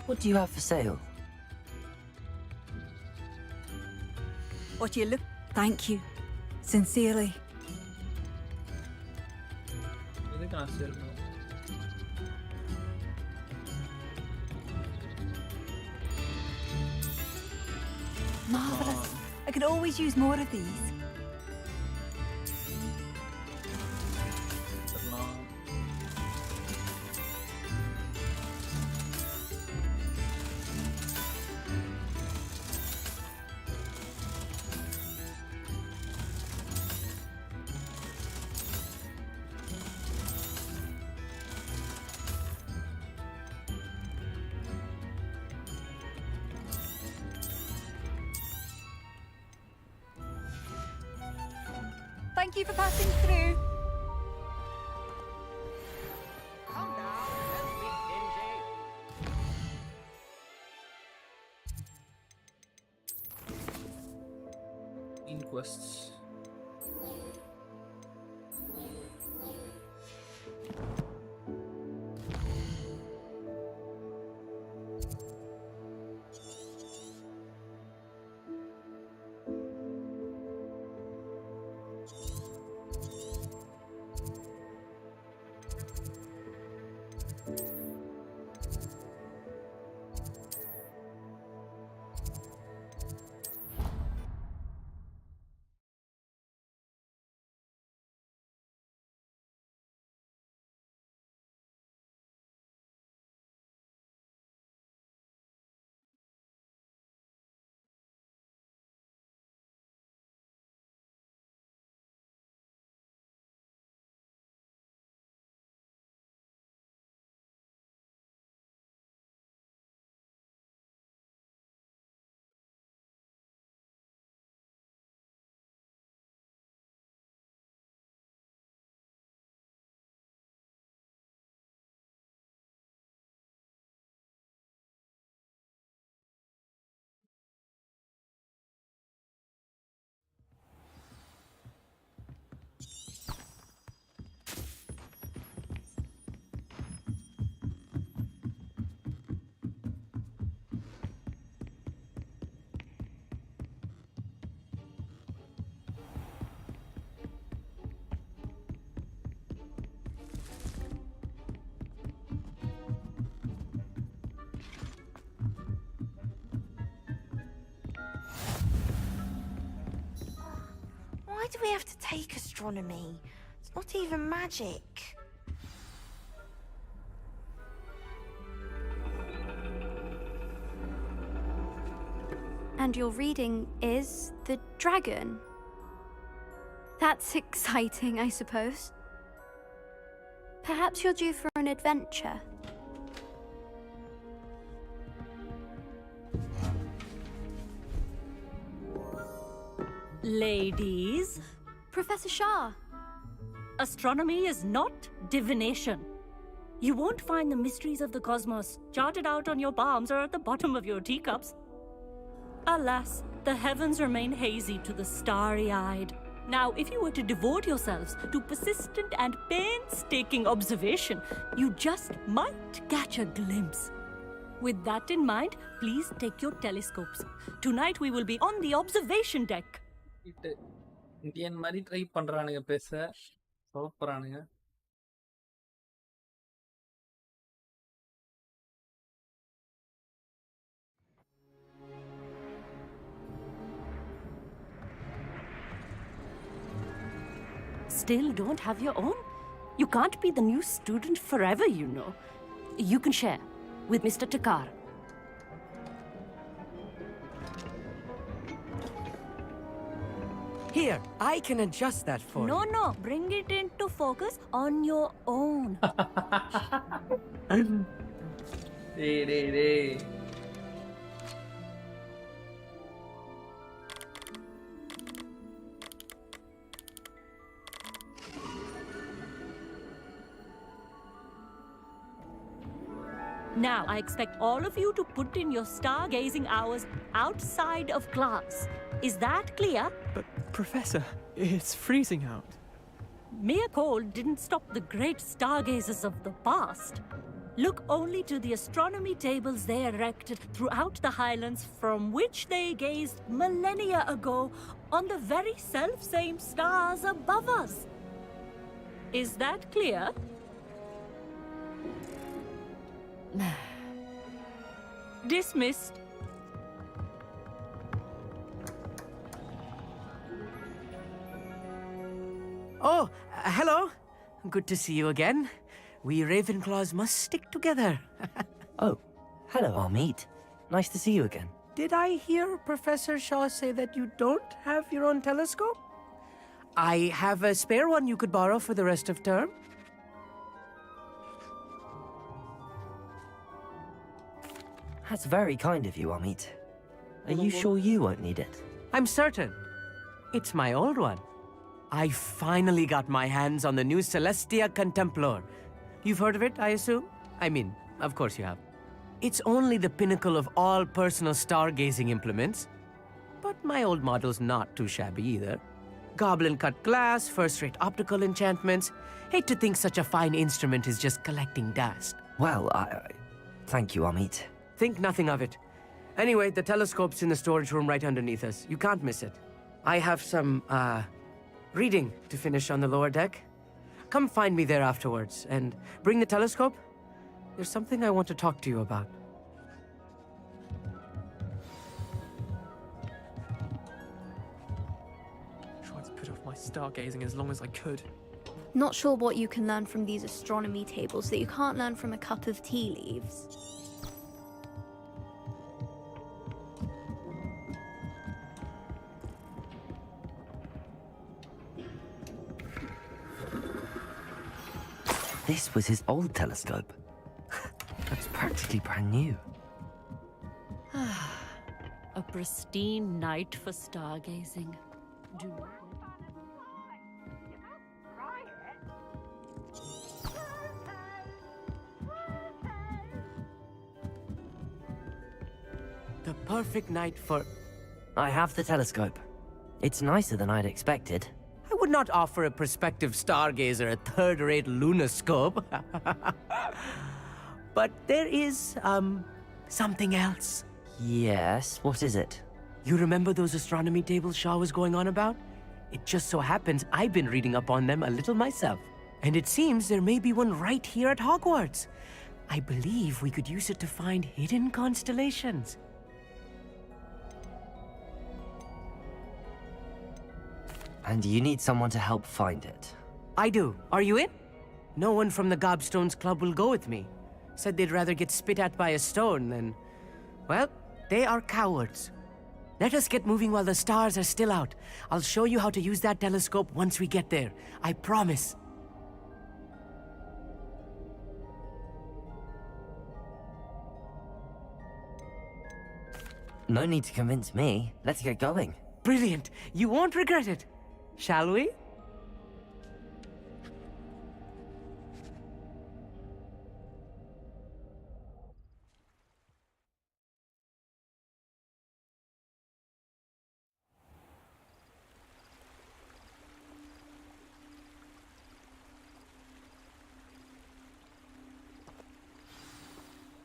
S2: What do you have for sale?
S12: What you look... Thank you. Sincerely. Marvelous. I could always use more of these. Thank you for passing through.
S1: Inquests.
S21: Why do we have to take astronomy? It's not even magic.
S6: And your reading is the dragon.
S9: That's exciting, I suppose. Perhaps you're due for an adventure.
S3: Ladies,
S9: Professor Shah.
S3: astronomy is not divination. You won't find the mysteries of the cosmos charted out on your palms or at the bottom of your teacups. Alas, the heavens remain hazy to the starry-eyed. Now, if you were to devote yourselves to persistent and painstaking observation, you just might catch a glimpse. With that in mind, please take your telescopes. Tonight we will be on the observation deck.
S1: Indian மாதிரி try பண்றானுங்க பேச சோப்பறானுங்க.
S3: Still don't have your own? You can't be the new student forever, you know. You can share with Mr. Takar.
S20: Here, I can adjust that for you.
S3: No, bring it into focus on your own.
S1: Hey.
S3: Now, I expect all of you to put in your stargazing hours outside of class. Is that clear?
S13: But, Professor, it's freezing out.
S3: Mere cold didn't stop the great stargazers of the past. Look only to the astronomy tables they erected throughout the highlands from which they gazed millennia ago on the very self-same stars above us. Is that clear? Dismissed.
S20: Oh, hello. Good to see you again. We Ravenclaws must stick together.
S2: Oh, hello, Amit. Nice to see you again.
S20: Did I hear Professor Shaw say that you don't have your own telescope? I have a spare one you could borrow for the rest of term.
S2: That's very kind of you, Amit. Are you sure you won't need it?
S20: I'm certain. It's my old one. I finally got my hands on the new Celestia Contemplar. You've heard of it, I assume? I mean, of course you have. It's only the pinnacle of all personal stargazing implements. But my old model's not too shabby either. Goblin-cut glass, first-rate optical enchantments. Hate to think such a fine instrument is just collecting dust.
S2: Well, thank you, Amit.
S20: Think nothing of it. Anyway, the telescope's in the storage room right underneath us. You can't miss it. I have some, reading to finish on the lower deck. Come find me there afterwards, and bring the telescope. There's something I want to talk to you about.
S13: Tried to put off my stargazing as long as I could.
S6: Not sure what you can learn from these astronomy tables that you can't learn from a cup of tea leaves.
S2: This was his old telescope. That's practically brand new.
S3: A pristine night for stargazing.
S20: The perfect night for...
S2: I have the telescope. It's nicer than I'd expected.
S20: I would not offer a prospective stargazer a third-rate lunoscope. But there is, something else.
S2: Yes, what is it?
S20: You remember those astronomy tables Shaw was going on about? It just so happens I've been reading up on them a little myself. And it seems there may be one right here at Hogwarts. I believe we could use it to find hidden constellations.
S2: And you need someone to help find it.
S20: I do. Are you in? No one from the Gobstones Club will go with me. Said they'd rather get spit at by a stone than... Well, they are cowards. Let us get moving while the stars are still out. I'll show you how to use that telescope once we get there. I promise.
S2: No need to convince me. Let's get going.
S20: Brilliant. You won't regret it. Shall we?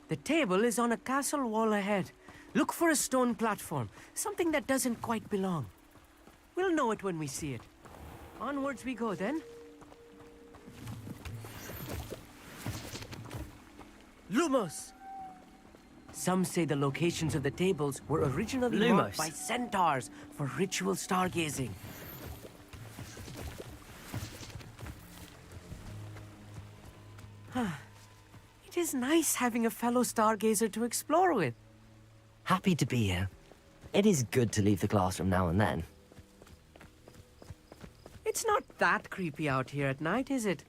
S20: The table is on a castle wall ahead. Look for a stone platform, something that doesn't quite belong. We'll know it when we see it. Onwards we go then. Lumos! Some say the locations of the tables were originally marked by centaurs for ritual stargazing. It is nice having a fellow stargazer to explore with.
S2: Happy to be here. It is good to leave the classroom now and then.
S20: It's not that creepy out here at night, is it?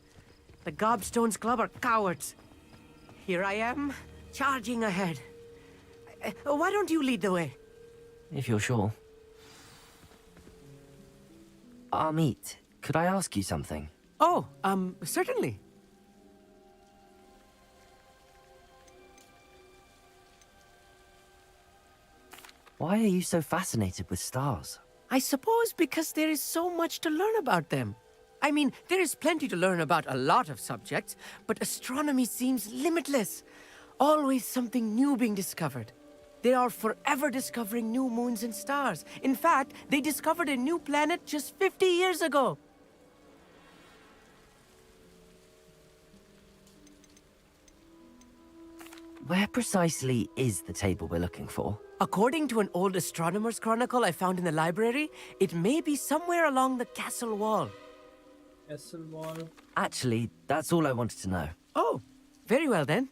S20: The Gobstones Club are cowards. Here I am, charging ahead. Why don't you lead the way?
S2: If you're sure. Amit, could I ask you something?
S20: Oh, certainly.
S2: Why are you so fascinated with stars?
S20: I suppose because there is so much to learn about them. I mean, there is plenty to learn about a lot of subjects, but astronomy seems limitless. Always something new being discovered. They are forever discovering new moons and stars. In fact, they discovered a new planet just 50 years ago.
S2: Where precisely is the table we're looking for?
S20: According to an old astronomer's chronicle I found in the library, it may be somewhere along the castle wall.
S1: Castle wall?
S2: Actually, that's all I wanted to know.
S20: Oh, very well then.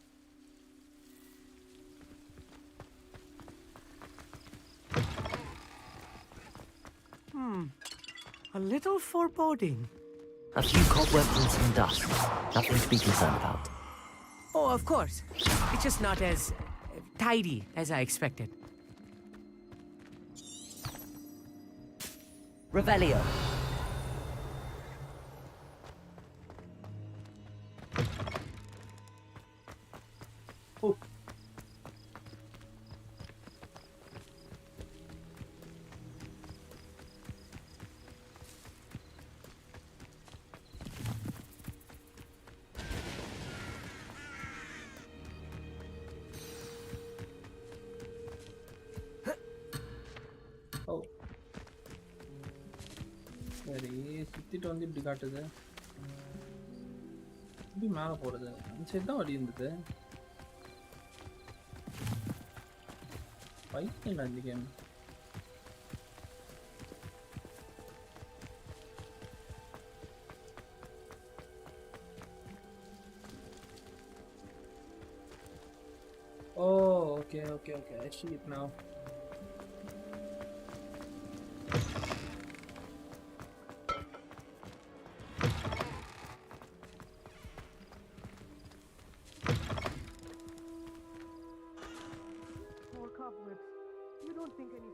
S20: A little foreboding.
S2: A few cobwebs and some dust. Nothing to be concerned about.
S20: Oh, of course. It's just not as tidy as I expected.
S2: Revelio.
S1: Oh. Oh. சரி சுத்திட்டு வந்து இப்படி காட்டுது இப்படி மேலே போறது அந்த side தான் வழி இருந்தது பைத்தியம் இந்த game Oh, okay, I see it now.
S20: More cobwebs. You don't think any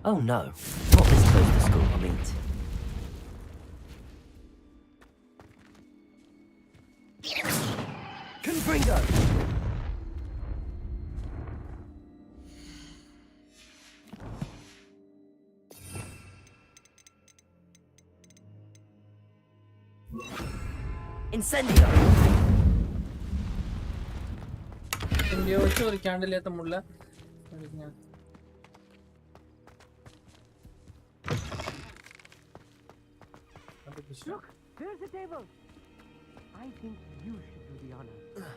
S2: Oh no, not this close to school, Amit. Confringo! Incendio!
S1: இங்கே வச்சு ஒரு கேண்டில் ஏற்ற முடியல
S20: Look, there's the table. I think you should do the honor.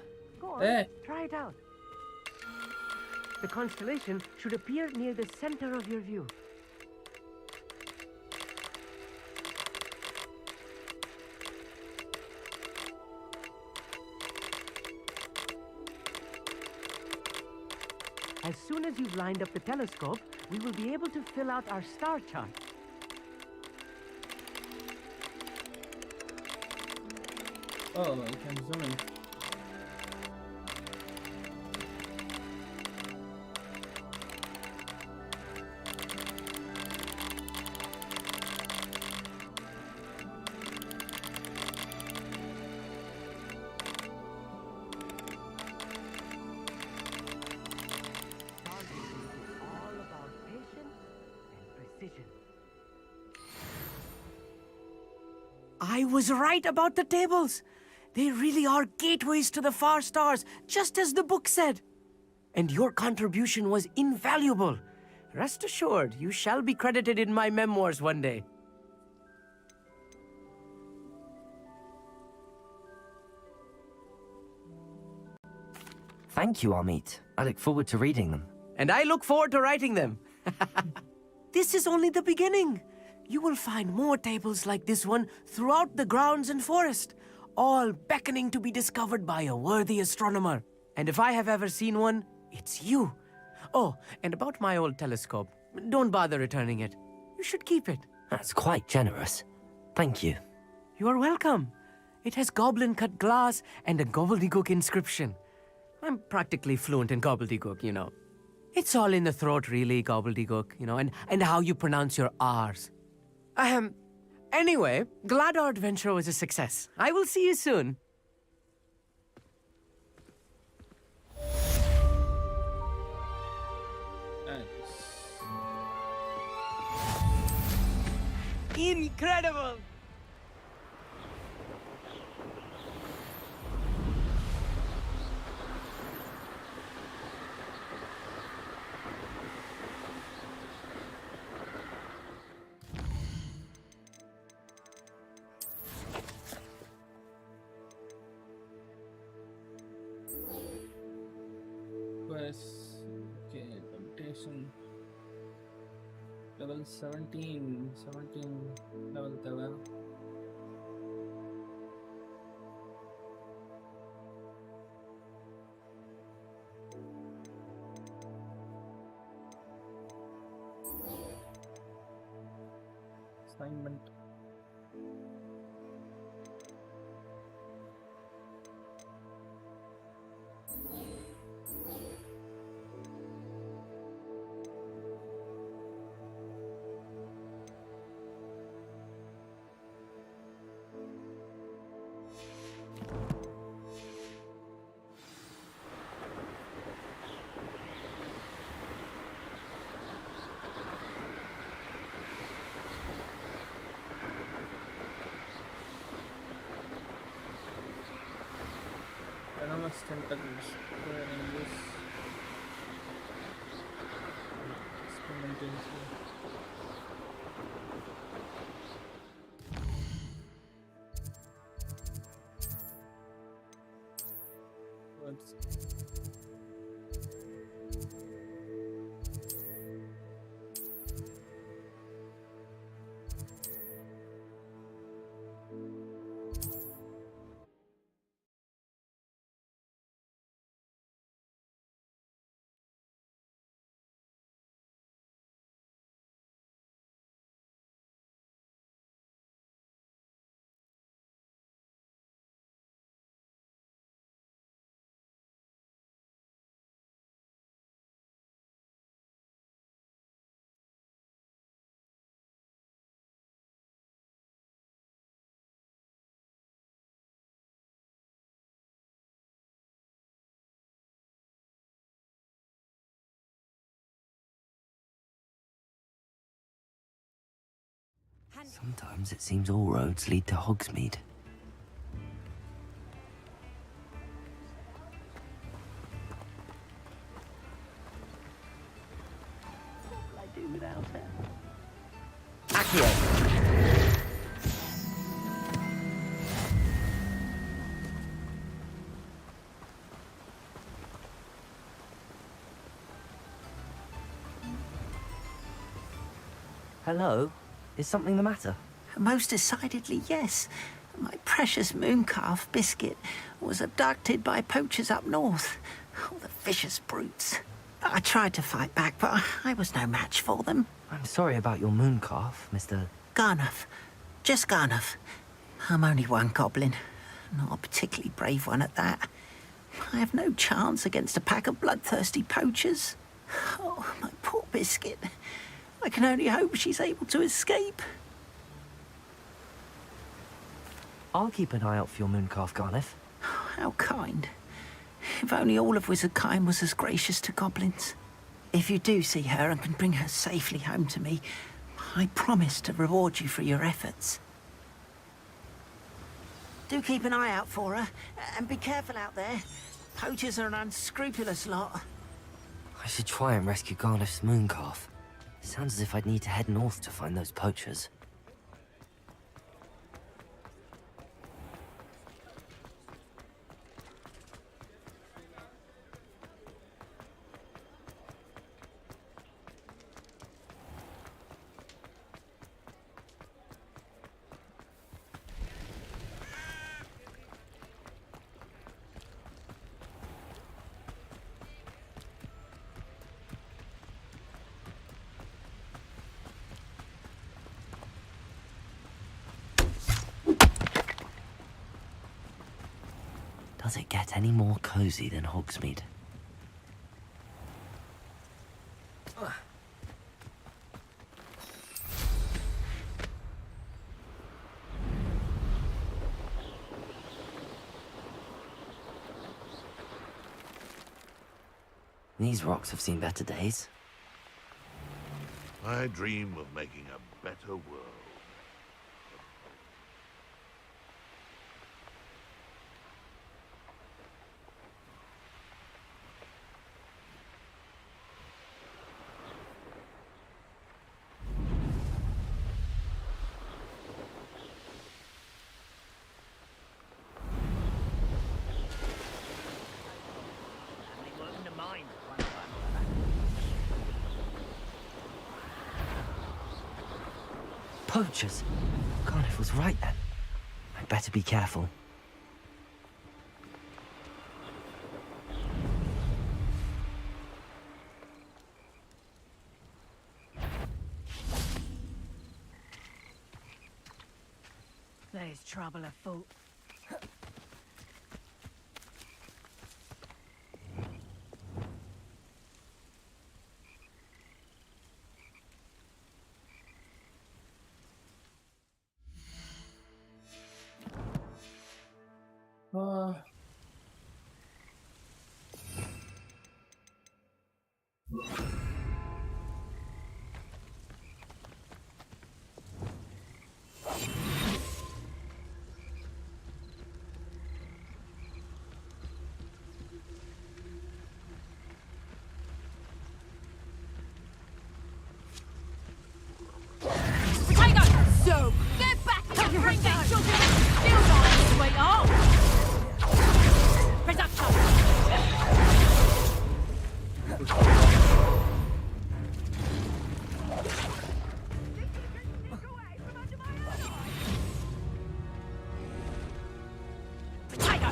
S20: Go on,
S1: Hey.
S20: try it out. The constellation should appear near the center of your view. As soon as you've lined up the telescope, we will be able to fill out our star chart.
S1: Oh, I can zoom in.
S20: All about patience and precision. I was right about the tables. They really are gateways to the far stars, just as the book said. And your contribution was invaluable. Rest assured, you shall be credited in my memoirs one day.
S2: Thank you, Amit. I look forward to reading them.
S20: And I look forward to writing them. This is only the beginning. You will find more tables like this one throughout the grounds and forest, all beckoning to be discovered by a worthy astronomer. And if I have ever seen one, it's you. Oh, and about my old telescope, don't bother returning it. You should keep it.
S2: That's quite generous. Thank you.
S20: You are welcome. It has goblin-cut glass and a gobbledygook inscription. I'm practically fluent in gobbledygook, you know. It's all in the throat, really, gobbledygook, you know, and how you pronounce your R's. Anyway, glad our adventure was a success. I will see you soon. Incredible!
S1: Okay, temptation. Level 17 level 7. Assignment. Enormous tentacles were in use experimentation.
S2: Sometimes it seems all roads lead to Hogsmeade.
S20: What will I do without her?
S2: Hello? Is something the matter?
S16: Most decidedly, yes. My precious mooncalf biscuit was abducted by poachers up north. Oh, the vicious brutes. I tried to fight back, but I was no match for them.
S2: I'm sorry about your mooncalf, Mr.
S16: Garnuff. Just Garnuff. I'm only one goblin. Not a particularly brave one at that. I have no chance against a pack of bloodthirsty poachers. Oh, my poor biscuit. I can only hope she's able to escape.
S2: I'll keep an eye out for your mooncalf, Garniff.
S16: How kind. If only all of Wizardkind was as gracious to goblins. If you do see her and can bring her safely home to me, I promise to reward you for your efforts. Do keep an eye out for her, and be careful out there. Poachers are an unscrupulous lot.
S2: I should try and rescue Garniff's mooncalf. Sounds as if I'd need to head north to find those poachers. Does it get any more cozy than Hogsmeade? These rocks have seen better days.
S10: I dream of making a better world.
S2: Poachers! Garniff was right then. I'd better be careful.
S16: There's trouble afoot.
S4: So, get back and bring that children skills on, sweetheart! Production! Potato!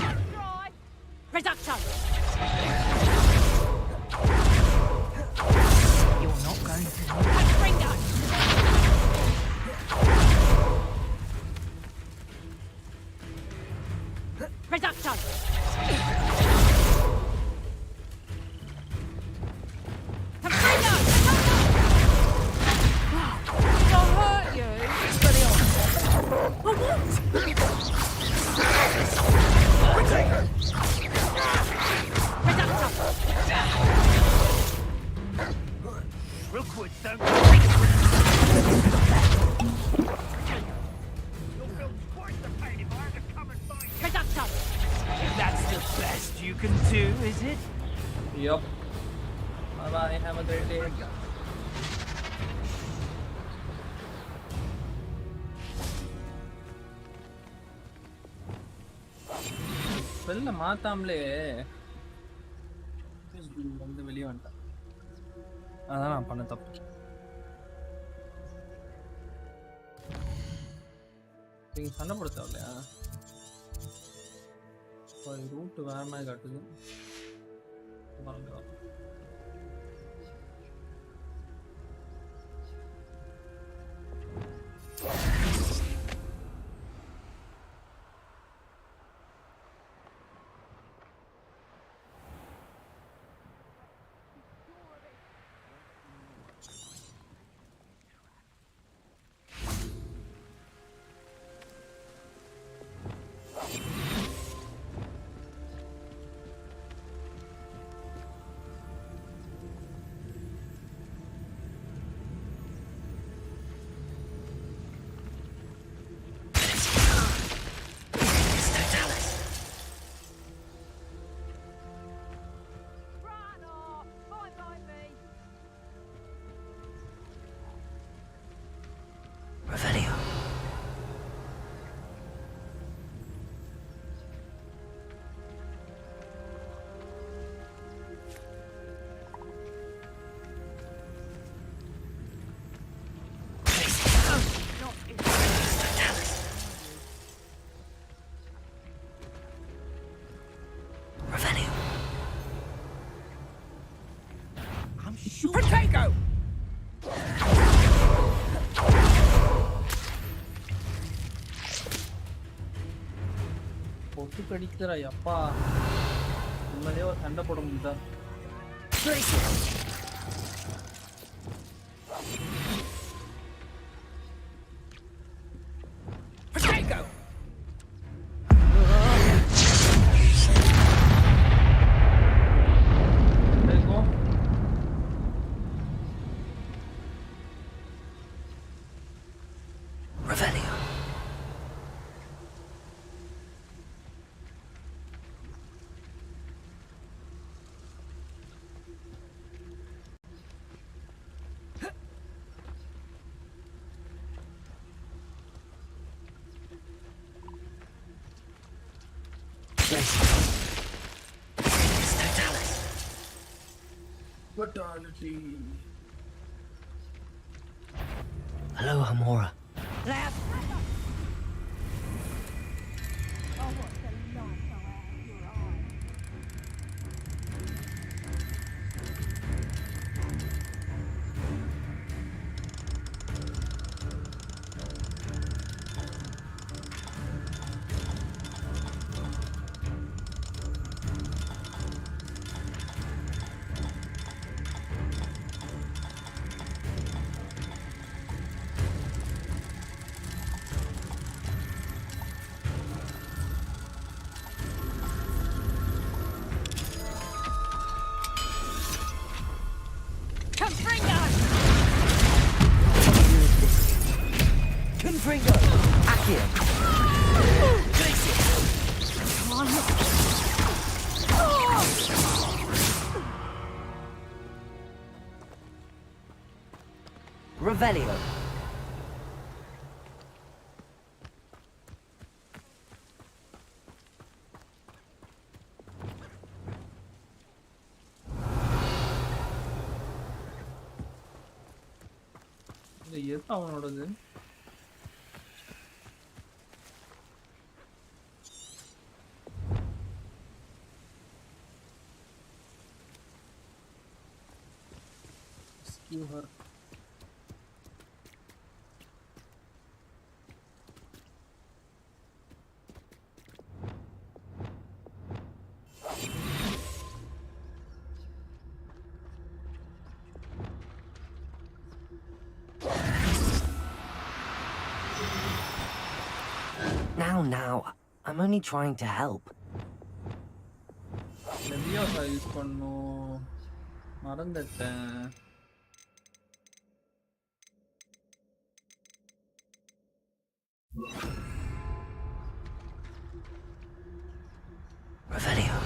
S4: Production!
S16: You're not going to...
S4: Bring that! Production! Caprino! I'll hurt you.
S8: Rookwoods don't...
S4: Production!
S8: That's the best you can do, is it?
S1: Yup. Bye bye, have a great day. வெளில மாத்தாமலே வந்து வெளியே வந்துட்டேன். அதான் நான் பண்ண தப்பு. நீங்க சண்டை போட தேவையில்லையா? ரூட் வேற மாதிரி காட்டுது.
S8: Potato!
S1: பொட்டு கடிக்கிறா அப்பா. உண்மையிலேயே ஒரு சண்டை போட முடியுதா?
S8: Potato!
S1: Fatality.
S2: Hello, Hamora.
S20: Confringo! Accio! Come on! Revelio!
S1: எது அவனோடது? Her.
S2: Now, I'm only trying to help.
S1: Leviosa use பண்ணனும். மறந்துட்டேன்.
S2: Revelio.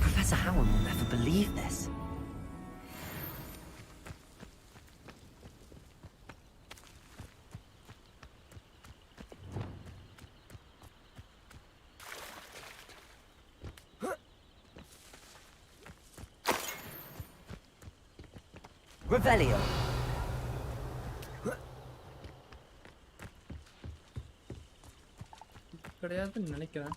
S2: Professor Howard will never believe this. Revelio.
S1: கிடையாதுன்னு நினைக்கிறேன்.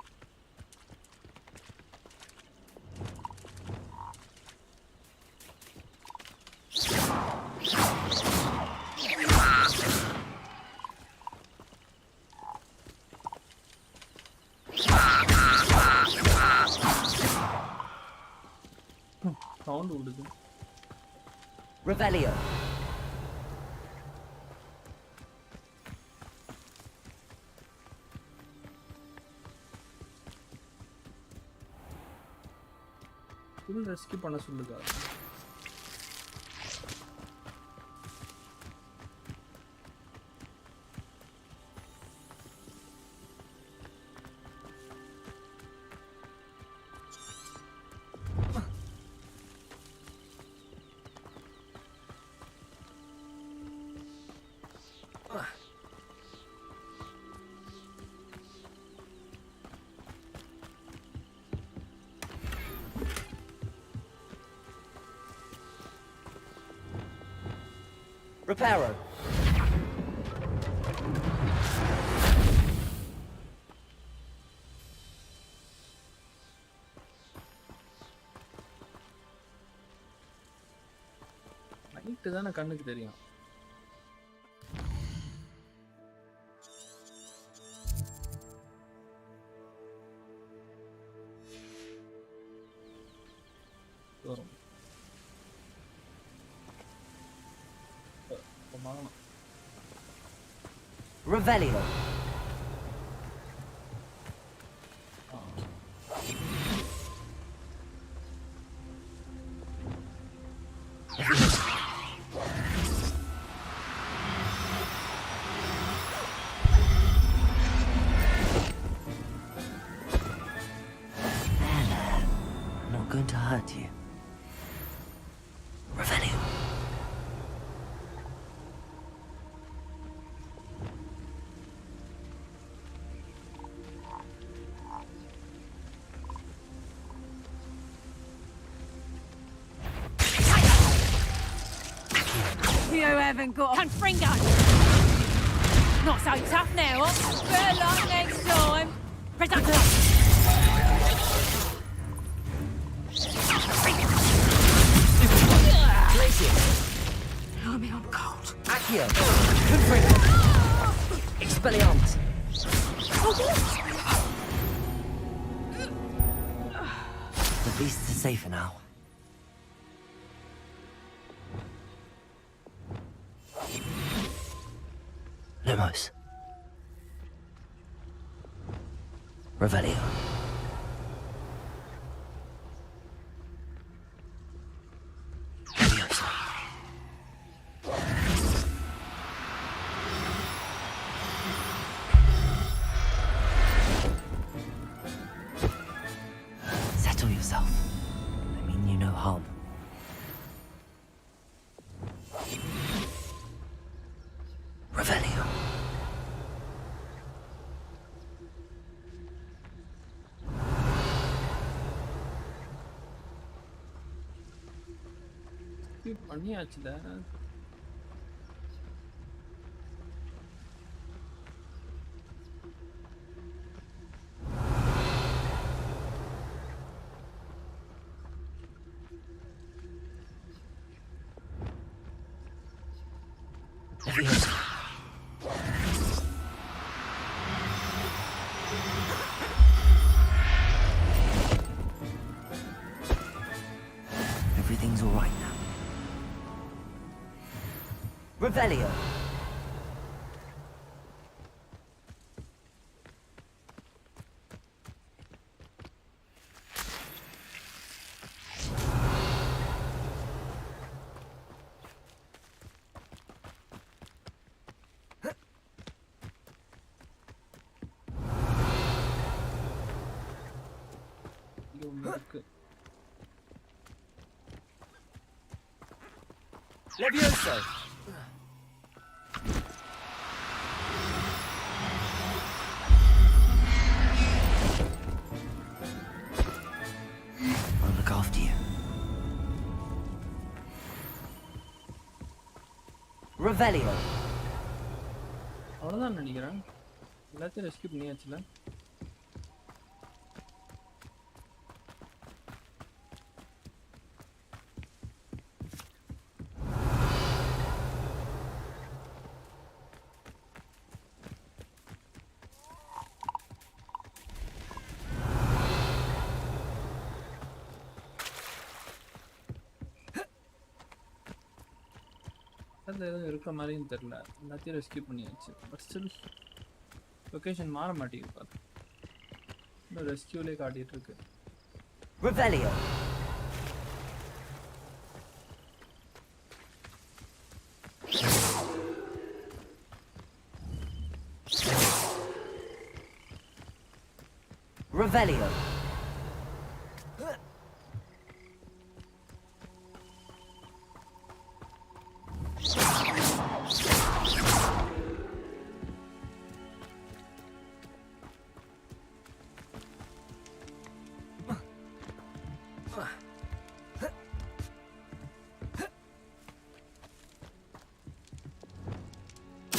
S1: சவுண்ட் விடுது.
S2: Revelio.
S1: ஃபுல் ரெஸ்க்யூ பண்ண சொல்லுதா?
S2: Reparo.
S1: லைட்டு தானே கண்ணுக்கு தெரியும். வரும்.
S2: Revelio. I'm not going to hurt you. Revelio.
S4: You haven't got a confringo. Not so tough now, huh? Better luck next time. Predator.
S2: Blimey, I'm cold. Accio. Confringo. Expelliarmus. The beasts are safer now. Lumos. Revelio. Leviosa. Settle yourself. I mean you no harm. Revelio.
S1: பண்ணியாச்சுல.
S2: Everything's all right now. Revelio. Levioso. I'll look after you. Revelio.
S1: அவ்வளோதான் நினைக்கிறேன். எல்லாத்தையும் rescue பண்ணியாச்சுல. அது எதுவும் இருக்க மாதிரியும் தெரியல. எல்லாத்தையும் rescue பண்ணியாச்சு. பட் ஸ்டில் லொகேஷன் மாற மாட்டேங்குது பாரு. இன்னும் ரெஸ்கியூலே காட்டிட்டு இருக்கு.
S2: Revelio. Revelio.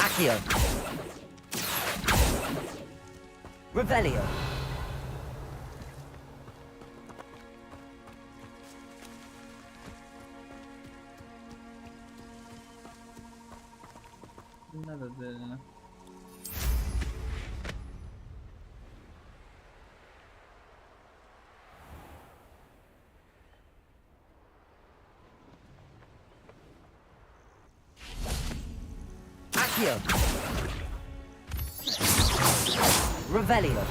S2: Accio. Revelio.
S1: என்னது அது?
S2: Accio. Revelio.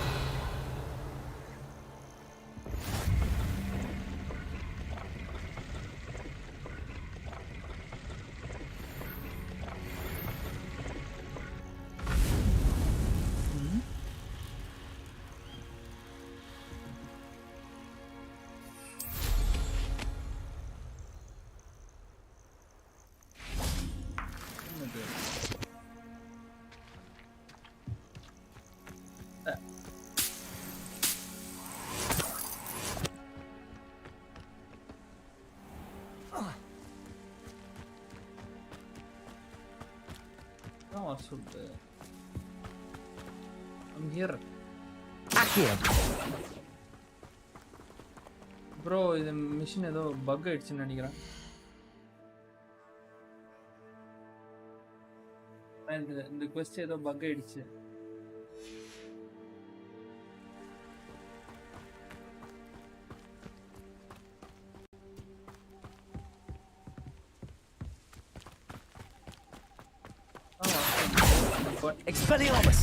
S1: I'm here.
S2: Accio.
S1: Bro, இது மிஷின் ஏதோ பக் ஆயிடுச்சுன்னு நினைக்கிறேன். இந்த quest ஏதோ பக் ஆயிடுச்சு.
S2: Expelliarmus.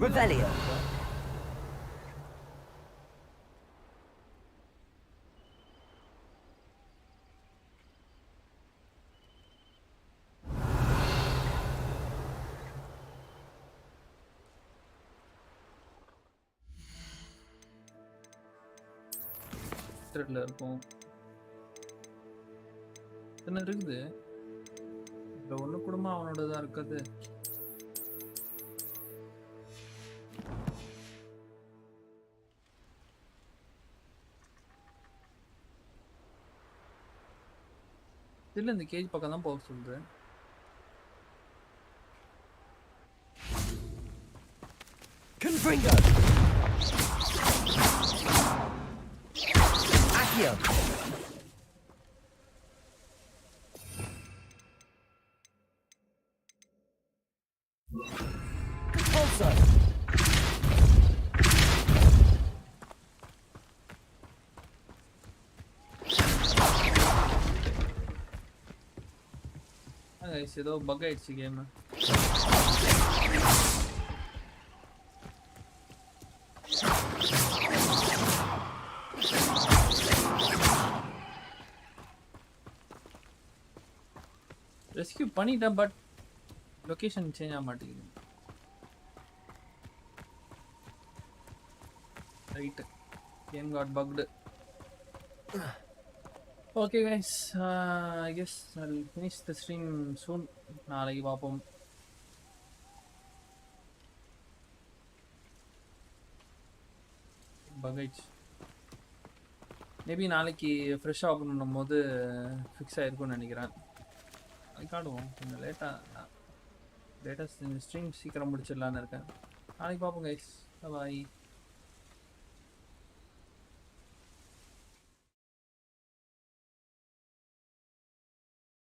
S2: Revelio.
S1: இருக்கும். என்ன இருக்குது? இந்த ஒண்ணு குடும்பம் அவனோடதான் இருக்குது. இல்ல இந்த கேஜ் பக்கம் தான் போக சொல்லுது.
S2: Confringo. Accio. Compulso.
S1: guys, ஏதோ பக் ஆயிடுச்சு கேம். ரெஸ்கியூ பண்ணிட்டேன் பட் லொகேஷன் சேஞ்ச் ஆக மாட்டேங்குது. Right, game got bugged. Okay guys, I guess I'll finish the stream soon. நாளைக்கு பார்ப்போம். பகைட்ஸ் மேபி நாளைக்கு ஃப்ரெஷ்ஷாக ஓப்பன் பண்ணும்போது ஃபிக்ஸ் ஆகிருக்கும்னு நினைக்கிறேன். நாளைக்கு ஆடுவோம். கொஞ்சம் லேட்டாக ஸ்ட்ரீம் சீக்கிரம் முடிச்சிடலான்னு இருக்கேன். நாளைக்கு பார்ப்போம் கைஸ். பாய்.